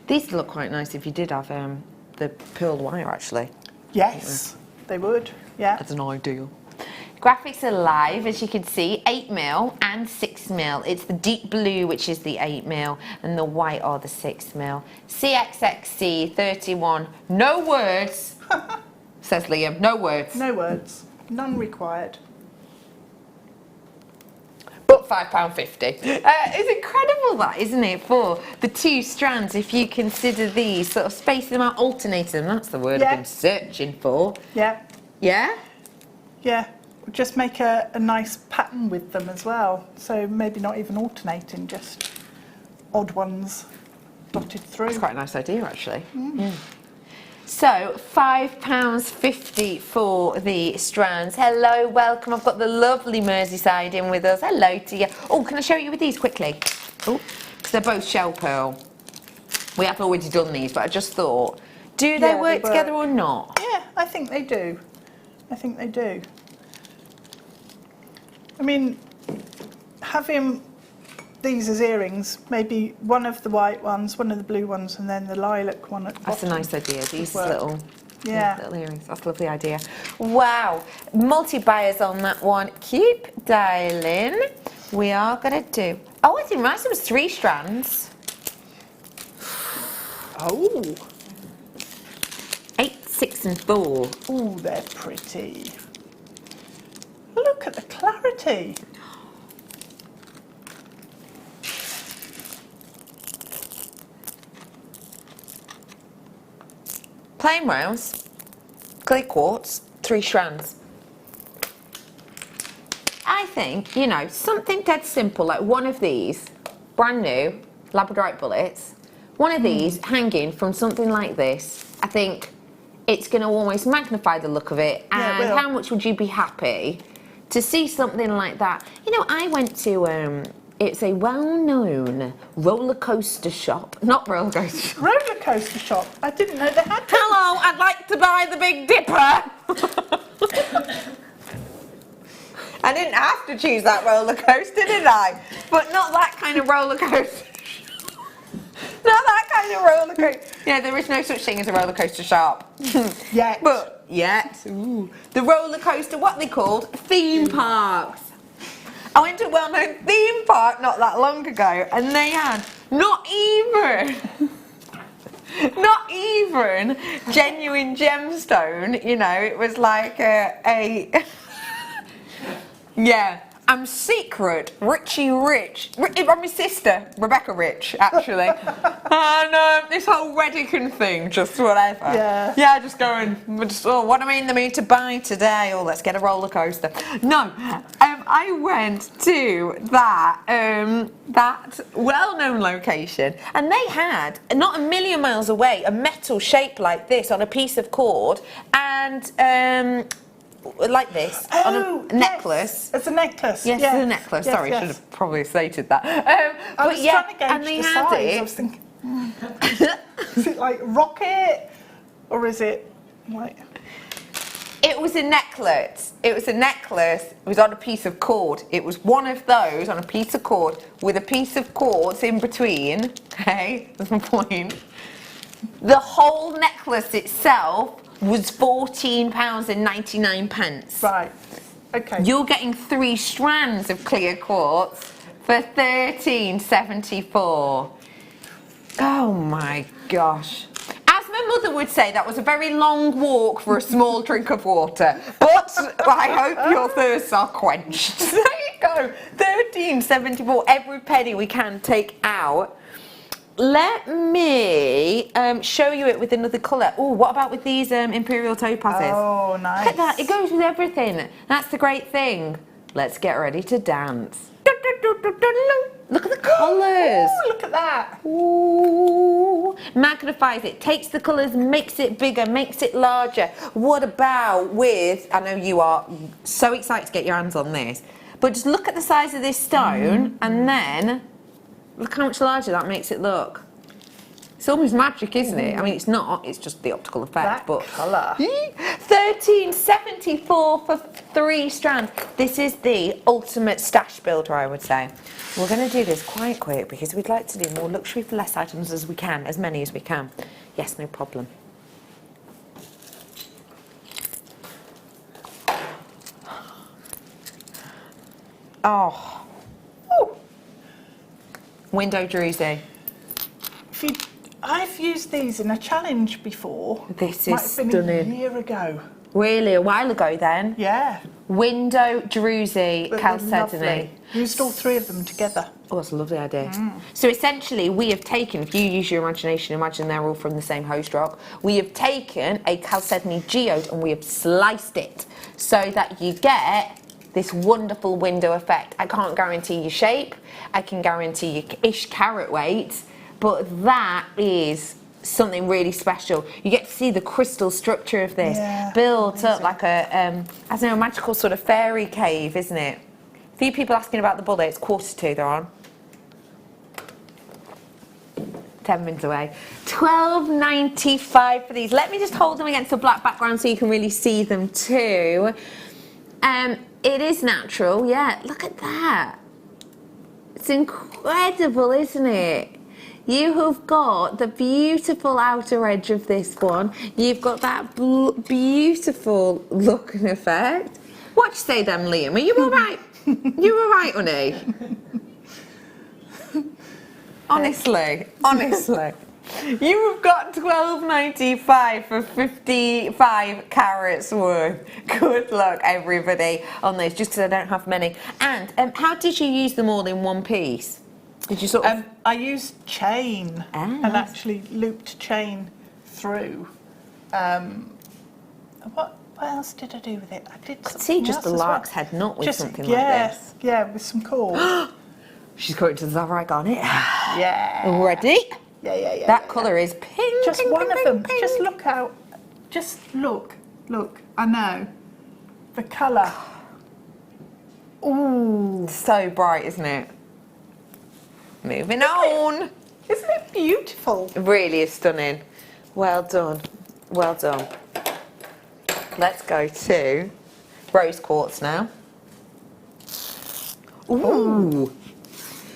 These look quite nice if you did have the pearl wire, actually. Yes, they would. Yeah. That's an ideal. Graphics are live, as you can see, 8mm and 6mm. It's the deep blue, which is the 8mm, and the white are the 6mm. CXXC 31. No words, says Liam. No words. No words. None required. But £5.50. It's incredible, that, isn't it, for the 2 strands, if you consider these, sort of space them out, alternate them. That's the word I've been searching for. Yeah. Yeah? Yeah. Just make a nice pattern with them as well. So maybe not even alternating, just odd ones dotted through. That's quite a nice idea, actually. Yeah. So £5.50 for the strands. Hello, welcome. I've got the lovely Merseyside in with us. Hello to you. Oh, can I show you with these quickly? Oh, because they're both shell pearl. We have already done these, but I just thought, do they work together or not? Yeah, I think they do. I think they do. I mean, having these as earrings, maybe one of the white ones, one of the blue ones, and then the lilac one at the That's a bottom. nice idea, these little, little earrings. That's a lovely idea. Wow, multi-buyers on that one. Keep dialing. We are going to do... Oh, I didn't realise there was 3 strands. Oh. 8, 6 and 4. Oh, they're pretty. Look at the clarity. Plain rounds, clear quartz, 3 strands. I think, you know, something dead simple, like one of these, brand new, labradorite bullets, one of these hanging from something like this, I think it's going to almost magnify the look of it. Yeah, and how much would you be happy to see something like that? You know, I went to, it's a well-known roller coaster shop. Not roller coaster shop. Roller coaster shop. I didn't know they had them. Hello, I'd like to buy the Big Dipper. I didn't have to choose that roller coaster, did I? But not that kind of roller coaster. Not that kind of roller coaster. Yeah, there is no such thing as a roller coaster shop. Yet. But yet, the roller coaster, what are they called? Theme parks. I went to a well-known theme park not that long ago, and they had not even genuine gemstone. You know, it was like a yeah. I'm secret, Richie Rich. I'm my sister, Rebecca Rich, actually. And this whole Redican thing, just whatever. Yeah. Yeah, just going, what am I in the mood to buy today? Oh, let's get a roller coaster. No, I went to that well-known location, and they had, not a million miles away, a metal shape like this on a piece of cord, and like this, on a necklace. It's a necklace. Yes, it's a necklace. Yes, Sorry, yes. should have probably stated that. I was trying to gauge and they the had size. it. I was thinking, is it like rocket, or is it like? It was a necklace. It was a necklace. It was on a piece of cord. It was one of those on a piece of cord with a piece of quartz in between. Okay, that's my point. The whole necklace itself was £14.99. Right. Okay. You're getting 3 strands of clear quartz for £13.74. Oh my gosh. As my mother would say, that was a very long walk for a small drink of water. But I hope your thirsts are quenched. There you go. £13.74. Every penny we can take out. let me show you it with another colour. Oh, what about with these Imperial Topazes? Oh, nice. Look at that, it goes with everything. That's the great thing. Let's get ready to dance. Look at the colours. Ooh, look at that. Ooh. Magnifies it, takes the colours, makes it bigger, makes it larger. What about with, I know you are so excited to get your hands on this, but just look at the size of this stone and then look how much larger that makes it look. It's almost magic, isn't it? I mean, it's not, it's just the optical effect. That but colour. $13.74 for 3 strands. This is the ultimate stash builder, I would say. We're going to do this quite quick because we'd like to do more luxury for less items as we can, as many as we can. Yes, no problem. Oh. Ooh. Window druzy. I've used these in a challenge before. This is Might have been stunning. a year ago. Really, a while ago then? Yeah. Window druzy But they're chalcedony. lovely. Used all 3 of them together. Oh, that's a lovely idea. So essentially, we have taken, if you use your imagination, imagine they're all from the same host rock. We have taken a chalcedony geode and we have sliced it so that you get this wonderful window effect. I can't guarantee your shape, I can guarantee your ish carat weight, but that is something really special. You get to see the crystal structure of this built up like a, I don't know, a magical sort of fairy cave, isn't it? A few people asking about the bullet. It's 1:45 they're on. 10 minutes away. $12.95 for these. Let me just hold them against the black background so you can really see them too. It is natural, yeah. Look at that. It's incredible, isn't it? You have got the beautiful outer edge of this one. You've got that beautiful look and effect. What do you say then, Liam? Are you all right? You all right, honey? Honestly. You have got $12.95 for 55 carats worth. Good luck, everybody, on those, just because I don't have many. And how did you use them all in one piece? Did you sort of... I used chain and actually looped chain through. What else did I do with it? I did something see just else the as lark's well. head knot with Just, something like this. Yeah, with some cord. She's going to the top right on it. Yeah. Ready? Yeah. That colour is pink. Just pink, one pink, of them. pink, Just pink. look out. Just look. I know. The colour. Ooh. So bright, isn't it? Moving on. Isn't it beautiful? It really is stunning. Well done. Well done. Let's go to rose quartz now. Ooh.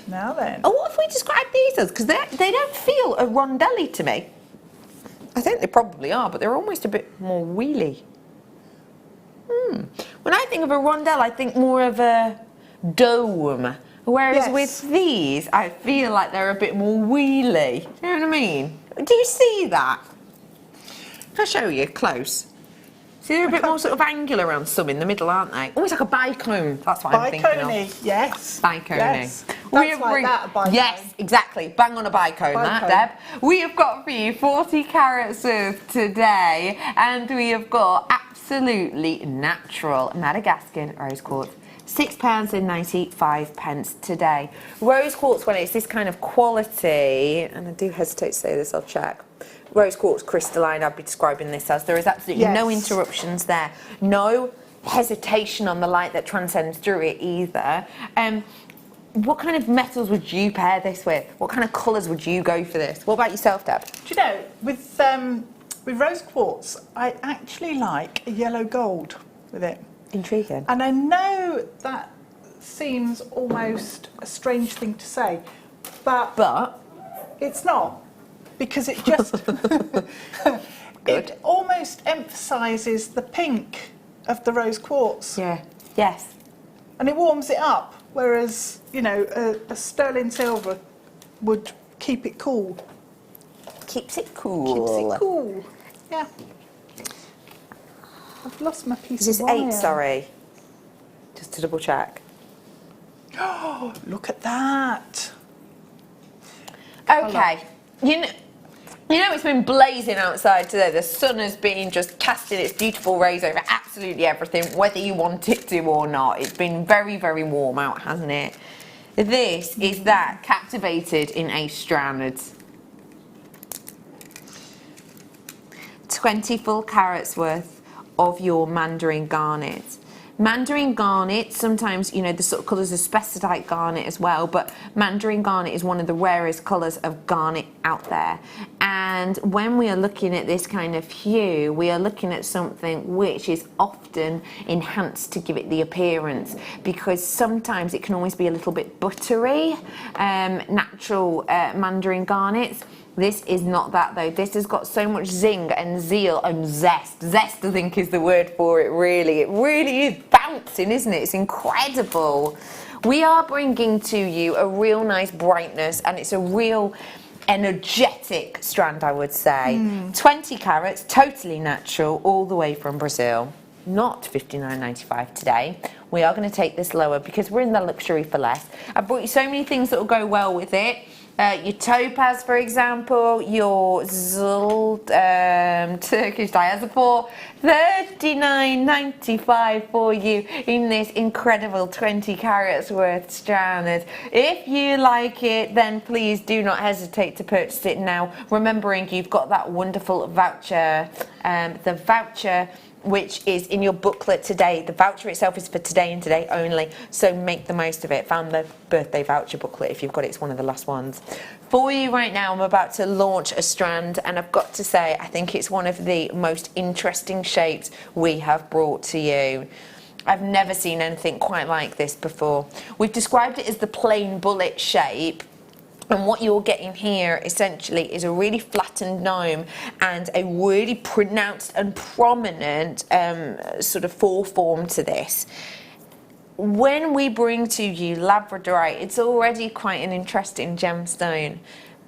Now then. Oh, what if we describe these as? Because they don't feel a rondelli to me. I think they probably are, but they're almost a bit more wheelie. When I think of a rondelle, I think more of a dome. Whereas with these, I feel like they're a bit more wheelie. Do you know what I mean? Do you see that? I'll show you close. See, they're a bit more sort of angular around some in the middle, aren't they? Almost like a bicone. That's what I'm thinking of. Bicone, yes. Bicone. Yes. That's like that, a bicone. Yes, exactly. Bang on a bicone, that, Deb. We have got for you 40 carats worth today, and we have got absolutely natural Madagascan rose quartz. £6.95 today. Rose quartz, when it's this kind of quality, and I do hesitate to say this, I'll check. Rose quartz crystalline, I'd be describing this as. There is absolutely no interruptions there. No hesitation on the light that transcends through it either. What kind of metals would you pair this with? What kind of colours would you go for this? What about yourself, Deb? Do you know, with rose quartz, I actually like a yellow gold with it. Intriguing. And I know that seems almost a strange thing to say, but it's not, because it just it almost emphasises the pink of the rose quartz. Yeah. Yes. And it warms it up, whereas, you know, a sterling silver would keep it cool. Keeps it cool. Keeps it cool. Yeah. I've lost my piece This of is wire. 8, sorry. Just to double check. Oh, look at that. Okay, you know it's been blazing outside today. The sun has been just casting its beautiful rays over absolutely everything, whether you want it to or not. It's been very, very warm out, hasn't it? This is that captivated in a strand. 20 full carats worth of your mandarin garnet. Mandarin garnet, sometimes, you know, the sort of colours of spessartite garnet as well, but mandarin garnet is one of the rarest colours of garnet out there. And when we are looking at this kind of hue, we are looking at something which is often enhanced to give it the appearance, because sometimes it can always be a little bit buttery, natural mandarin garnets. This is not that though. This has got so much zing and zeal and zest. Zest, I think, is the word for it, really. It really is bouncing, isn't it? It's incredible. We are bringing to you a real nice brightness, and it's a real energetic strand, I would say. 20 carats, totally natural, all the way from Brazil. Not $59.95 today. We are going to take this lower because we're in the luxury for less. I've brought you so many things that will go well with it. Your topaz, for example, your Zuld Turkish diazepore, $39.95 for you in this incredible 20 carats worth strand. If you like it, then please do not hesitate to purchase it now. Remembering you've got that wonderful voucher, the voucher which is in your booklet today. The voucher itself is for today and today only, so make the most of it. Found the birthday voucher booklet if you've got it. It's one of the last ones. For you right now, I'm about to launch a strand, and I've got to say, I think it's one of the most interesting shapes we have brought to you. I've never seen anything quite like this before. We've described it as the plain bullet shape. And what you're getting here essentially is a really flattened gnome and a really pronounced and prominent sort of fall form to this. When we bring to you labradorite, it's already quite an interesting gemstone.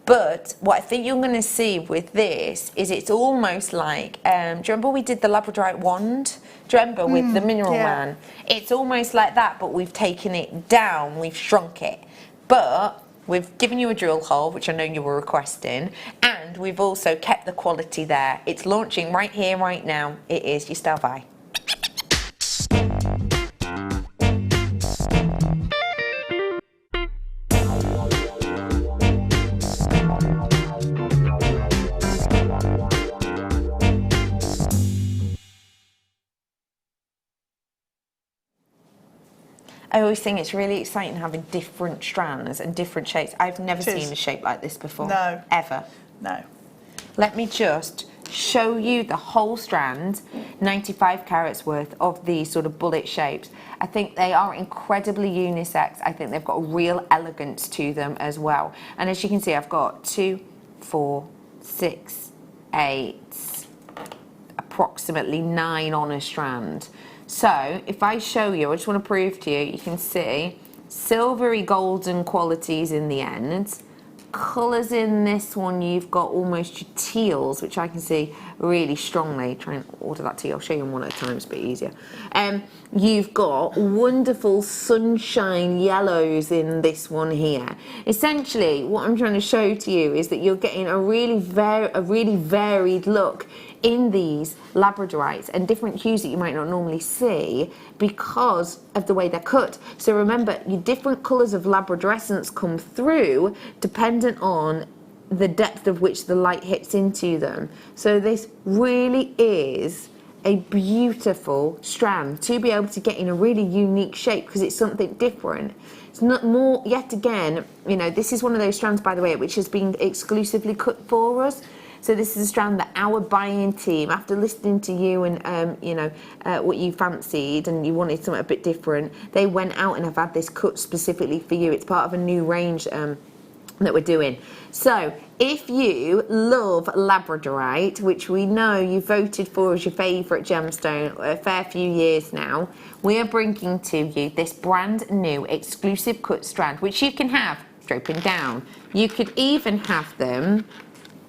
But what I think you're going to see with this is it's almost like, do you remember we did the labradorite wand? Do you remember with the mineral man? It's almost like that, but we've taken it down, we've shrunk it. But we've given you a drill hole, which I know you were requesting, and we've also kept the quality there. It's launching right here, right now. It is your Style Buy. I always think it's really exciting having different strands and different shapes. I've never seen a shape like this before. No. Ever. No. Let me just show you the whole strand, 95 carats worth of these sort of bullet shapes. I think they are incredibly unisex. I think they've got a real elegance to them as well. And as you can see, I've got 2, 4, 6, 8, approximately 9 on a strand. So if I show you, I just want to prove to you, you can see silvery golden qualities in the end. Colours in this one, you've got almost your teals, which I can see really strongly. Try and order that tea, I'll show you them one at a time, it's a bit easier. You've got wonderful sunshine yellows in this one here. Essentially, what I'm trying to show to you is that you're getting a really varied look in these labradorites and different hues that you might not normally see because of the way they're cut. So remember, your different colours of labradorescence come through dependent on the depth of which the light hits into them. So this really is a beautiful strand to be able to get in a really unique shape because it's something different. It's not more, yet again, you know, this is one of those strands, by the way, which has been exclusively cut for us. So this is a strand that our buying team, after listening to you and you know what you fancied and you wanted something a bit different, they went out and have had this cut specifically for you. It's part of a new range that we're doing. So if you love labradorite, which we know you voted for as your favourite gemstone a fair few years now, we are bringing to you this brand new exclusive cut strand, which you can have draping down. You could even have them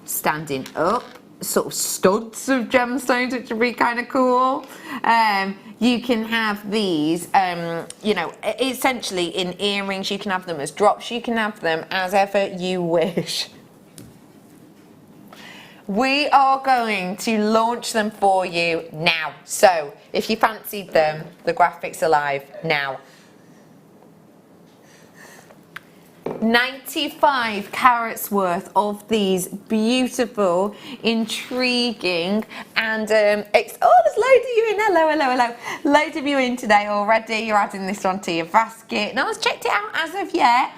standing up, sort of studs of gemstones, which would be kind of cool. You can have these, you know, essentially in earrings. You can have them as drops. You can have them as ever you wish. we are going to launch them for you now. So if you fancied them, the graphics are live now. 95 carats worth of these beautiful, intriguing, and there's loads of you in. Hello. Loads of you in today already. You're adding this onto your basket. No one's checked it out as of yet.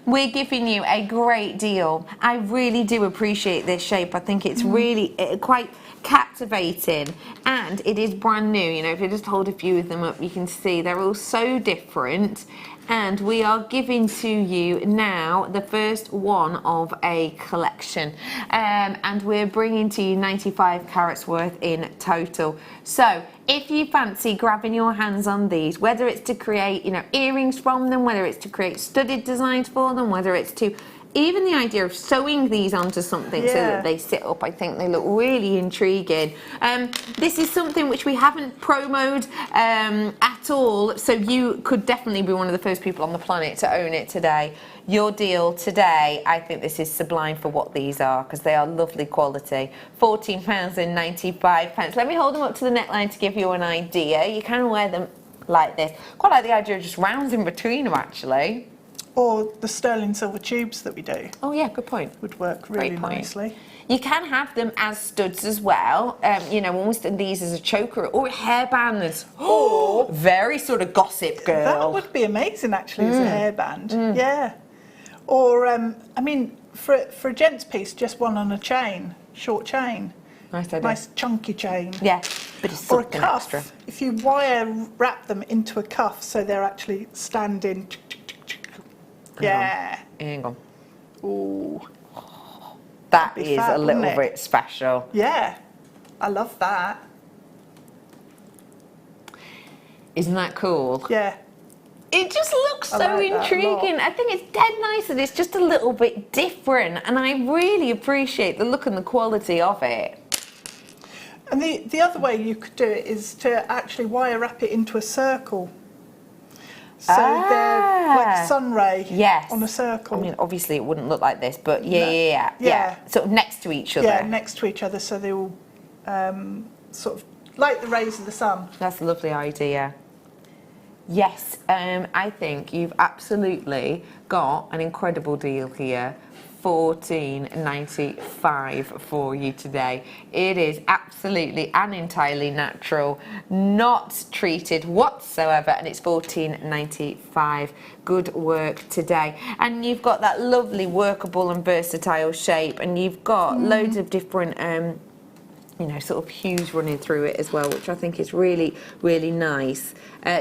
We're giving you a great deal. I really do appreciate this shape. I think it's really quite captivating, and it is brand new. You know, if you just hold a few of them up, you can see they're all so different. And we are giving to you now the first one of a collection, and we're bringing to you 95 carats worth in total. So if you fancy grabbing your hands on these, whether it's to create, you know, earrings from them, whether it's to create studded designs for them, whether it's to even the idea of sewing these onto something so that they sit up, I think they look really intriguing. This is something which we haven't promoted at all, so you could definitely be one of the first people on the planet to own it today. Your deal today, I think this is sublime for what these are, because they are lovely quality. £14.95. Let me hold them up to the neckline to give you an idea. You can wear them like this. Quite like the idea of just rounds in between them, actually. Or the sterling silver tubes that we do. Oh yeah, good point. Would work really nicely. You can have them as studs as well. You know, almost these as a choker or hairbands. Oh, very sort of gossip girl. That would be amazing, actually, as a hairband. Yeah. Or, I mean, for a gents piece, just one on a chain, short chain. Nice idea. Nice chunky chain. Yeah, bit of or a something cuff. extra. If you wire wrap them into a cuff so they're actually standing. Yeah. Hang on. Ooh. That is a little bit special. Yeah. I love that. Isn't that cool? Yeah. It just looks so intriguing. I think it's dead nice and it's just a little bit different, and I really appreciate the look and the quality of it. And the other way you could do it is to actually wire wrap it into a circle. So they're like sun ray on a circle. I mean, obviously it wouldn't look like this, but yeah. Sort of next to each other. Yeah, next to each other, so they all sort of like the rays of the sun. That's a lovely idea. Yes, I think you've absolutely got an incredible deal here. £14.95 for you today. It is absolutely and entirely natural, not treated whatsoever, and it's £14.95. Good work today. And you've got that lovely workable and versatile shape, and you've got loads of different you know, sort of hues running through it as well, which I think is really, really nice.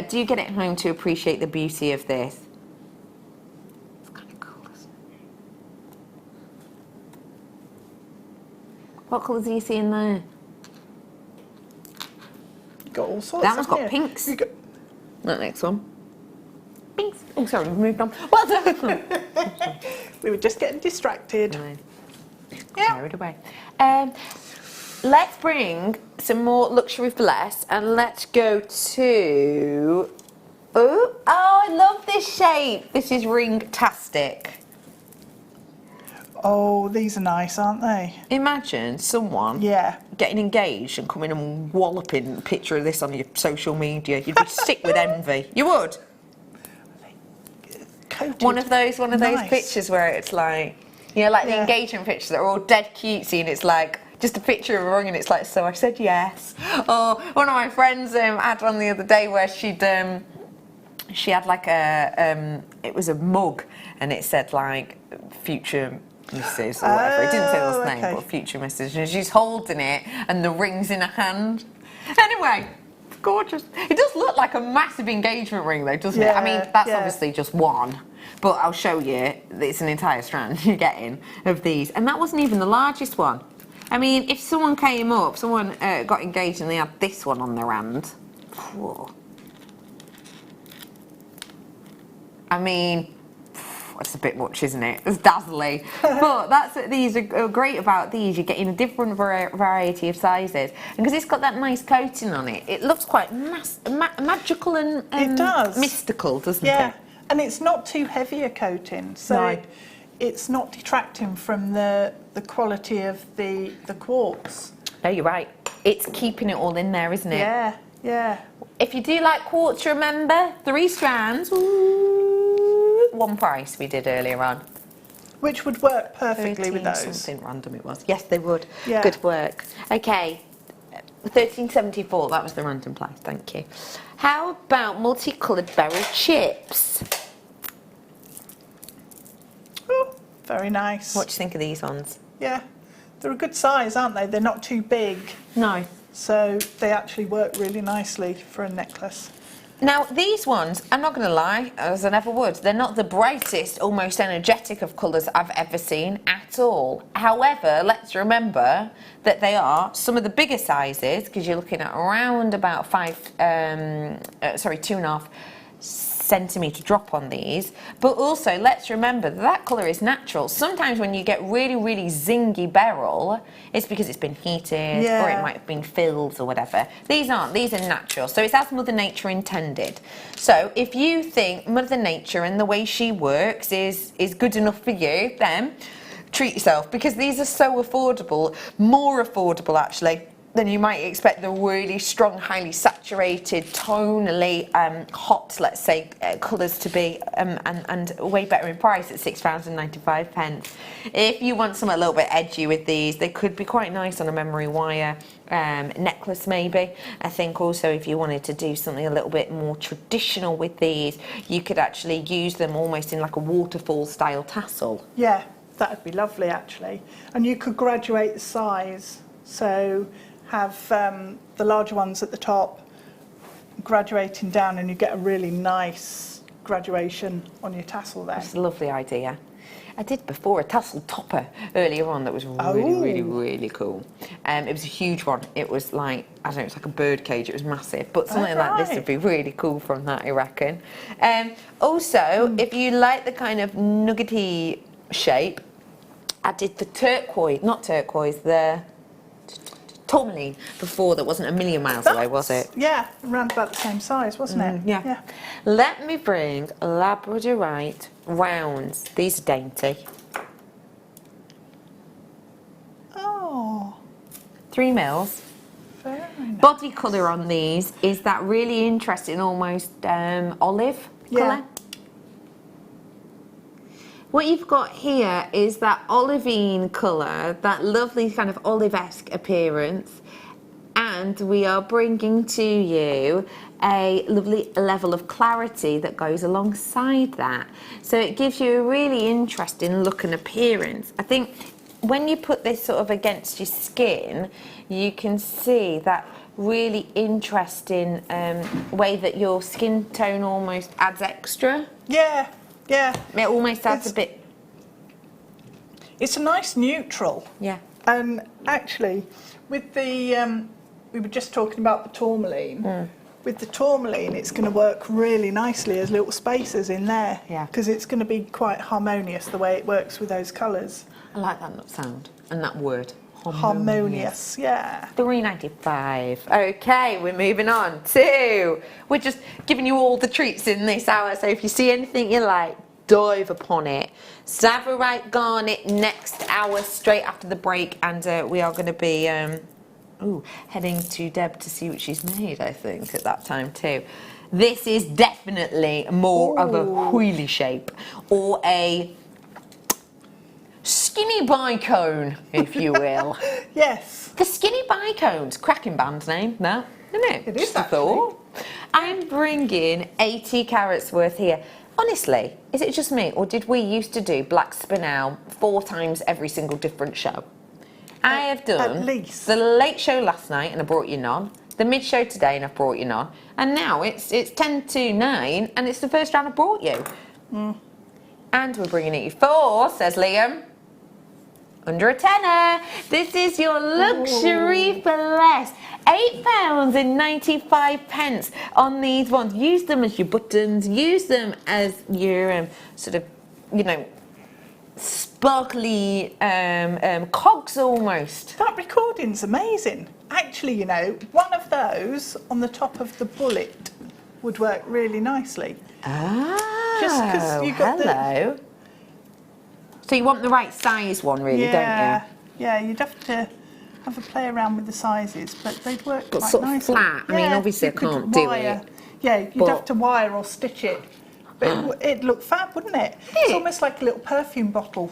Do you get it home to appreciate the beauty of this? It's kind of cool, isn't it? What colours do you see in there? You've got all sorts. That one's got pinks. That next one. Pinks. Oh, sorry, we've moved on. Well done. We were just getting distracted. Carried away. Let's bring some more luxury for less, and let's go to... Oh, I love this shape. This is ring-tastic. Oh, these are nice, aren't they? Imagine someone getting engaged and coming and walloping a picture of this on your social media. You'd be sick with envy. You would? Coated. One of those pictures where it's like, you know, like the engagement pictures that are all dead cutesy, and it's like just a picture of a ring, and it's like, so I said yes. Or one of my friends had one the other day where she had like a it was a mug, and it said like future Mrs. or whatever. It didn't say the name, but future Mrs. And she's holding it, and the ring's in her hand. Anyway, gorgeous. It does look like a massive engagement ring, though, doesn't it? I mean, that's obviously just one, but I'll show you. It's an entire strand you're getting of these, and that wasn't even the largest one. I mean, if someone came up, someone got engaged and they had this one on their hand. Whoa. I mean, it's a bit much, isn't it? It's dazzling. But these are great about these. You're getting a different variety of sizes. And because it's got that nice coating on it, it looks quite magical and it does. Mystical, doesn't it? Yeah, and it's not too heavy a coating. So it's not detracting from the quality of the quartz. No, you're right. It's keeping it all in there, isn't it? Yeah, yeah. If you do like quartz, remember, 3 strands, ooh, one price we did earlier on. Which would work perfectly with those. Something random it was. Yes, they would. Yeah. Good work. Okay, 1374, that was the random price, thank you. How about multicoloured beryl chips? Oh, very nice. What do you think of these ones? Yeah, they're a good size, aren't they? They're not too big. No. So they actually work really nicely for a necklace. Now, these ones, I'm not going to lie, as I never would, they're not the brightest, almost energetic of colours I've ever seen at all. However, let's remember that they are some of the bigger sizes, because you're looking at around about 2.5 centimetre drop on these, but also let's remember that colour is natural. Sometimes when you get really, really zingy beryl, it's because it's been heated or it might have been filled or whatever. These aren't, these are natural, so it's as Mother Nature intended. So if you think Mother Nature and the way she works is good enough for you, then treat yourself, because these are so affordable, more affordable actually than you might expect the really strong, highly saturated, tonally hot, let's say, colours to be, and way better in price at £6.95. If you want something a little bit edgy with these, they could be quite nice on a memory wire necklace maybe. I think also if you wanted to do something a little bit more traditional with these, you could actually use them almost in like a waterfall style tassel. Yeah, that would be lovely actually. And you could graduate the size, so have the larger ones at the top graduating down, and you get a really nice graduation on your tassel there. It's a lovely idea. I did before a tassel topper earlier on that was really cool. It was a huge one. It was like, I don't know, it's like a bird cage. It was massive, but something like this would be really cool from that, I reckon. Also, if you like the kind of nuggety shape, I did the turquoise, not turquoise, the tourmaline before, that wasn't a million miles away, was it? Yeah, around about the same size, wasn't it? Yeah. Let me bring labradorite rounds. These are dainty. Oh. 3 mils. Very nice. Body colour on these is that really interesting, almost olive colour. What you've got here is that olivine colour, that lovely kind of olive-esque appearance, and we are bringing to you a lovely level of clarity that goes alongside that. So it gives you a really interesting look and appearance. I think when you put this sort of against your skin, you can see that really interesting way that your skin tone almost adds extra. Yeah. Yeah. It almost adds a bit. It's a nice neutral. Yeah. And actually, with the, we were just talking about the tourmaline. With the tourmaline, it's going to work really nicely as little spaces in there. Yeah. Because it's going to be quite harmonious the way it works with those colours. I like that sound and that word. Harmonious, yeah. £3.95. Okay, we're moving on to. We're just giving you all the treats in this hour, so if you see anything you like, dive upon it. Savarite garnet next hour, straight after the break, and we are going to be heading to Deb to see what she's made, I think, at that time too. This is definitely more of a wheelie shape, or a skinny bicone, if you will. Yes. The Skinny Bicones, cracking band name, no, isn't it? It is Just a thought. I'm bringing 80 carats worth here. Honestly, is it just me, or did we used to do black spinel 4 times every single different show? I have done at least the late show last night, and I brought you none. The mid show today, and I brought you none. And now it's 10 to 9, and it's the first round I brought you. And we're bringing it you 4, says Liam. Under a tenner. This is your luxury for less. £8.95 on these ones. Use them as your buttons. Use them as your sort of, you know, sparkly cogs almost. That recording's amazing. Actually, you know, one of those on the top of the bullet would work really nicely. Ah, just because you got hello. So you want the right size one, really, don't you? Yeah, you'd have to have a play around with the sizes, but they'd work But quite sort of nicely. flat. I mean, obviously I you could can't do wire. it. Yeah, you'd but- have to wire or stitch it. But it'd look fab, wouldn't it? It's almost like a little perfume bottle.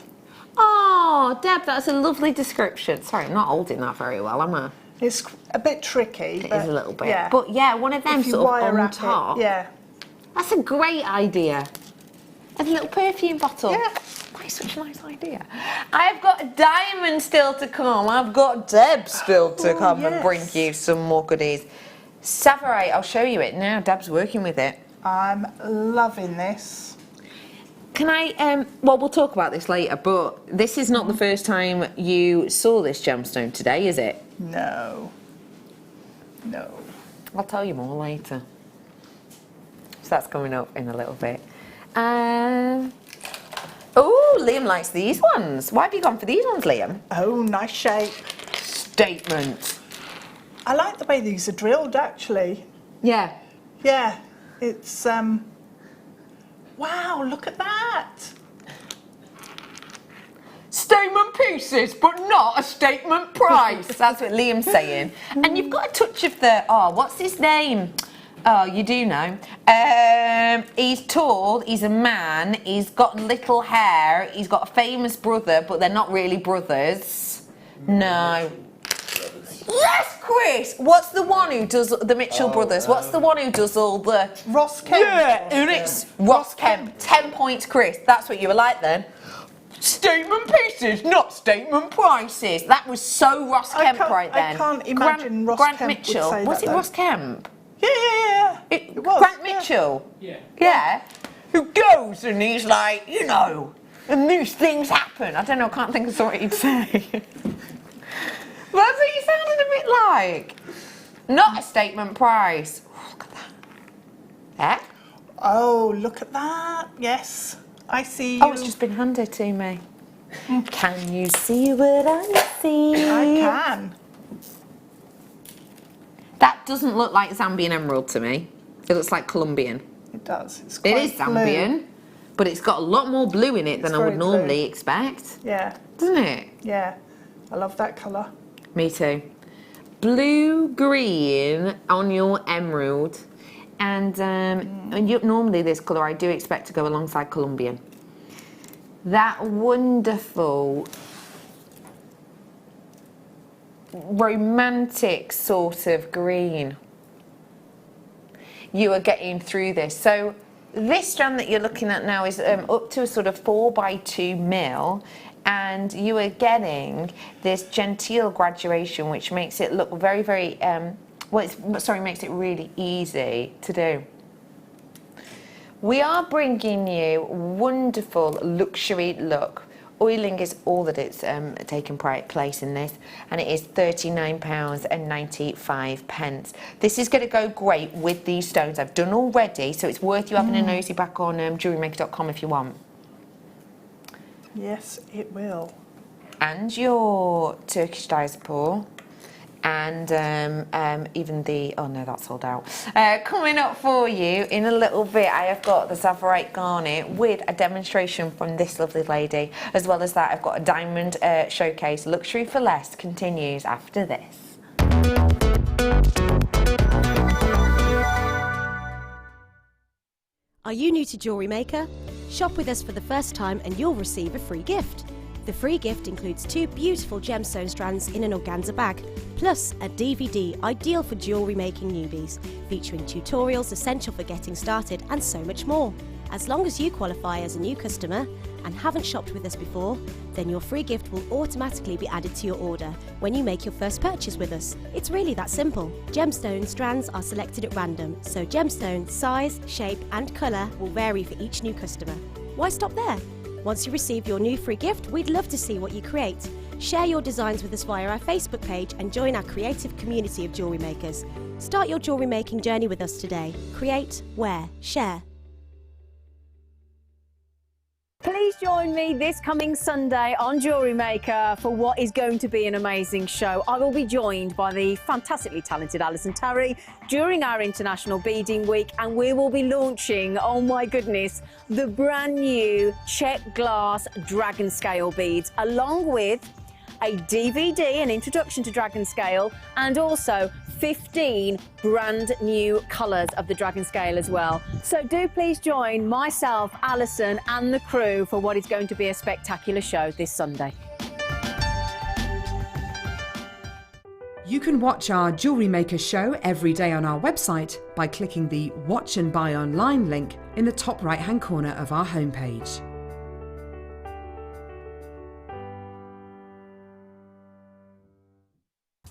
Oh, Deb, that's a lovely description. Sorry, I'm not holding that very well, am I? It's a bit tricky. It is a little bit. Yeah. But yeah, one of them If you sort of wire on wrap top. It, yeah. That's a great idea. A little perfume bottle. Yeah. That is such a nice idea. I've got a diamond still to come. I've got Deb still to come and bring you some more goodies. Savarite, I'll show you it now. Deb's working with it. I'm loving this. Can I, well, we'll talk about this later, but this is not the first time you saw this gemstone today, is it? No. No. I'll tell you more later. So that's coming up in a little bit. Oh, Liam likes these ones. Why have you gone for these ones, Liam? Oh, nice shape. Statement. I like the way these are drilled, actually. Yeah. Yeah. It's, wow, look at that. Statement pieces, but not a statement price. That's what Liam's saying. And you've got a touch of the, what's his name? Oh, you do know. He's tall, he's a man, he's got little hair, he's got a famous brother, but they're not really brothers. No. Yes, Chris! What's the one who does the Mitchell brothers? What's the one who does all the... Ross Kemp. Yeah, and it's Ross Kemp. 10 points, Chris. That's what you were like then. Statement pieces, not statement prices. That was so Ross Kemp right then. I can't imagine Ross Grant Kemp Mitchell. would say Was that, it though. Ross Kemp? Yeah. It was. Grant Mitchell. Yeah. Yeah. Who goes and he's like, you know, and these things happen. I don't know, I can't think of what he'd say. That's what you sounded a bit like. Not a statement price. Oh, look at that. Eh? Oh, look at that. Yes. I see you. Oh, it's just been handed to me. Can you see what I see? I can. That doesn't look like Zambian emerald to me. It looks like Colombian. It does. It's quite It is Zambian, blue. but it's got a lot more blue in it than I would very normally blue. expect. Yeah. Doesn't it? Yeah. I love that colour. Me too. Blue-green on your emerald. And normally this colour I do expect to go alongside Colombian. That wonderful, romantic sort of green. You are getting through this. So this strand that you're looking at now is up to a sort of 4x2 mil. And you are getting this genteel graduation, which makes it look very, very, makes it really easy to do. We are bringing you wonderful luxury look. Oiling is all that it's taken place in this, and it is £39.95. This is going to go great with these stones I've done already, so it's worth you having a nosy back on JewelleryMaker.com if you want. Yes, it will. And your Turkish diazepam, and even the, oh no, that's sold out. Coming up for you in a little bit, I have got the Savarite garnet with a demonstration from this lovely lady. As well as that, I've got a diamond showcase. Luxury for Less continues after this. Are you new to JewelleryMaker? Shop with us for the first time and you'll receive a free gift. The free gift includes 2 beautiful gemstone strands in an organza bag, plus a DVD ideal for jewellery making newbies, featuring tutorials essential for getting started and so much more. As long as you qualify as a new customer and haven't shopped with us before, then your free gift will automatically be added to your order when you make your first purchase with us. It's really that simple. Gemstone strands are selected at random, so gemstone size, shape and colour will vary for each new customer. Why stop there? Once you receive your new free gift, we'd love to see what you create. Share your designs with us via our Facebook page and join our creative community of jewellery makers. Start your jewellery making journey with us today. Create, wear, share. Please join me this coming Sunday on Jewellery Maker for what is going to be an amazing show. I will be joined by the fantastically talented Alison Terry during our International Beading Week, and we will be launching, oh my goodness, the brand new check glass dragon scale beads, along with a DVD, an introduction to dragon scale, and also 15 brand new colours of the dragon scale as well. So do please join myself, Alison and the crew for what is going to be a spectacular show this Sunday. You can watch our Jewellery Maker show every day on our website by clicking the Watch and Buy Online link in the top right hand corner of our homepage.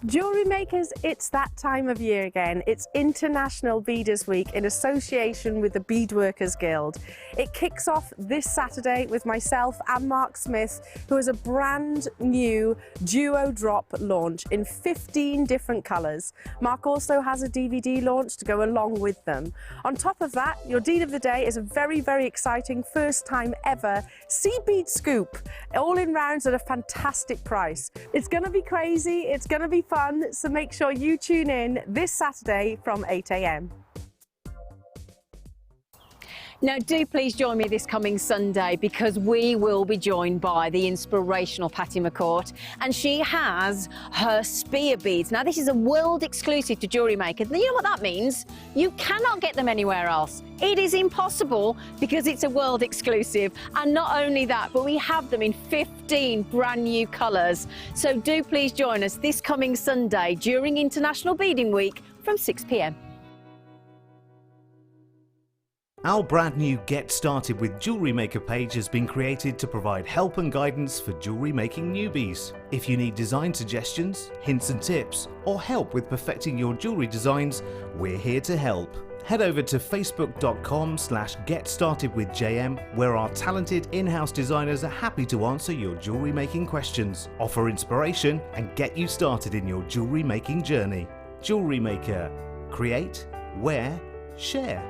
Jewellery makers, it's that time of year again. It's International Beaders Week in association with the Beadworkers Guild. It kicks off this Saturday with myself and Mark Smith, who has a brand new duo drop launch in 15 different colours. Mark also has a DVD launch to go along with them. On top of that, your deed of the day is a very, very exciting first time ever sea bead scoop, all in rounds at a fantastic price. It's going to be crazy, it's going to be fun, so make sure you tune in this Saturday from 8 AM. Now do please join me this coming Sunday, because we will be joined by the inspirational Patty McCourt, and she has her spear beads. Now this is a world exclusive to Jewellery Maker. You know what that means? You cannot get them anywhere else. It is impossible because it's a world exclusive, and not only that, but we have them in 15 brand new colours. So do please join us this coming Sunday during International Beading Week from 6 p.m. Our brand new Get Started with Jewellery Maker page has been created to provide help and guidance for jewellery making newbies. If you need design suggestions, hints and tips, or help with perfecting your jewellery designs, we're here to help. Head over to facebook.com/getstartedwithjm, where our talented in-house designers are happy to answer your jewellery making questions, offer inspiration, and get you started in your jewellery making journey. Jewellery Maker. Create, wear, share.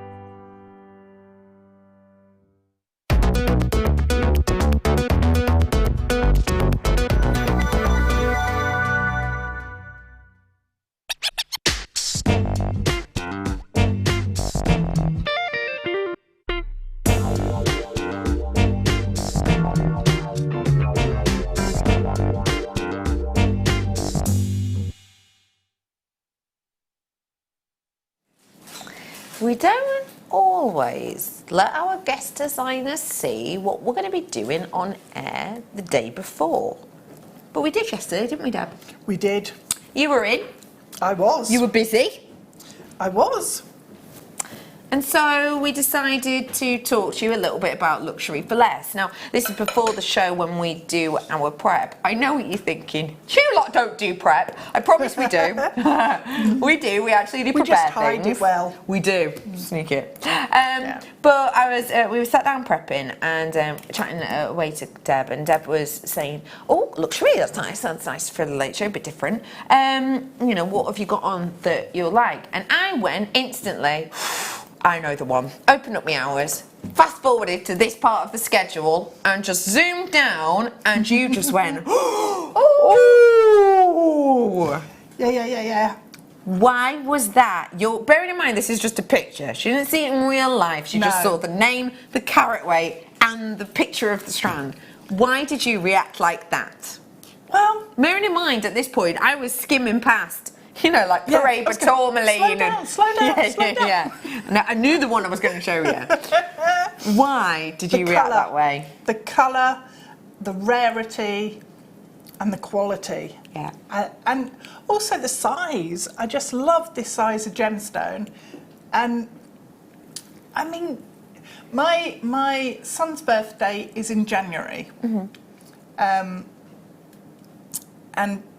We don't always let our guest designers see what we're going to be doing on air the day before. But we did yesterday, didn't we, Deb? We did. You were in. I was. You were busy. I was. And so we decided to talk to you a little bit about luxury for less. Now, this is before the show when we do our prep. I know what you're thinking. You lot don't do prep. I promise we do. We do. We actually do prepare just hide things. it well. We do. Sneak it. But we were sat down prepping and chatting away to Deb, and Deb was saying, "Oh, luxury. That's nice. That's nice for the late show. A bit different. You know, what have you got on that you'll like?" And I went instantly. I know the one. Opened up my hours, fast forwarded to this part of the schedule, and just zoomed down, and you just went, "Oh!" Yeah. Why was that? Bearing in mind this is just a picture. She didn't see it in real life. She just saw the name, the carat weight, and the picture of the strand. Why did you react like that? Well, bearing in mind at this point I was skimming past. You know, like parade tourmaline. Slow down. Now, I knew the one I was going to show you. Why did you react that way? The colour, the rarity, and the quality. Yeah. And also the size. I just love this size of gemstone. And I mean, my son's birthday is in January. And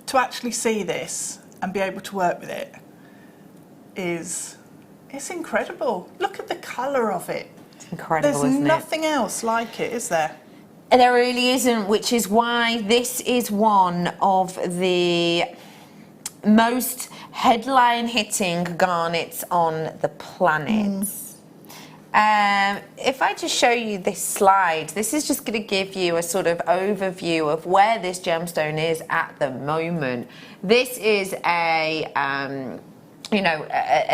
to actually see this and be able to work with it it's incredible. Look at the colour of it. It's incredible, There's isn't it? nothing else like it, is there? There really isn't, which is why this is one of the most headline-hitting garnets on the planet. If I just show you this slide, this is just going to give you a sort of overview of where this gemstone is at the moment. This is a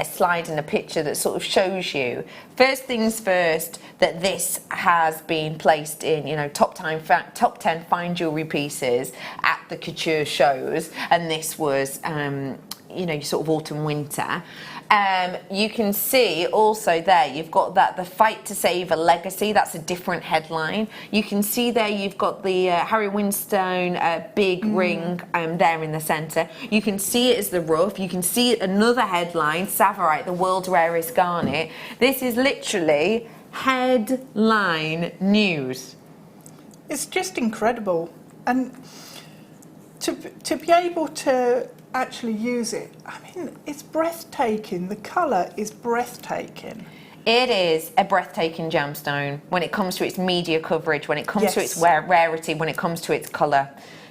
slide and a picture that sort of shows you, first things first, that this has been placed in, top 10 fine jewellery pieces at the couture shows, and this was, sort of autumn winter. You can see also there, you've got the fight to save a legacy. That's a different headline. You can see there you've got the Harry Winstone big ring there in the centre. You can see it as the rough. You can see another headline, Savarite, the world's rarest garnet. This is literally headline news. It's just incredible. And to be able to actually use it, I mean, it's breathtaking. The colour is breathtaking. It is a breathtaking gemstone when it comes to its media coverage, when it comes to its rarity, when it comes to its colour.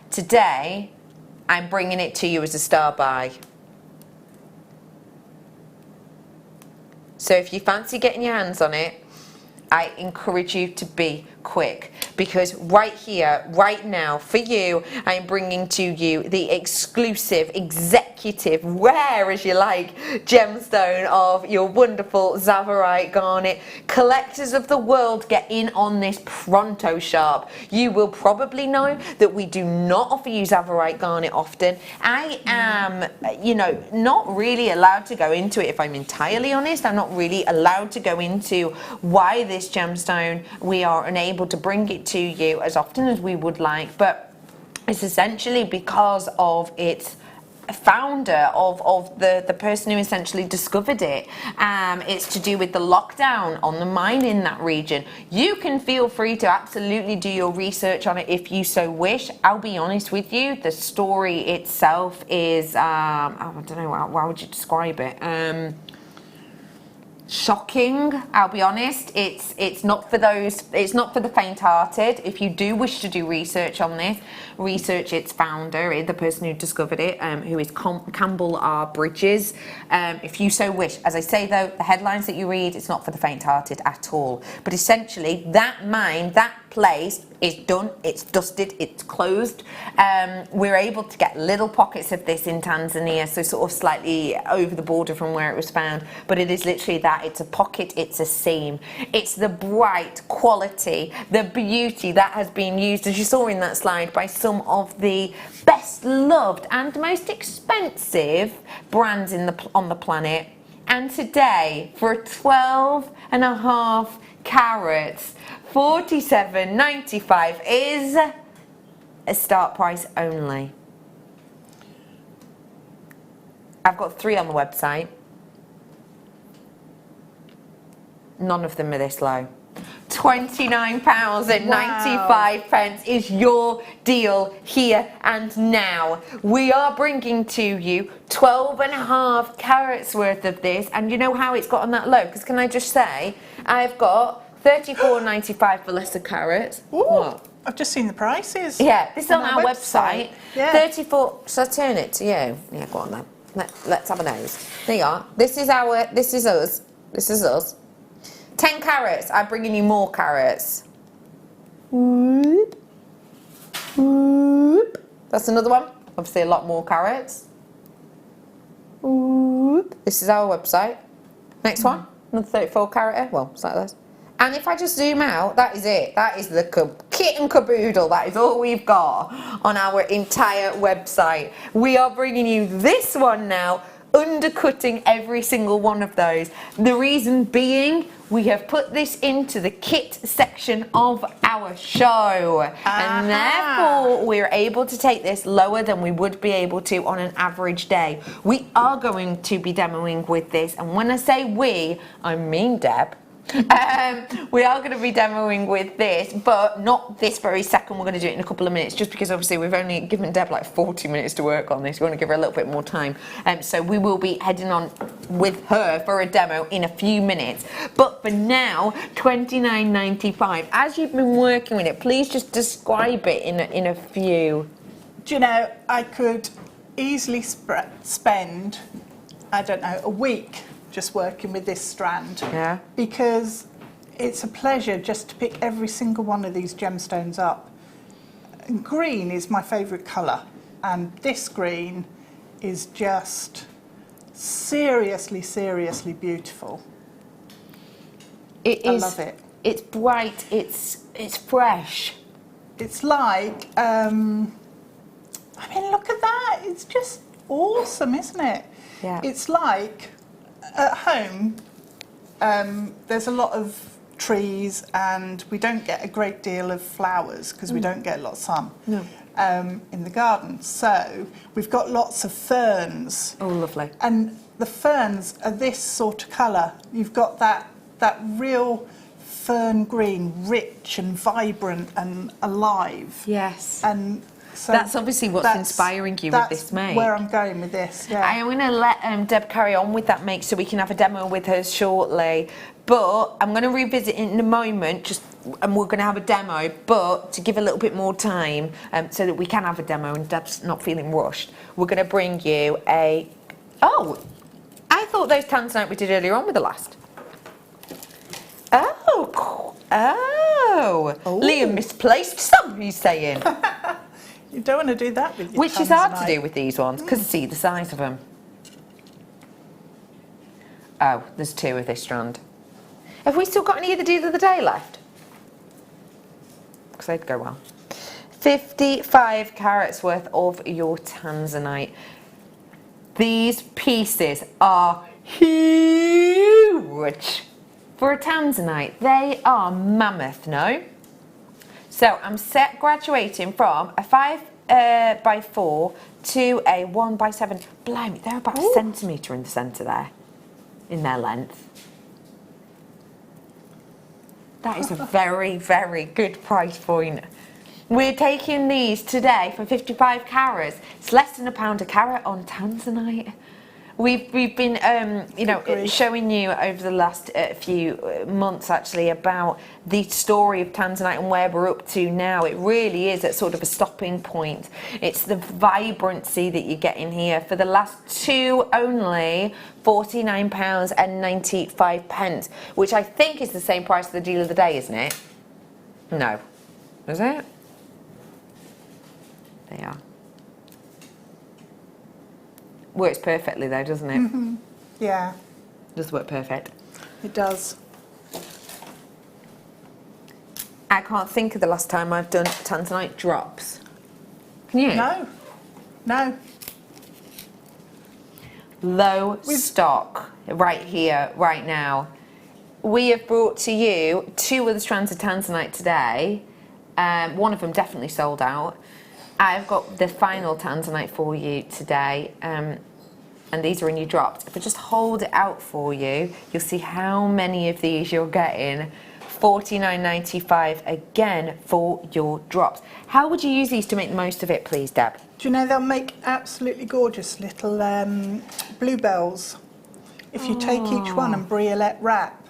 Today, I'm bringing it to you as a star buy. So if you fancy getting your hands on it, I encourage you to be quick, because right here, right now, for you, I'm bringing to you the exclusive, executive, rare as you like, gemstone of your wonderful Savarite garnet. Collectors of the world, get in on this pronto sharp. You will probably know that we do not offer you Savarite garnet often. I am, not really allowed to go into it, if I'm entirely honest. I'm not really allowed to go into why this gemstone, we are unable to bring it to you as often as we would like, but it's essentially because of its founder, of the person who essentially discovered it. It's to do with the lockdown on the mine in that region. You can feel free to absolutely do your research on it if you so wish. I'll be honest with you, the story itself is I don't know, how would you describe it? Shocking, I'll be honest. It's not for the faint-hearted. If you do wish to do research on this, research its founder, the person who discovered it, who is Campbell R. Bridges. If you so wish. As I say though, the headlines that you read, it's not for the faint-hearted at all. But essentially, that mine, that place is done, it's dusted, it's closed. We're able to get little pockets of this in Tanzania, so sort of slightly over the border from where it was found, but it is literally that. It's a pocket, it's a seam. It's the bright quality, the beauty that has been used, as you saw in that slide, by some of the best loved and most expensive brands on the planet. And today, for 12.5 carats, $47.95 is a start price only. I've got 3 on the website. None of them are this low. £29.95 is your deal here and now. We are bringing to you 12.5 carats worth of this, and you know how it's got on that low? Because can I just say, I've got $34.95 for lesser carats. Ooh, what? I've just seen the prices. Yeah, this is on our website. Yeah. 34. Shall I turn it to you? Yeah, go on then. Let's have a nose. There you are. This is us. This is us. 10 carats. I'm bringing you more carats. Whoop. Whoop. That's another one. Obviously, a lot more carats. Whoop. This is our website. Next one. Another 34 carat. Well, it's like this. And if I just zoom out, that is it. That is the kit and caboodle. That is all we've got on our entire website. We are bringing you this one now, undercutting every single one of those. The reason being, we have put this into the kit section of our show. And therefore, we're able to take this lower than we would be able to on an average day. We are going to be demoing with this. And when I say we, I mean Deb. We are going to be demoing with this, but not this very second. We're going to do it in a couple of minutes, just because obviously we've only given Deb like 40 minutes to work on this. We want to give her a little bit more time. So we will be heading on with her for a demo in a few minutes. But for now, $29.95. As you've been working with it, please just describe it in a few. Do you know, I could easily spend, I don't know, a week just working with this strand. Yeah. Because it's a pleasure just to pick every single one of these gemstones up. And green is my favourite colour, and this green is just seriously, seriously beautiful. It I is. love it. It's bright. It's fresh. It's like, I mean, look at that. It's just awesome, isn't it? Yeah. It's like at home, there's a lot of trees and we don't get a great deal of flowers because we don't get a lot of sun in the garden. So we've got lots of ferns. Oh, lovely. And the ferns are this sort of colour. You've got that real fern green, rich and vibrant and alive. Yes. And so that's obviously what's inspiring you with this make. That's where I'm going with this, yeah. I'm going to let Deb carry on with that make so we can have a demo with her shortly. But I'm going to revisit it in a moment, and we're going to have a demo, but to give a little bit more time so that we can have a demo and Deb's not feeling rushed, we're going to bring you a... Oh, I thought those tanzanite we did earlier on were the last. Oh. Liam misplaced some, he's saying. You don't want to do that with your Which is hard to do with these ones, because see the size of them. Oh, there's two of this strand. Have we still got any of the deal of the day left? Because they'd go well. 55 carats worth of your tanzanite. These pieces are huge. For a tanzanite, they are mammoth, no? So I'm graduating from a 5x4 to a 1x7. Blimey, they're about a centimetre in the centre there, in their length. That is a very, very good price point. We're taking these today for 55 carats. It's less than £1 a carat on tanzanite. We've been, showing you over the last few months actually about the story of tanzanite and where we're up to now. It really is at sort of a stopping point. It's the vibrancy that you're getting here. For the last two only, £49.95, which I think is the same price as the deal of the day, isn't it? No. Is it? They are. Works perfectly though, doesn't it? Mm-hmm. Yeah. Does work perfect. It does. I can't think of the last time I've done tanzanite drops. Can you? No. No. Low stock right here, right now. We have brought to you two of the strands of tanzanite today. One of them definitely sold out. I've got the final tanzanite for you today, and these are in your drops. If I just hold it out for you, you'll see how many of these you're getting. $49.95 again for your drops. How would you use these to make the most of it, please, Deb? Do you know they'll make absolutely gorgeous little bluebells if you take each one and briolette wrap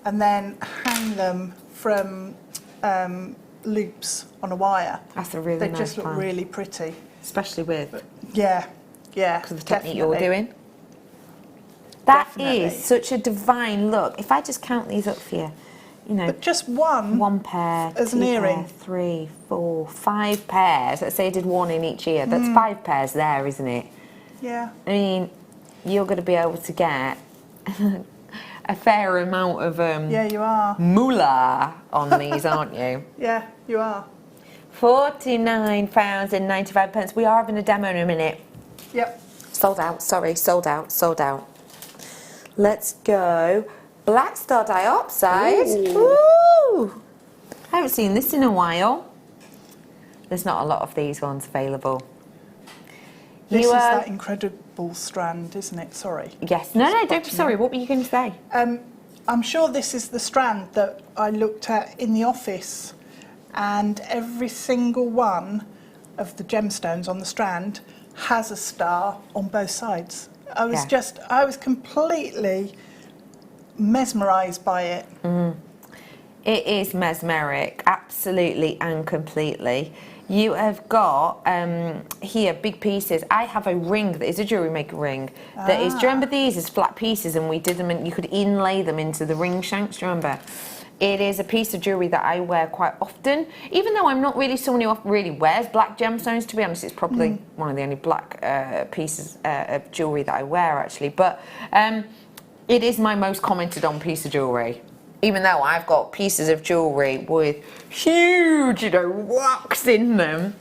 and then hang them from loops on a wire. That's a really They nice just look plan. really pretty. Especially with yeah, because of the technique you're doing. That Definitely. is such a divine look. If I just count these up for you, you know, But just one pair, as two an earring. pair, 3, 4, 5 pairs. Let's say I did one in each ear. That's 5 pairs there, isn't it? Yeah. I mean, you're going to be able to get a fair amount of Yeah, you are. moolah on these, aren't you? Yeah, you are. £49.95. We are having a demo in a minute. Yep. Sold out, sorry, sold out. Let's go. Black star dioxide. Ooh. I haven't seen this in a while. There's not a lot of these ones available. This is that incredible strand, isn't it? Sorry. Yes. No, don't be sorry. What were you going to say? I'm sure this is the strand that I looked at in the office, and every single one of the gemstones on the strand has a star on both sides. I was completely mesmerised by it. It is mesmeric, absolutely and completely. You have got here big pieces. I have a ring that is a JewelleryMaker ring. Do you remember these as flat pieces, and we did them, and you could inlay them into the ring shanks? Do you remember? It is a piece of jewellery that I wear quite often, even though I'm not really someone who really wears black gemstones, to be honest. It's probably one of the only black pieces of jewellery that I wear, actually. But it is my most commented on piece of jewellery. Even though I've got pieces of jewellery with huge, rocks in them,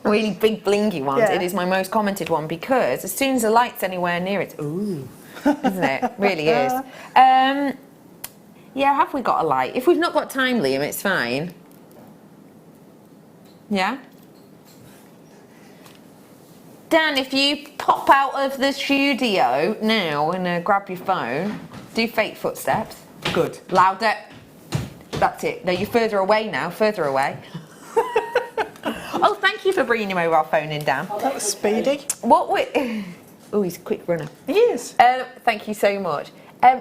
really big blingy ones, it is my most commented one because as soon as the light's anywhere near it, ooh, isn't it? Really is. Yeah, have we got a light? If we've not got time, Liam, it's fine. Yeah? Dan, if you pop out of the studio now and grab your phone, do fake footsteps. Good. Louder. That's it. No, you're further away now, further away. Oh, thank you for bringing your mobile phone in, Dan. That was speedy. Oh, he's a quick runner. He is. Thank you so much.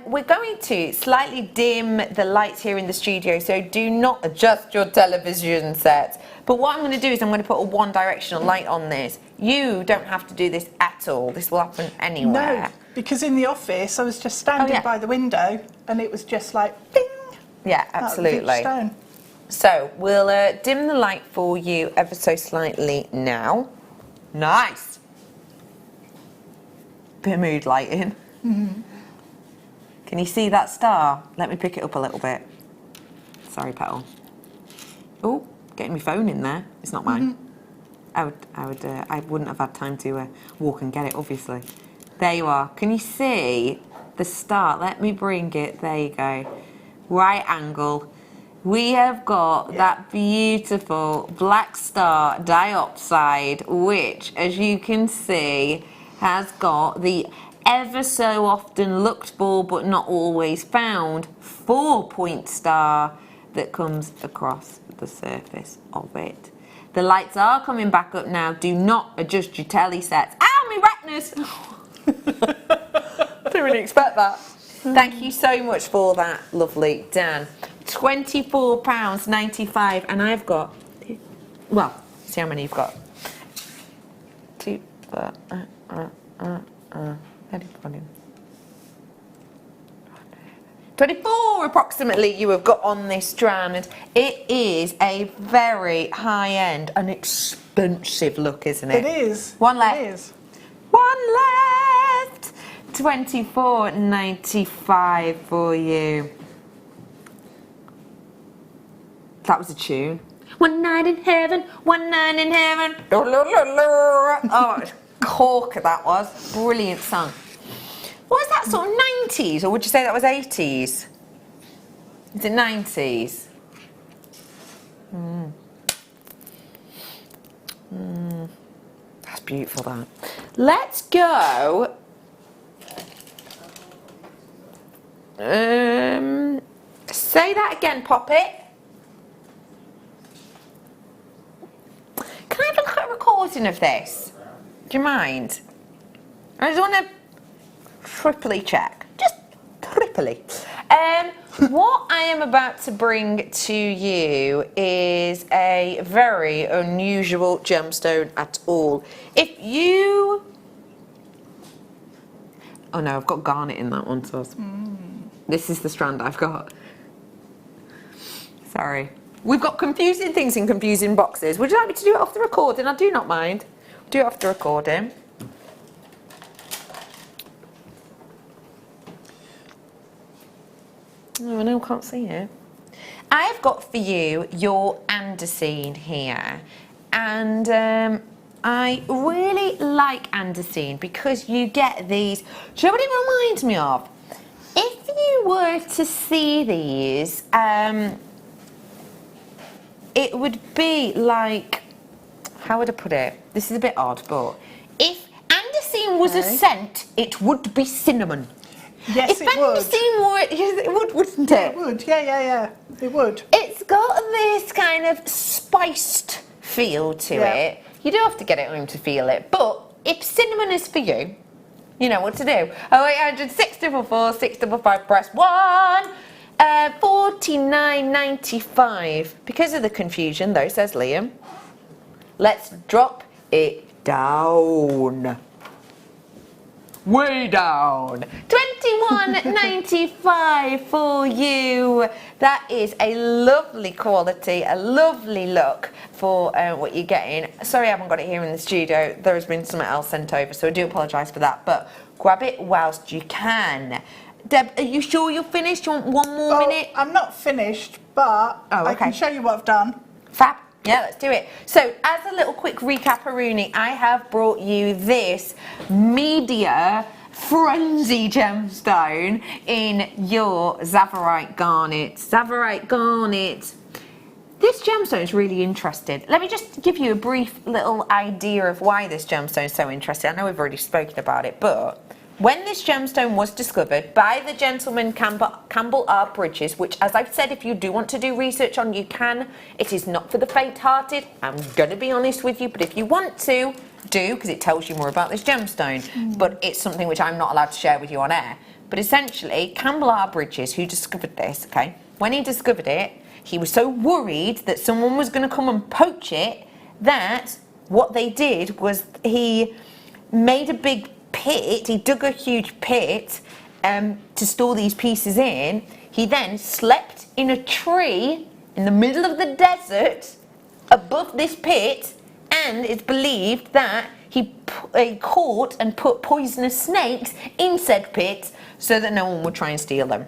We're going to slightly dim the lights here in the studio, so do not adjust your television set. But what I'm going to do is I'm going to put a one-directional light on this. You don't have to do this at all. This will happen anywhere. No, because in the office I was just standing by the window and it was just like, bing! Yeah, absolutely. So we'll dim the light for you ever so slightly now. Nice. Bit of mood lighting. Can you see that star? Let me pick it up a little bit. Sorry, Petal. Oh, getting my phone in there. It's not mine. I wouldn't have had time to walk and get it, obviously. There you are. Can you see the star? Let me bring it. There you go. Right angle. We have got that beautiful black star diopside, which, as you can see, has got the ever so often looked for but not always found 4-point star that comes across the surface of it. The lights are coming back up now. Do not adjust your telly sets. Ow, my retinas! Didn't really expect that. Thank you so much for that, lovely Dan. £24.95, and I've got, well, see how many you've got. 24 approximately you have got on this strand. It is a very high-end and expensive look, isn't it? It is. One left. It is. One left. £24.95 for you. That was a tune. One night in heaven, one night in heaven. Oh, cork that was. Brilliant song. Was that sort of 90s, or would you say that was 80s? Is it 90s? That's beautiful, that. Let's go. Say that again, Poppet. Can I have a look at a recording of this? Do you mind? I just want to triply check. Just triply. What I am about to bring to you is a very unusual gemstone at all. If you... Oh no, I've got garnet in that one, so this is the strand I've got. Sorry. We've got confusing things in confusing boxes. Would you like me to do it off the recording? I do not mind. Do it off the recording. Oh, I know, I can't see it. I have got for you your andesine here. And I really like andesine because you get these... Do you know what it reminds me of? If you were to see these... it would be like, how would I put it? This is a bit odd, but if andesine was a scent, it would be cinnamon. Yes, it would. If andesine were, it would, wouldn't it? It would, yeah. It would. It's got this kind of spiced feel to it. You do have to get it home to feel it, but if cinnamon is for you, you know what to do. 0800 644 655, press 1. $49.95. Because of the confusion, though, says Liam. Let's drop it down. way down. £21.95 for you. That is a lovely quality, a lovely look for what you're getting. Sorry I haven't got it here in the studio. There has been something else sent over, so I do apologise for that. But grab it whilst you can. Deb, are you sure you're finished? You want one more minute? I'm not finished, but I can show you what I've done. Fab. Yeah, let's do it. So, as a little quick recap, Rooney, I have brought you this Media Frenzy gemstone in your Zavarite Garnet. Zavarite Garnet. This gemstone is really interesting. Let me just give you a brief little idea of why this gemstone is so interesting. I know we've already spoken about it, but when this gemstone was discovered by the gentleman Campbell R. Bridges, which, as I've said, if you do want to do research on, you can. It is not for the faint-hearted. I'm going to be honest with you, but if you want to, do, because it tells you more about this gemstone. But it's something which I'm not allowed to share with you on air. But essentially, Campbell R. Bridges, who discovered this, okay, when he discovered it, he was so worried that someone was going to come and poach it that what they did was he made a big pit, he dug a huge pit to store these pieces in. He then slept in a tree in the middle of the desert above this pit, and it's believed that he caught and put poisonous snakes in said pit so that no one would try and steal them.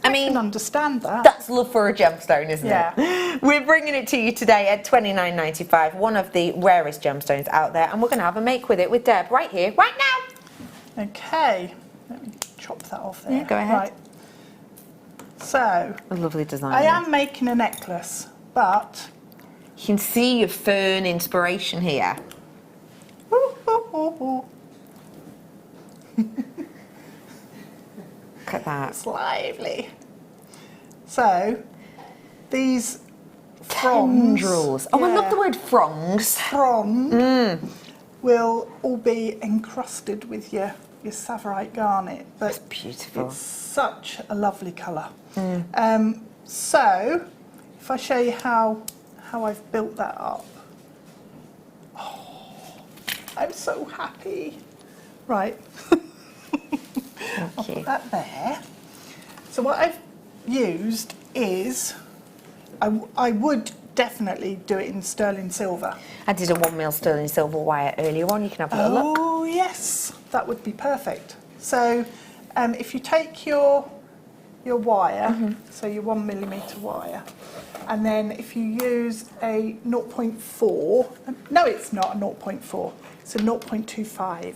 I mean, can understand that. That's love for a gemstone, isn't it? We're bringing it to you today at £29.95, one of the rarest gemstones out there, and we're going to have a make with it with Deb right here, right now. Okay, let me chop that off there. Yeah, go ahead. Right. So, a lovely design. I am making a necklace, but you can see your fern inspiration here. Look at that. It's lively. So, these tendrils. Oh, I love the word frongs. Will all be encrusted with your Savarite Garnet. But it's beautiful. It's such a lovely colour. So, if I show you how I've built that up. Oh, I'm so happy. Right. I'll put that there. So what I've used is, I would definitely do it in sterling silver. I did a 1mm sterling silver wire earlier on. You can have a little look. Oh yes, that would be perfect. So if you take your wire, so your 1mm wire, and then if you use a 0.4, no it's not a 0.4, it's a 0.25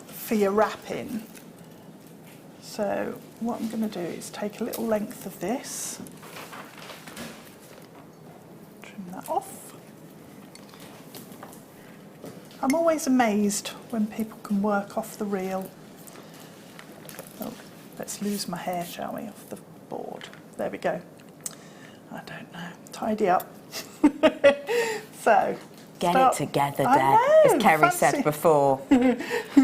for your wrapping. So what I'm going to do is take a little length of this, trim that off. I'm always amazed when people can work off the reel. Oh, let's lose my hair, shall we, off the board. There we go. I don't know. Tidy up. So. Get it together, Deb, as Kerry said before.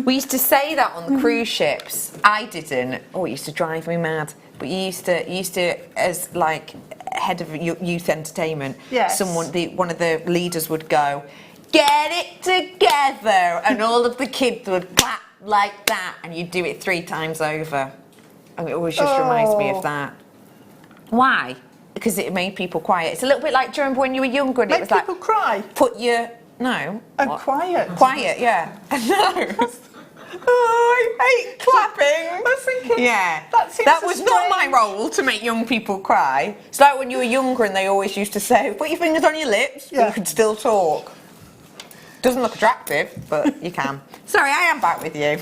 We used to say that on the cruise ships. I didn't. Oh, it used to drive me mad. But you used to, as like head of youth entertainment, one of the leaders would go, "Get it together," and all of the kids would clap like that, and you'd do it 3 times over. And it always just reminds me of that. Why? Because it made people quiet. It's a little bit like, do you remember when you were younger and it was like... people cry? Put your... No. Oh, quiet. Quiet, yeah. No. Oh, I hate clapping. I was thinking... Yeah. That was not my role to make young people cry. It's like when you were younger and they always used to say, put your fingers on your lips, but you could still talk. Doesn't look attractive, but you can. Sorry, I am back with you.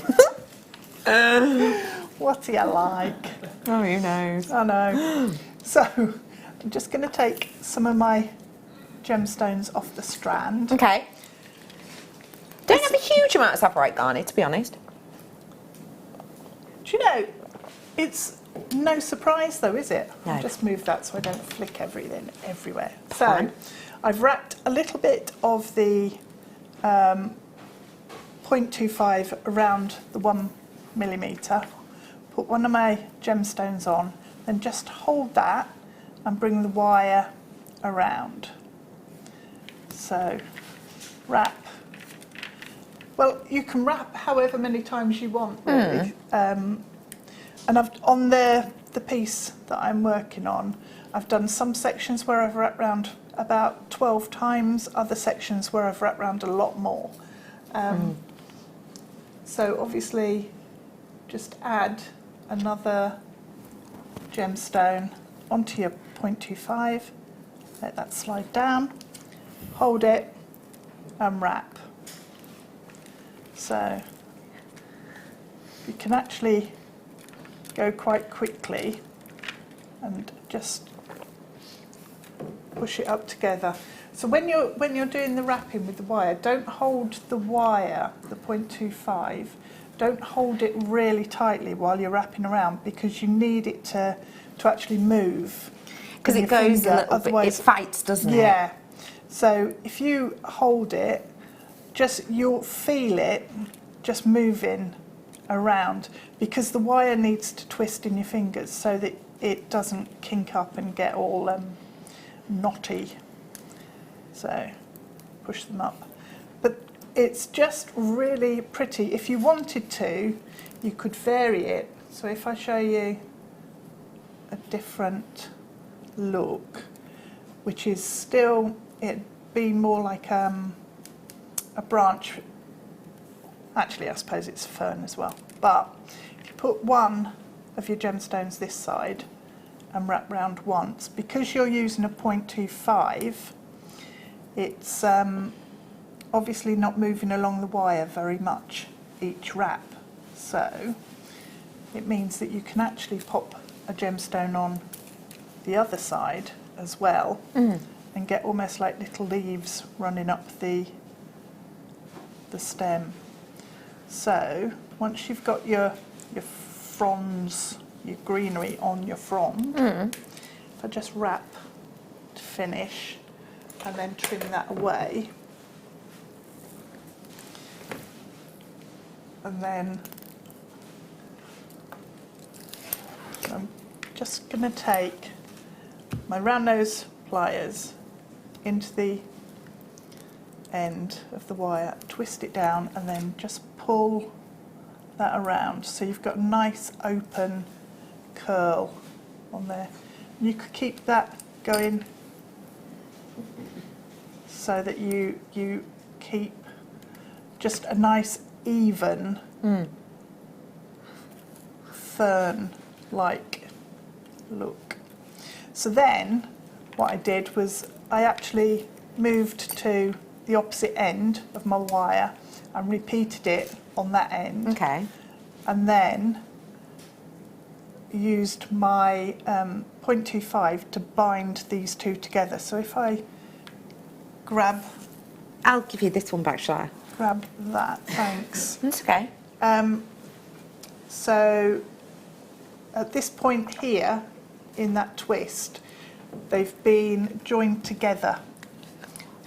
What do you like? Oh, who knows? I know. So... I'm just going to take some of my gemstones off the strand. Okay. Don't have a huge amount of Savarite Garnet, to be honest. Do you know, it's no surprise though, is it? No. I'll just move that so I don't flick everything everywhere. So, I've wrapped a little bit of the 0.25 around the 1mm, put one of my gemstones on, then just hold that and bring the wire around. So wrap Well, you can wrap however many times you want, really. And on the piece that I'm working on, I've done some sections where I've wrapped round about 12 times, other sections where I've wrapped round a lot more. So obviously, just add another gemstone onto your 0.25, let that slide down, hold it and wrap. So you can actually go quite quickly and just push it up together. So when you're doing the wrapping with the wire, don't hold the wire, the 0.25, don't hold it really tightly while you're wrapping around, because you need it to actually move. Because it goes a little bit, it fights, doesn't it? Yeah. So if you hold it, you'll feel it just moving around, because the wire needs to twist in your fingers so that it doesn't kink up and get all knotty. So push them up. But it's just really pretty. If you wanted to, you could vary it. So if I show you a different look, which is still, it'd be more like a branch. Actually, I suppose it's fern as well. But if you put one of your gemstones this side and wrap round once, because you're using a 0.25, it's obviously not moving along the wire very much each wrap. So it means that you can actually pop a gemstone on the other side as well and get almost like little leaves running up the stem. So once you've got your fronds, your greenery on your frond, if I just wrap to finish and then trim that away, and then I'm just going to take my round nose pliers into the end of the wire, twist it down, and then just pull that around so you've got a nice open curl on there. And you could keep that going so that you keep just a nice even fern-like look. So then what I did was I actually moved to the opposite end of my wire and repeated it on that end. Okay. And then used my 0.25 to bind these two together. So if I grab... I'll give you this one back, shall I? Grab that, thanks. That's okay. So at this point here, in that twist, they've been joined together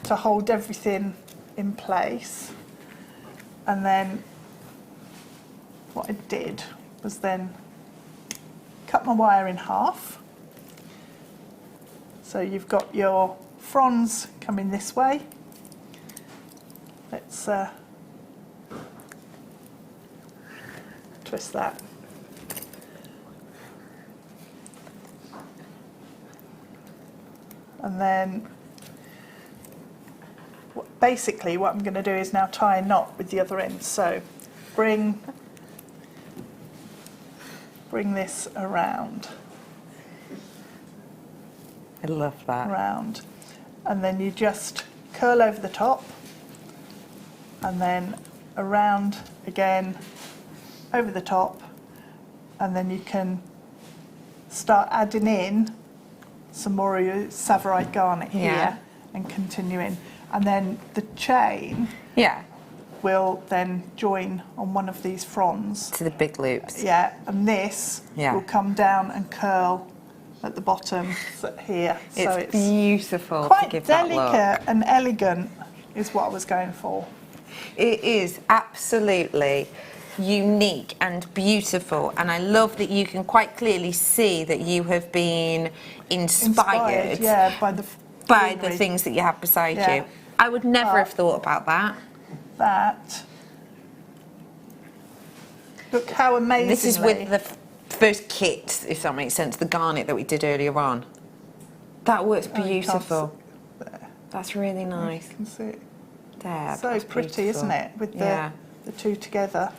to hold everything in place. And then what I did was then cut my wire in half. So you've got your fronds coming this way. Let's twist that. And then basically what I'm going to do is now tie a knot with the other end. So bring this around. I love that. Around. And then you just curl over the top and then around again over the top, and then you can start adding in some more of your Savorite garnet here and continuing. And then the chain will then join on one of these fronds. To the big loops. Yeah, and this will come down and curl at the bottom here. So it's beautiful. Quite to give that delicate look. and elegant is what I was going for. It is absolutely unique and beautiful, and I love that you can quite clearly see that you have been inspired by the things that you have beside you. I would never have thought about that. That Look how amazing. This is with the first kit, if that makes sense, the garnet that we did earlier on. That works beautiful. That's really nice. You can see it. Deb, So pretty, isn't it? With the two together.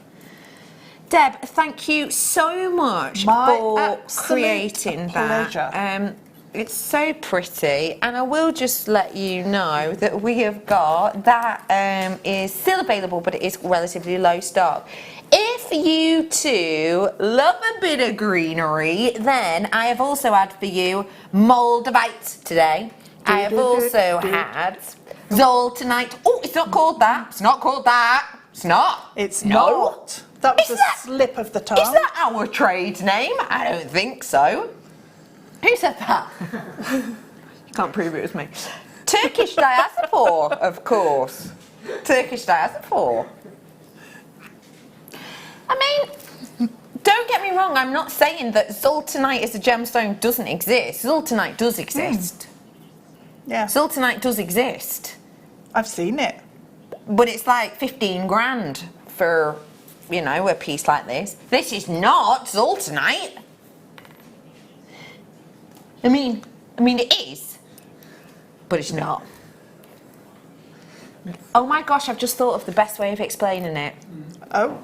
Deb, thank you so much for creating that. It's so pretty, and I will just let you know that we have got that is still available, but it is relatively low stock. If you too love a bit of greenery, then I have also had for you Moldavite today. I have also had Zoltanite. Oh, it's not called that. It's not called that. It's not. It's not. That was a slip of the tongue. Is that our trade name? I don't think so. Who said that? You can't prove it was me. Turkish diaspora, of course. Turkish diaspora. I mean, don't get me wrong, I'm not saying that Zoltanite as a gemstone doesn't exist. Zoltanite does exist. Yeah. Zoltanite does exist. I've seen it. But it's like 15 grand for, you know, a piece like this. This is not Zoltanite. I mean it is, but it's not. Oh my gosh, I've just thought of the best way of explaining it. Oh,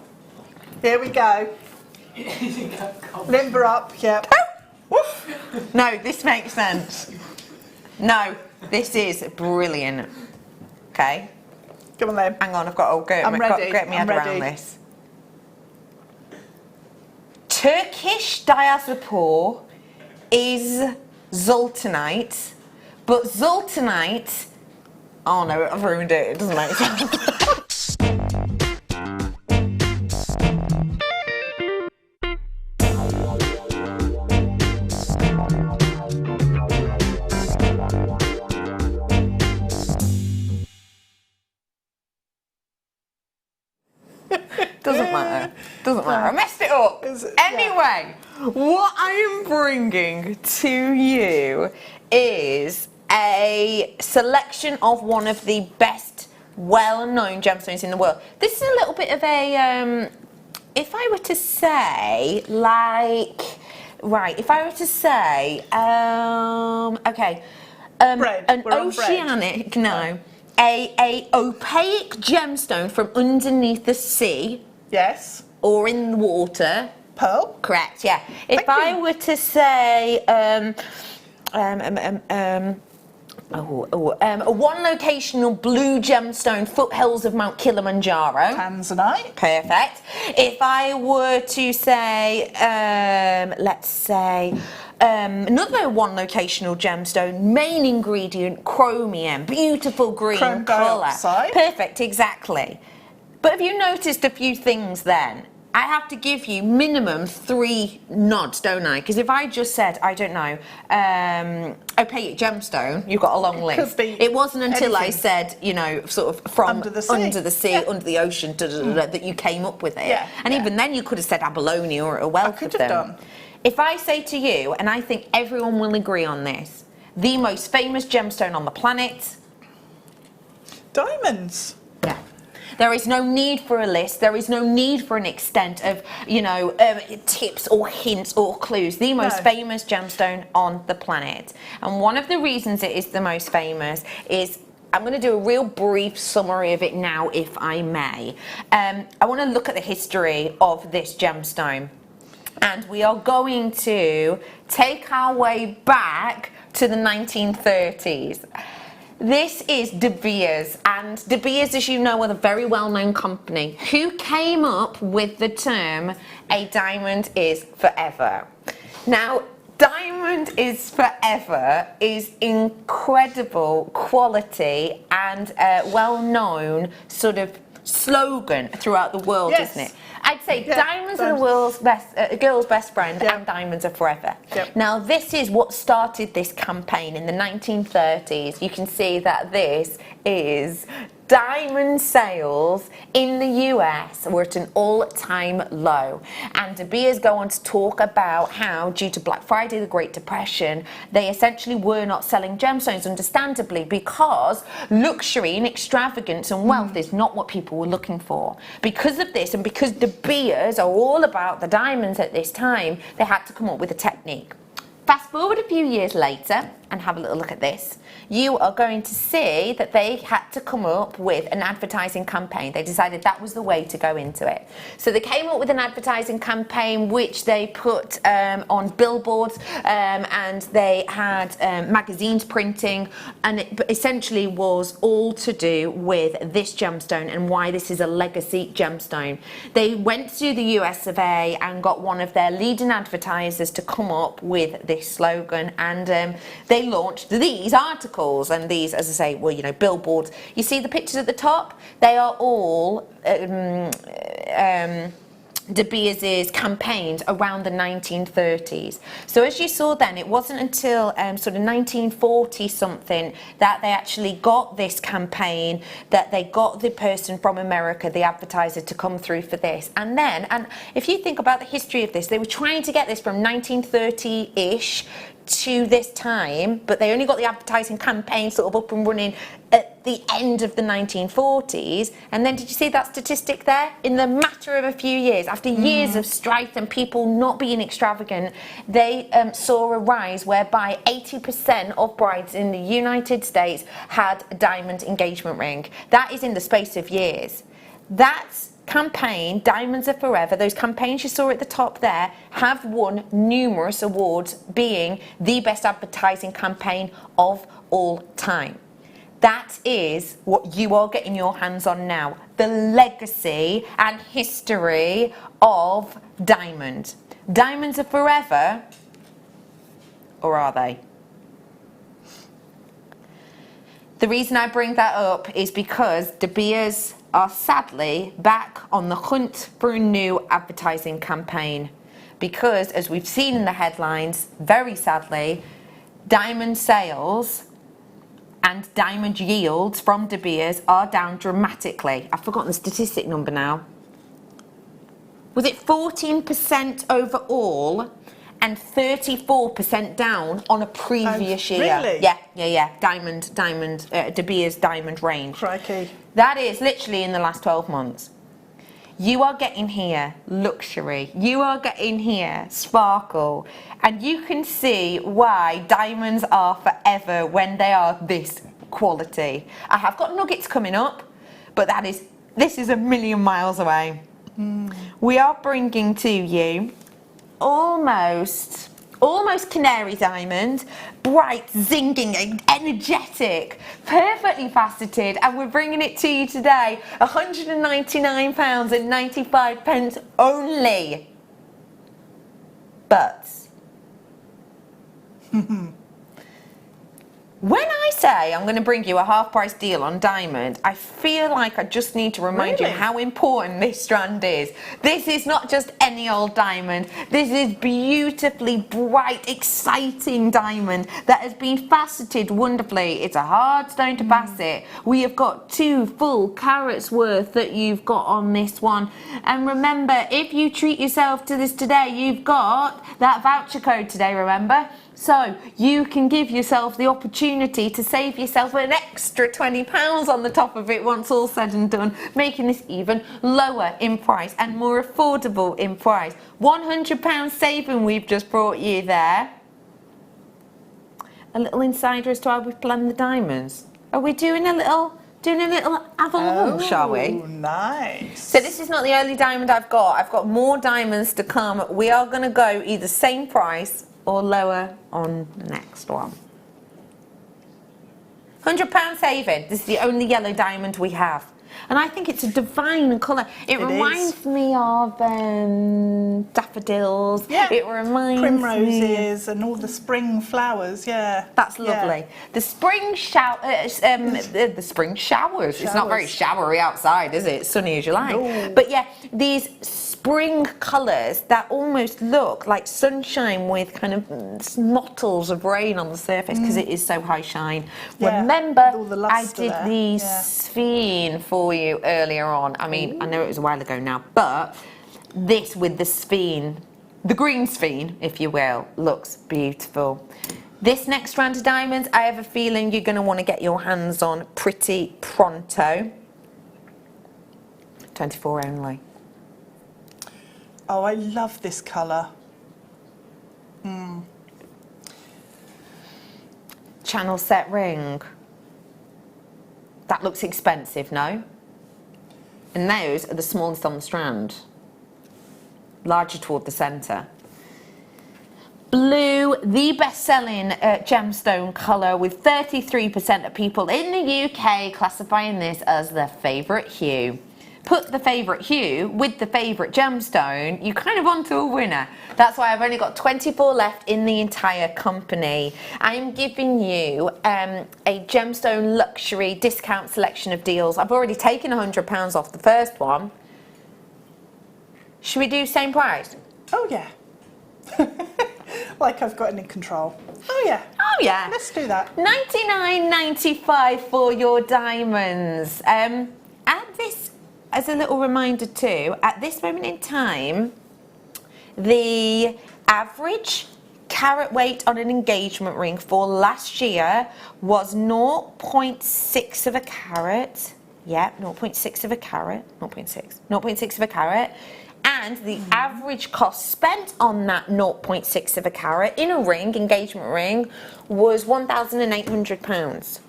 here we go. Limber up, yep. Woof. No, this makes sense. No, this is brilliant. Okay. Come on then. Hang on, I've got to get my head around this. Turkish diaspora is Zoltanite, but Zoltanite, oh no, I've ruined it, it doesn't make sense. Doesn't matter, I messed it up. Anyway, what I am bringing to you is a selection of one of the best well-known gemstones in the world. This is a little bit of a, if I were to say, like, right, if I were to say, okay, an oceanic, no, a opaque gemstone from underneath the sea. Yes. Or in the water. Pearl? Correct, yeah. If I were to say a one locational blue gemstone, foothills of Mount Kilimanjaro. Tanzanite. Perfect. If I were to say, let's say, another one locational gemstone, main ingredient, chromium, beautiful green Chrome colour. dioxide. Perfect, exactly. But have you noticed a few things then? I have to give you minimum 3 nods, don't I? Because if I just said, I don't know, opaque gemstone, you've got a long list. It wasn't until I said, you know, sort of from under the sea, under the ocean, that you came up with it. And even then you could have said abalone or a wealth of them. If I say to you, and I think everyone will agree on this, the most famous gemstone on the planet? Diamonds. Yeah. There is no need for a list. There is no need for an extent of, you know, tips or hints or clues. The most famous gemstone on the planet. And one of the reasons it is the most famous is, I'm going to do a real brief summary of it now, if I may. I want to look at the history of this gemstone. And we are going to take our way back to the 1930s. This is De Beers, and De Beers, as you know, are a very well-known company who came up with the term, a diamond is forever. Now, diamond is forever is incredible quality and a well-known sort of slogan throughout the world, isn't it? I'd say diamonds are the world's best, girl's best friend, and diamonds are forever. Now, this is what started this campaign in the 1930s. You can see that this is diamond sales in the US were at an all-time low. And De Beers go on to talk about how, due to Black Friday, the Great Depression, they essentially were not selling gemstones, understandably, because luxury and extravagance and wealth is not what people were looking for. Because of this, and because De Beers are all about the diamonds at this time, they had to come up with a technique. Fast forward a few years later and have a little look at this. You are going to see that they had to come up with an advertising campaign. They decided that was the way to go into it. So they came up with an advertising campaign which they put on billboards, and they had magazines printing, and it essentially was all to do with this gemstone and why this is a legacy gemstone. They went to the US of A and got one of their leading advertisers to come up with this slogan, and they launched these articles, and these, as I say, were, you know, billboards. You see the pictures at the top? They are all De Beers's campaigns around the 1930s. So as you saw then, it wasn't until sort of 1940 something that they actually got this campaign, that they got the person from America, the advertiser, to come through for this. And then, and if you think about the history of this, they were trying to get this from 1930-ish to this time, but they only got the advertising campaign sort of up and running at the end of the 1940s. And then did you see that statistic there? In the matter of a few years, after years of strife and people not being extravagant, they saw a rise whereby 80% of brides in the United States had a diamond engagement ring. That is in the space of years. That's campaign, Diamonds Are Forever, those campaigns you saw at the top there, have won numerous awards, being the best advertising campaign of all time. That is what you are getting your hands on now, the legacy and history of diamond. Diamonds are forever, or are they? The reason I bring that up is because De Beers are sadly back on the hunt for a new advertising campaign, because as we've seen in the headlines, very sadly, diamond sales and diamond yields from De Beers are down dramatically. I've forgotten the statistic number now. Was it 14% overall and 34% down on a previous year? Really? Yeah. De Beers diamond range. Crikey. That is literally in the last 12 months. You are getting here luxury. You are getting here sparkle. And you can see why diamonds are forever when they are this quality. I have got nuggets coming up, but this is a million miles away. We are bringing to you almost canary diamond, bright, zinging, energetic, perfectly faceted, and we're bringing it to you today, £199.95 only. But when I say I'm going to bring you a half-price deal on diamond, I feel like I just need to remind you how important this strand is. This is not just any old diamond. This is beautifully bright, exciting diamond that has been faceted wonderfully. It's a hard stone to facet. We have got 2 full carats worth that you've got on this one. And remember, if you treat yourself to this today, you've got that voucher code today, remember? So you can give yourself the opportunity to save yourself an extra £20 on the top of it once all said and done, making this even lower in price and more affordable in price. £100 saving we've just brought you there. A little insider as to how we've planned the diamonds. Are we doing a little have a look, shall we? Nice. So this is not the only diamond I've got. I've got more diamonds to come. We are going to go either same price or lower on the next one. £100 saving. This is the only yellow diamond we have. And I think it's a divine colour. It reminds me of daffodils. Yeah. It reminds primroses and all the spring flowers. Yeah. That's lovely. Yeah. The spring showers. The spring showers. It's not very showery outside, is it? It's sunny as you like. No. But yeah, these spring colours that almost look like sunshine with kind of mottles of rain on the surface because it is so high shine. Yeah, Remember, all the I luster did there. the Yeah. sphene for you earlier on. I mean, I know it was a while ago now, but this with the sphene, the green sphene, if you will, looks beautiful. This next round of diamonds, I have a feeling you're going to want to get your hands on pretty pronto. 24 only. Oh, I love this colour. Channel set ring. That looks expensive, no? And those are the smallest on the strand. Larger toward the centre. Blue, the best-selling gemstone colour, with 33% of people in the UK classifying this as their favourite hue. Put the favourite hue with the favourite gemstone, you're kind of onto a winner. That's why I've only got 24 left in the entire company. I am giving you a gemstone luxury discount selection of deals. I've already taken £100 off the first one. Should we do same price? Oh yeah. Like I've got it in control. Oh yeah. Oh yeah. Let's do that. $99.95 for your diamonds. At this, as a little reminder too, at this moment in time, the average carat weight on an engagement ring for last year was 0.6 of a carat. Yeah, 0.6 of a carat. 0.6 of a carat. And the average cost spent on that 0.6 of a carat in a ring, engagement ring, was £1,800. This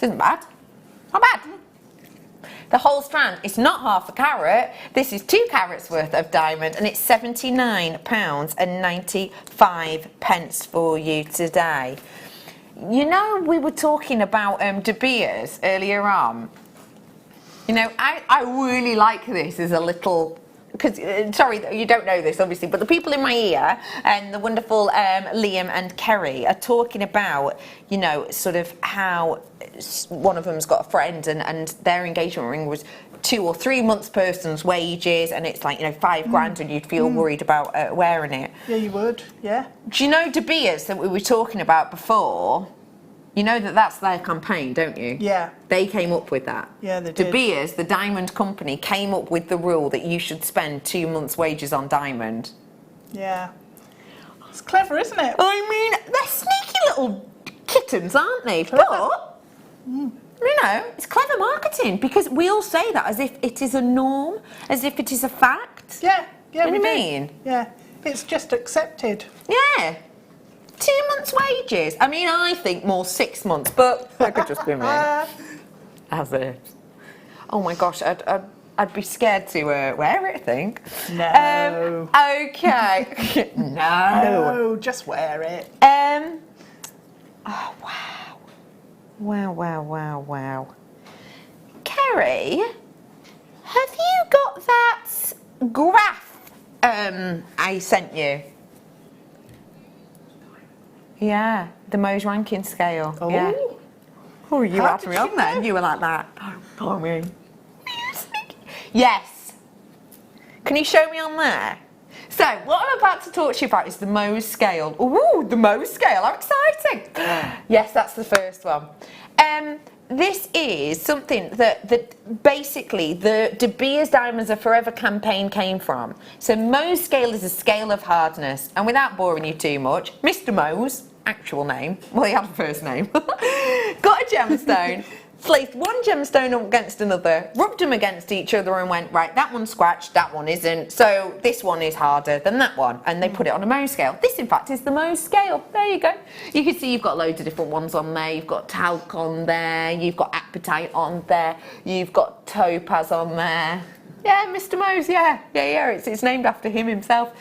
isn't bad. Not bad. The whole strand, it's not half a carat, this is 2 carats worth of diamond, and it's £79.95 for you today. You know, we were talking about De Beers earlier on. You know, I really like this as a little, because, sorry, you don't know this obviously, but the people in my ear and the wonderful Liam and Kerry are talking about, you know, sort of how one of them's got a friend and their engagement ring was 2 or 3 months' person's wages, and it's like, you know, £5,000 and you'd feel worried about wearing it. Yeah, you would, yeah. Do you know De Beers that we were talking about before? You know that that's their campaign, don't you? Yeah. They came up with that. Yeah, they did. De Beers, the diamond company, came up with the rule that you should spend 2 months' wages on diamond. Yeah. It's clever, isn't it? I mean, they're sneaky little kittens, aren't they? But, you know, it's clever marketing, because we all say that as if it is a norm, as if it is a fact. Yeah, yeah. You know what I mean? Yeah. It's just accepted. Yeah. 2 months' wages. I mean, I think more 6 months, but that could just be me. As it. Oh my gosh, I'd be scared to wear it, I think. No. Okay. No, just wear it. Oh wow. Wow. Kerry, have you got that graph I sent you? Yeah, the Mohs ranking scale. Oh. Yeah. Oh, you How had did me you on there. know? You were like that. Oh, me. Yes. Can you show me on there? So, what I'm about to talk to you about is the Mohs scale. Ooh, the Mohs scale. How exciting. Yes, that's the first one. This is something that basically the De Beers Diamonds Are Forever campaign came from. So Mohs scale is a scale of hardness, and without boring you too much, Mr. Mohs, actual name, well, he had a first name, got a gemstone, placed one gemstone up against another, rubbed them against each other and went, right, that one's scratched, that one isn't, so this one is harder than that one, and they put it on a Mohs scale. This, in fact, is the Mohs scale. There you go. You can see you've got loads of different ones on there. You've got talc on there, you've got apatite on there, you've got topaz on there. Yeah, Mr. Mohs, yeah, it's named after him himself.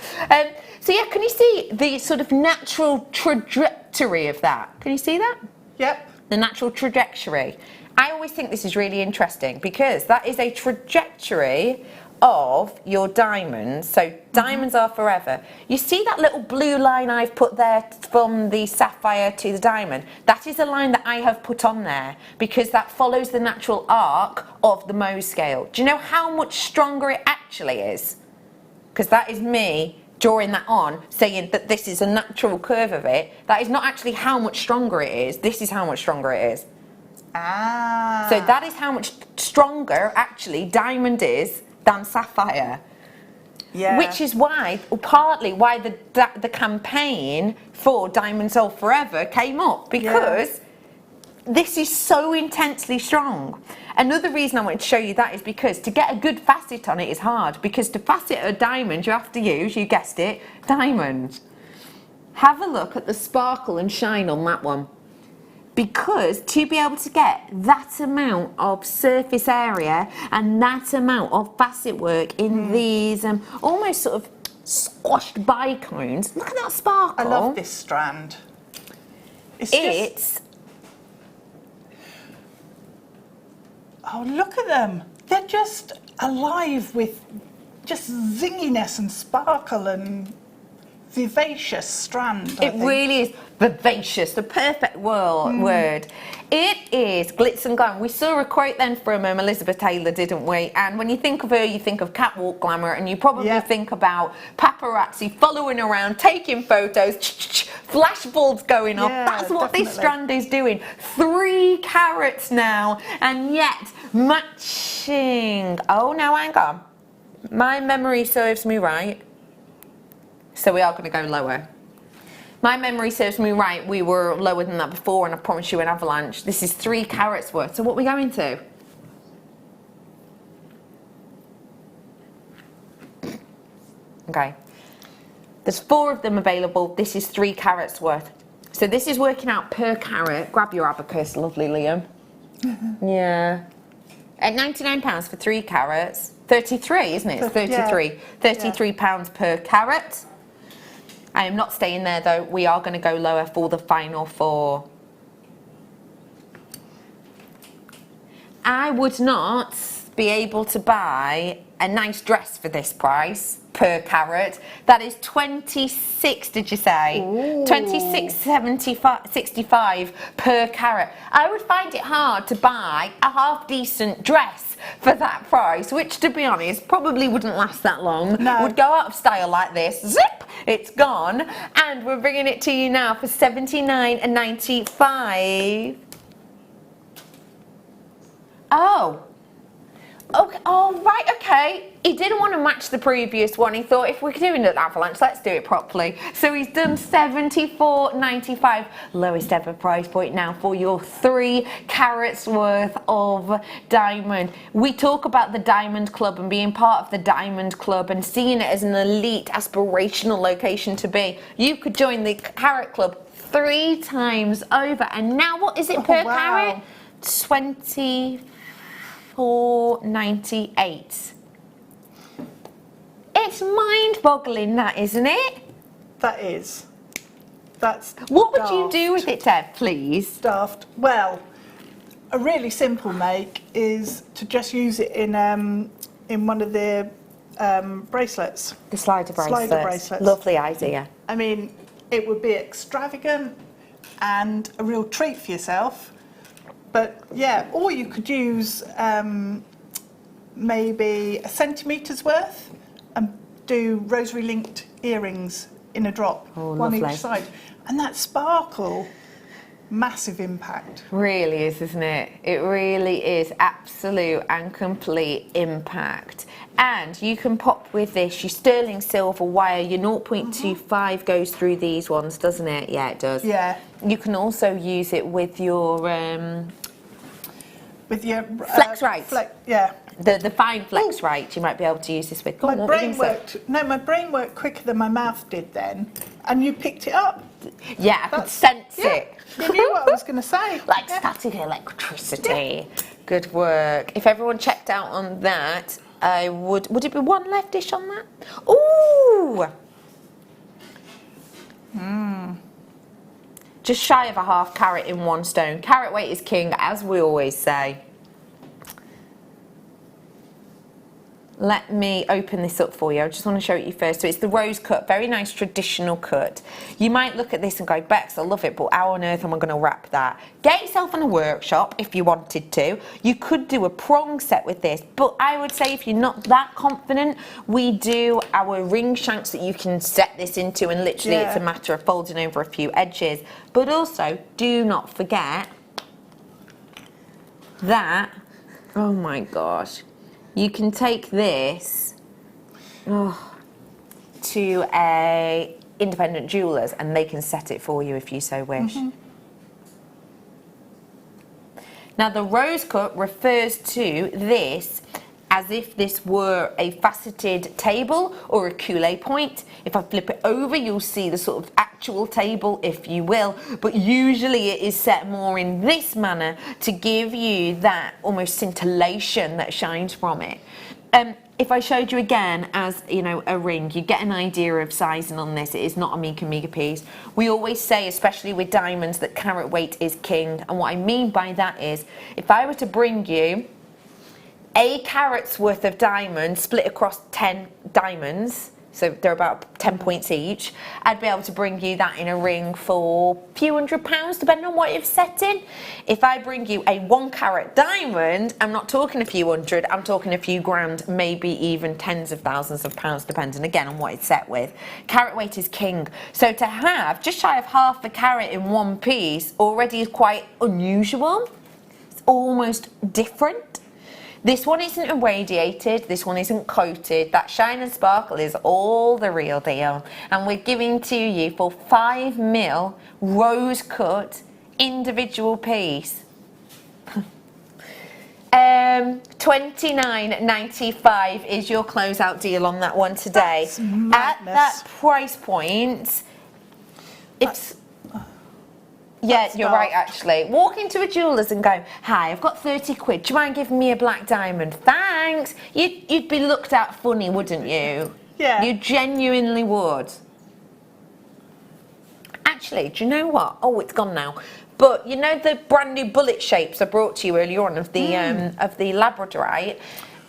So yeah, can you see the sort of natural trajectory of that? Can you see that? Yep. The natural trajectory. I always think this is really interesting because that is a trajectory of your diamonds. So diamonds are forever. You see that little blue line I've put there from the sapphire to the diamond? That is a line that I have put on there because that follows the natural arc of the Mohs scale. Do you know how much stronger it actually is? Because that is me drawing that on, saying that this is a natural curve of it. That is not actually how much stronger it is. This is how much stronger it is. Ah. So that is how much stronger actually diamond is than sapphire. Yeah. Which is why, or partly why the campaign for Diamonds Are Forever came up, because this is so intensely strong. Another reason I wanted to show you that is because to get a good facet on it is hard, because to facet a diamond you have to use, you guessed it, diamond. Have a look at the sparkle and shine on that one. Because to be able to get that amount of surface area and that amount of facet work in these almost sort of squashed bicones, look at that sparkle. I love this strand. Oh, look at them. They're just alive with just zinginess and sparkle and vivacious strand. It really is vivacious, the perfect word. It is glitz and glam. We saw a quote then from Elizabeth Taylor, didn't we? And when you think of her, you think of catwalk glamour, and you probably think about paparazzi following around, taking photos, flashbulbs going off. That's what this strand is doing. 3 carats now, and yet matching. Oh, now hang on. My memory serves me right. So we are going to go lower. My memory serves me right, we were lower than that before, and I promise you an avalanche. This is 3 carats worth. So what are we going to? Okay. There's 4 of them available. This is 3 carats worth. So this is working out per carat. Grab your abacus, lovely Liam. Yeah. At £99 for 3 carats. 33, isn't it? It's 33. Yeah. £33 per carat. I am not staying there though. We are going to go lower for the final 4. I would not be able to buy a nice dress for this price per carat. That is 26, did you say? 26.65 per carat. I would find it hard to buy a half decent dress for that price, which to be honest probably wouldn't last that long. No. Would go out of style like this. Zip! It's gone. And we're bringing it to you now for $79.95. Oh. Okay. Oh, right, okay. He didn't want to match the previous one. He thought if we're doing an avalanche, let's do it properly. So he's done $74.95. Lowest ever price point now for your 3 carats worth of diamond. We talk about the Diamond Club and being part of the Diamond Club and seeing it as an elite aspirational location to be. You could join the Carat Club 3 times over. And now what is it per carat? $24.98. It's mind-boggling, that, isn't it? That is. That's what would you do with it, Deb, please? Daft. Well, a really simple make is to just use it in one of the bracelets. The slider bracelets. Lovely idea. I mean, it would be extravagant and a real treat for yourself. But yeah, or you could use maybe a centimetre's worth and do rosary linked earrings in a drop, one each side. And that sparkle, massive impact. Really is, isn't it? It really is absolute and complete impact. And you can pop with this your sterling silver wire, your 0.25 goes through these ones, doesn't it? Yeah, it does. Yeah. You can also use it with your flex right. Yeah. The fine flex right, you might be able to use this with. My brain worked quicker than my mouth did then, and you picked it up. Yeah, I could sense it. You knew what I was going to say. Like static electricity. Yeah. Good work. If everyone checked out on that, I would it be 1 left-ish on that? Ooh! Just shy of a half carat in 1 stone. Carat weight is king, as we always say. Let me open this up for you. I just want to show it you first. So it's the rose cut, very nice traditional cut. You might look at this and go, Bex, I love it, but how on earth am I going to wrap that? Get yourself in a workshop if you wanted to. You could do a prong set with this, but I would say if you're not that confident, we do our ring shanks that you can set this into, and literally it's a matter of folding over a few edges. But also, do not forget that, oh my gosh, you can take this to a independent jewellers and they can set it for you if you so wish. Now the rose cut refers to this as if this were a faceted table or a coulee point. If I flip it over, you'll see the sort of actual table, if you will, but usually it is set more in this manner to give you that almost scintillation that shines from it. If I showed you again as, you know, a ring, you get an idea of sizing on this. It is not a mega piece. We always say, especially with diamonds, that carat weight is king, and what I mean by that is, if I were to bring you a carat's worth of diamonds split across 10 diamonds, so they're about 10 points each, I'd be able to bring you that in a ring for a few £100, depending on what you've set in. If I bring you a 1 carat diamond, I'm not talking a few hundred, I'm talking a few grand, maybe even tens of thousands of pounds, depending again on what it's set with. Carat weight is king. So to have just shy of half a carat in one piece already is quite unusual. It's almost different. This one isn't irradiated, this one isn't coated. That shine and sparkle is all the real deal. And we're giving to you for 5mm rose cut individual piece. £29.95 is your closeout deal on that one today. That's madness. At that price point, it's... Yeah, you're right, actually. Walk into a jeweller's and go, hi, I've got 30 quid. Do you mind giving me a black diamond? Thanks. You'd be looked at funny, wouldn't you? Yeah. You genuinely would. Actually, do you know what? Oh, it's gone now. But you know the brand new bullet shapes I brought to you earlier on of the labradorite?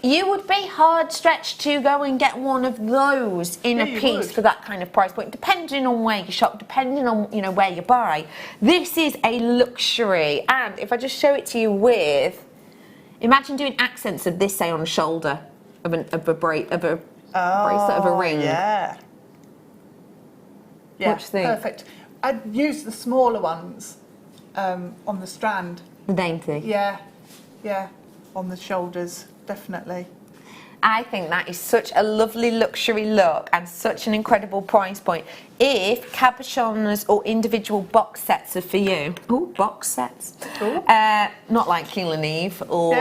You would be hard stretched to go and get one of those in a piece for that kind of price point, depending on where you shop, depending on, you know, where you buy. This is a luxury, and if I just show it to you with, imagine doing accents of this, say, on a shoulder of a bracelet of a ring. Yeah. Yeah, What do you think? perfect. I'd use the smaller ones on the strand. Dainty. Yeah, yeah, on the shoulders. Definitely. I think that is such a lovely luxury look and such an incredible price point. If cabochons or individual box sets are for you, box sets. Not like King and Eve or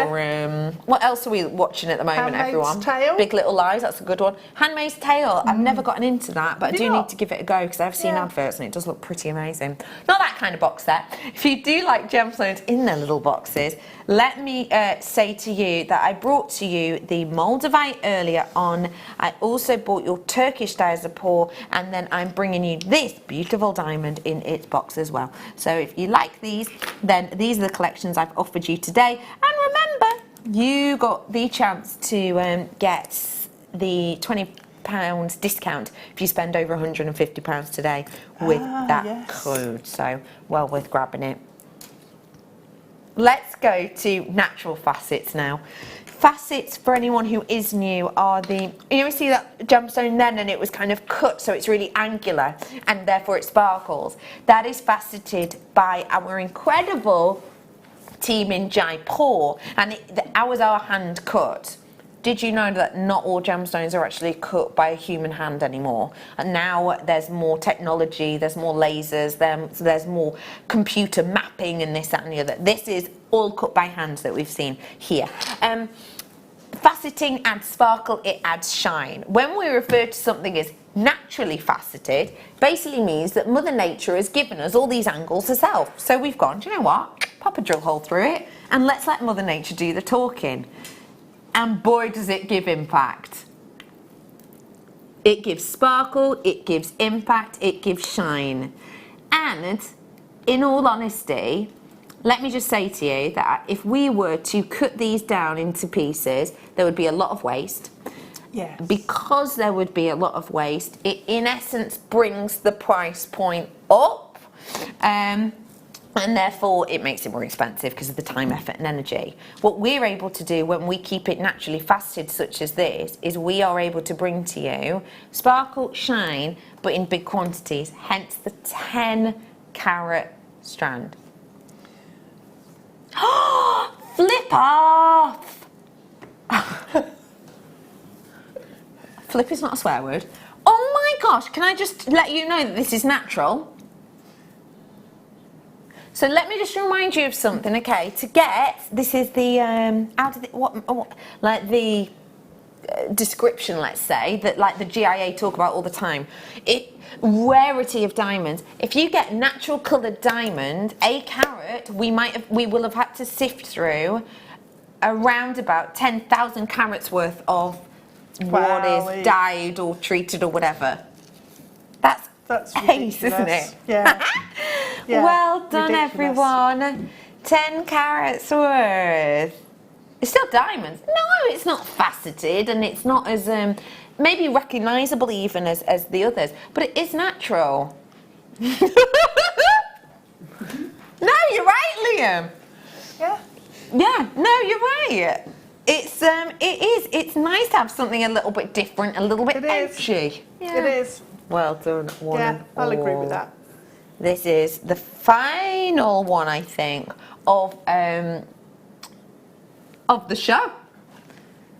what else are we watching at the moment, Handmaid's everyone? Tale. Big Little Lies, that's a good one. Handmaid's Tale, I've never gotten into that, but I do need to give it a go because I've seen adverts and it does look pretty amazing. Not that kind of box set. If you do like gemstones in their little boxes, let me say to you that I brought to you the Moldavite earlier on. I also bought your Turkish diazepam, and then I'm bringing you this beautiful diamond in its box as well. So if you like these, then these are the collections I've offered you today. And remember, you got the chance to get the £20 discount if you spend over £150 today with that code. So well worth grabbing it. Let's go to natural facets now. Facets, for anyone who is new, are the, you see that gemstone then and it was kind of cut so it's really angular and therefore it sparkles. That is faceted by our incredible team in Jaipur, and ours are hand cut. Did you know that not all gemstones are actually cut by a human hand anymore? And now there's more technology, there's more lasers, there's more computer mapping and this, that and the other. This is all cut by hand that we've seen here. Faceting adds sparkle, it adds shine. When we refer to something as naturally faceted, basically means that Mother Nature has given us all these angles herself. So we've gone, do you know what? Pop a drill hole through it and let's let Mother Nature do the talking. And boy, does it give impact. It gives sparkle, it gives impact, it gives shine. And in all honesty, let me just say to you that if we were to cut these down into pieces, there would be a lot of waste. Yes. Because there would be a lot of waste, it in essence brings the price point up. And therefore it makes it more expensive because of the time, effort and energy. What we're able to do when we keep it naturally faceted such as this is we are able to bring to you sparkle, shine, but in big quantities, hence the 10 carat strand. Flip off! Flip is not a swear word. Oh my gosh, can I just let you know that this is natural? So let me just remind you of something, okay? To get, this is the, the description, let's say, that like the GIA talk about all the time. Rarity of diamonds. If you get natural coloured diamond, a carat, we will have had to sift through around about 10,000 carats worth of what is dyed or treated or whatever. That's ace, isn't it? Yeah. Yeah. Well done, Ridiculous. Everyone. 10 carats worth. It's still diamonds. No, it's not faceted, and it's not as maybe recognisable even as the others, but it is natural. No, you're right, Liam. Yeah. Yeah, no, you're right. It's nice to have something a little bit different, a little bit edgy. Yeah. It is. Well done, one and I'll agree with all. that. This is the final one, I think, of the show.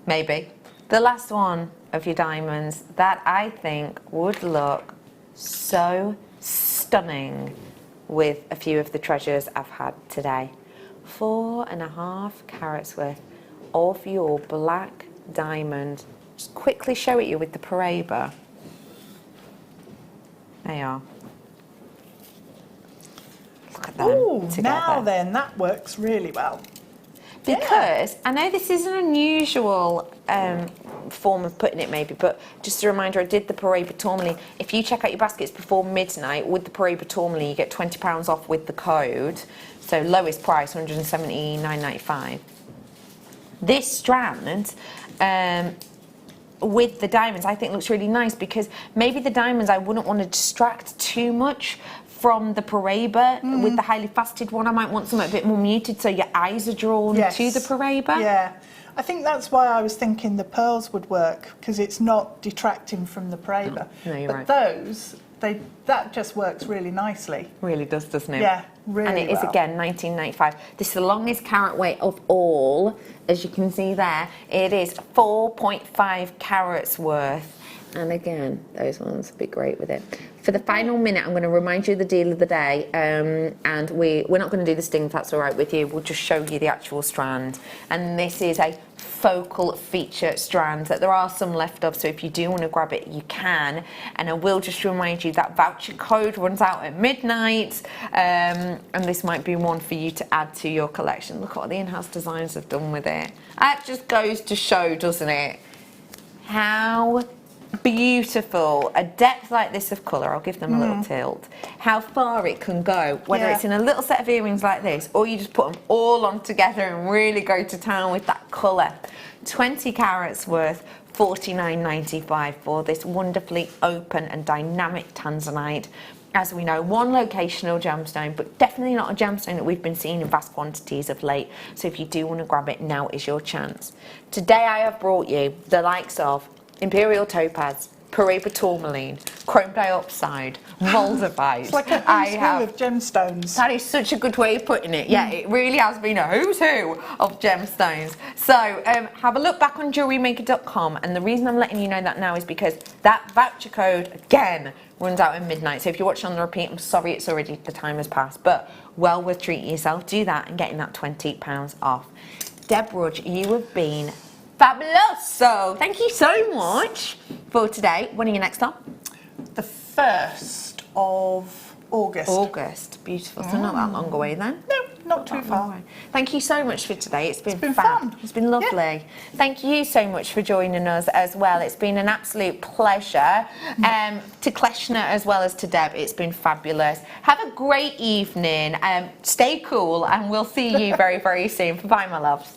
Maybe. The last one of your diamonds that I think would look so stunning with a few of the treasures I've had today. 4.5 carats worth of your black diamond. Just quickly show it you with the Paraiba. There you are. Look at them together. Now then, that works really well. Because I know this is an unusual form of putting it maybe, but just a reminder, I did the Paraiba tourmaline. If you check out your baskets before midnight with the Paraiba tourmaline, you get £20 off with the code. So lowest price, £179.95. This strand with the diamonds I think looks really nice, because maybe the diamonds I wouldn't want to distract too much from the Paraiba. With the highly faceted one I might want something a bit more muted so your eyes are drawn to the Paraiba. Yeah, I think that's why I was thinking the pearls would work, because it's not detracting from the Paraiba. No, you're right. Those, that just works really nicely. Really does, doesn't it? Yeah, really. And it is again £19.95. This is the longest carat weight of all, as you can see there. It is 4.5 carats worth. And again, those ones would be great with it. For the final minute, I'm going to remind you of the deal of the day, and we're not going to do the sting if that's all right with you. We'll just show you the actual strand. And this is a focal feature strand that there are some left of, so if you do want to grab it, you can. And I will just remind you that voucher code runs out at midnight, and this might be one for you to add to your collection. Look at what the in-house designers have done with it. That just goes to show, doesn't it, how beautiful a depth like this of colour, I'll give them a little tilt, how far it can go, whether it's in a little set of earrings like this, or you just put them all on together and really go to town with that colour. 20 carats worth, $49.95 for this wonderfully open and dynamic tanzanite. As we know, one locational gemstone, but definitely not a gemstone that we've been seeing in vast quantities of late. So if you do want to grab it, now is your chance. Today I have brought you the likes of Imperial Topaz, Paraiba Tourmaline, Chrome Diopside, Moldavite. It's like a who's who of gemstones. That is such a good way of putting it. Yeah, it really has been a who's who of gemstones. So have a look back on JewelleryMaker.com, and the reason I'm letting you know that now is because that voucher code, again, runs out at midnight. So if you're watching on the repeat, I'm sorry it's already, the time has passed, but well worth treating yourself. Do that and getting that £20 off. Deb Rudge, you have been fabulous. So thank you so much for today. When are you next on? The 1st of August. August, beautiful. So not that long away then. No, not too far. Thank you so much for today. It's been fun. It's been lovely. Yeah. Thank you so much for joining us as well. It's been an absolute pleasure. To Kleshner as well as to Deb, it's been fabulous. Have a great evening. Stay cool, and we'll see you very, very soon. Bye, my loves.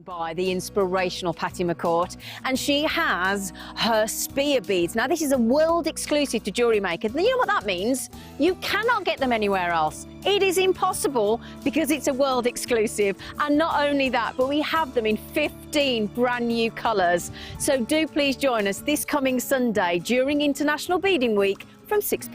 By the inspirational Patty McCourt, and she has her spear beads. Now this is a world exclusive to Jewellery Maker. You know what that means? You cannot get them anywhere else. It is impossible because it's a world exclusive. And not only that, but we have them in 15 brand new colours. So do please join us this coming Sunday during International Beading Week from 6 p.m.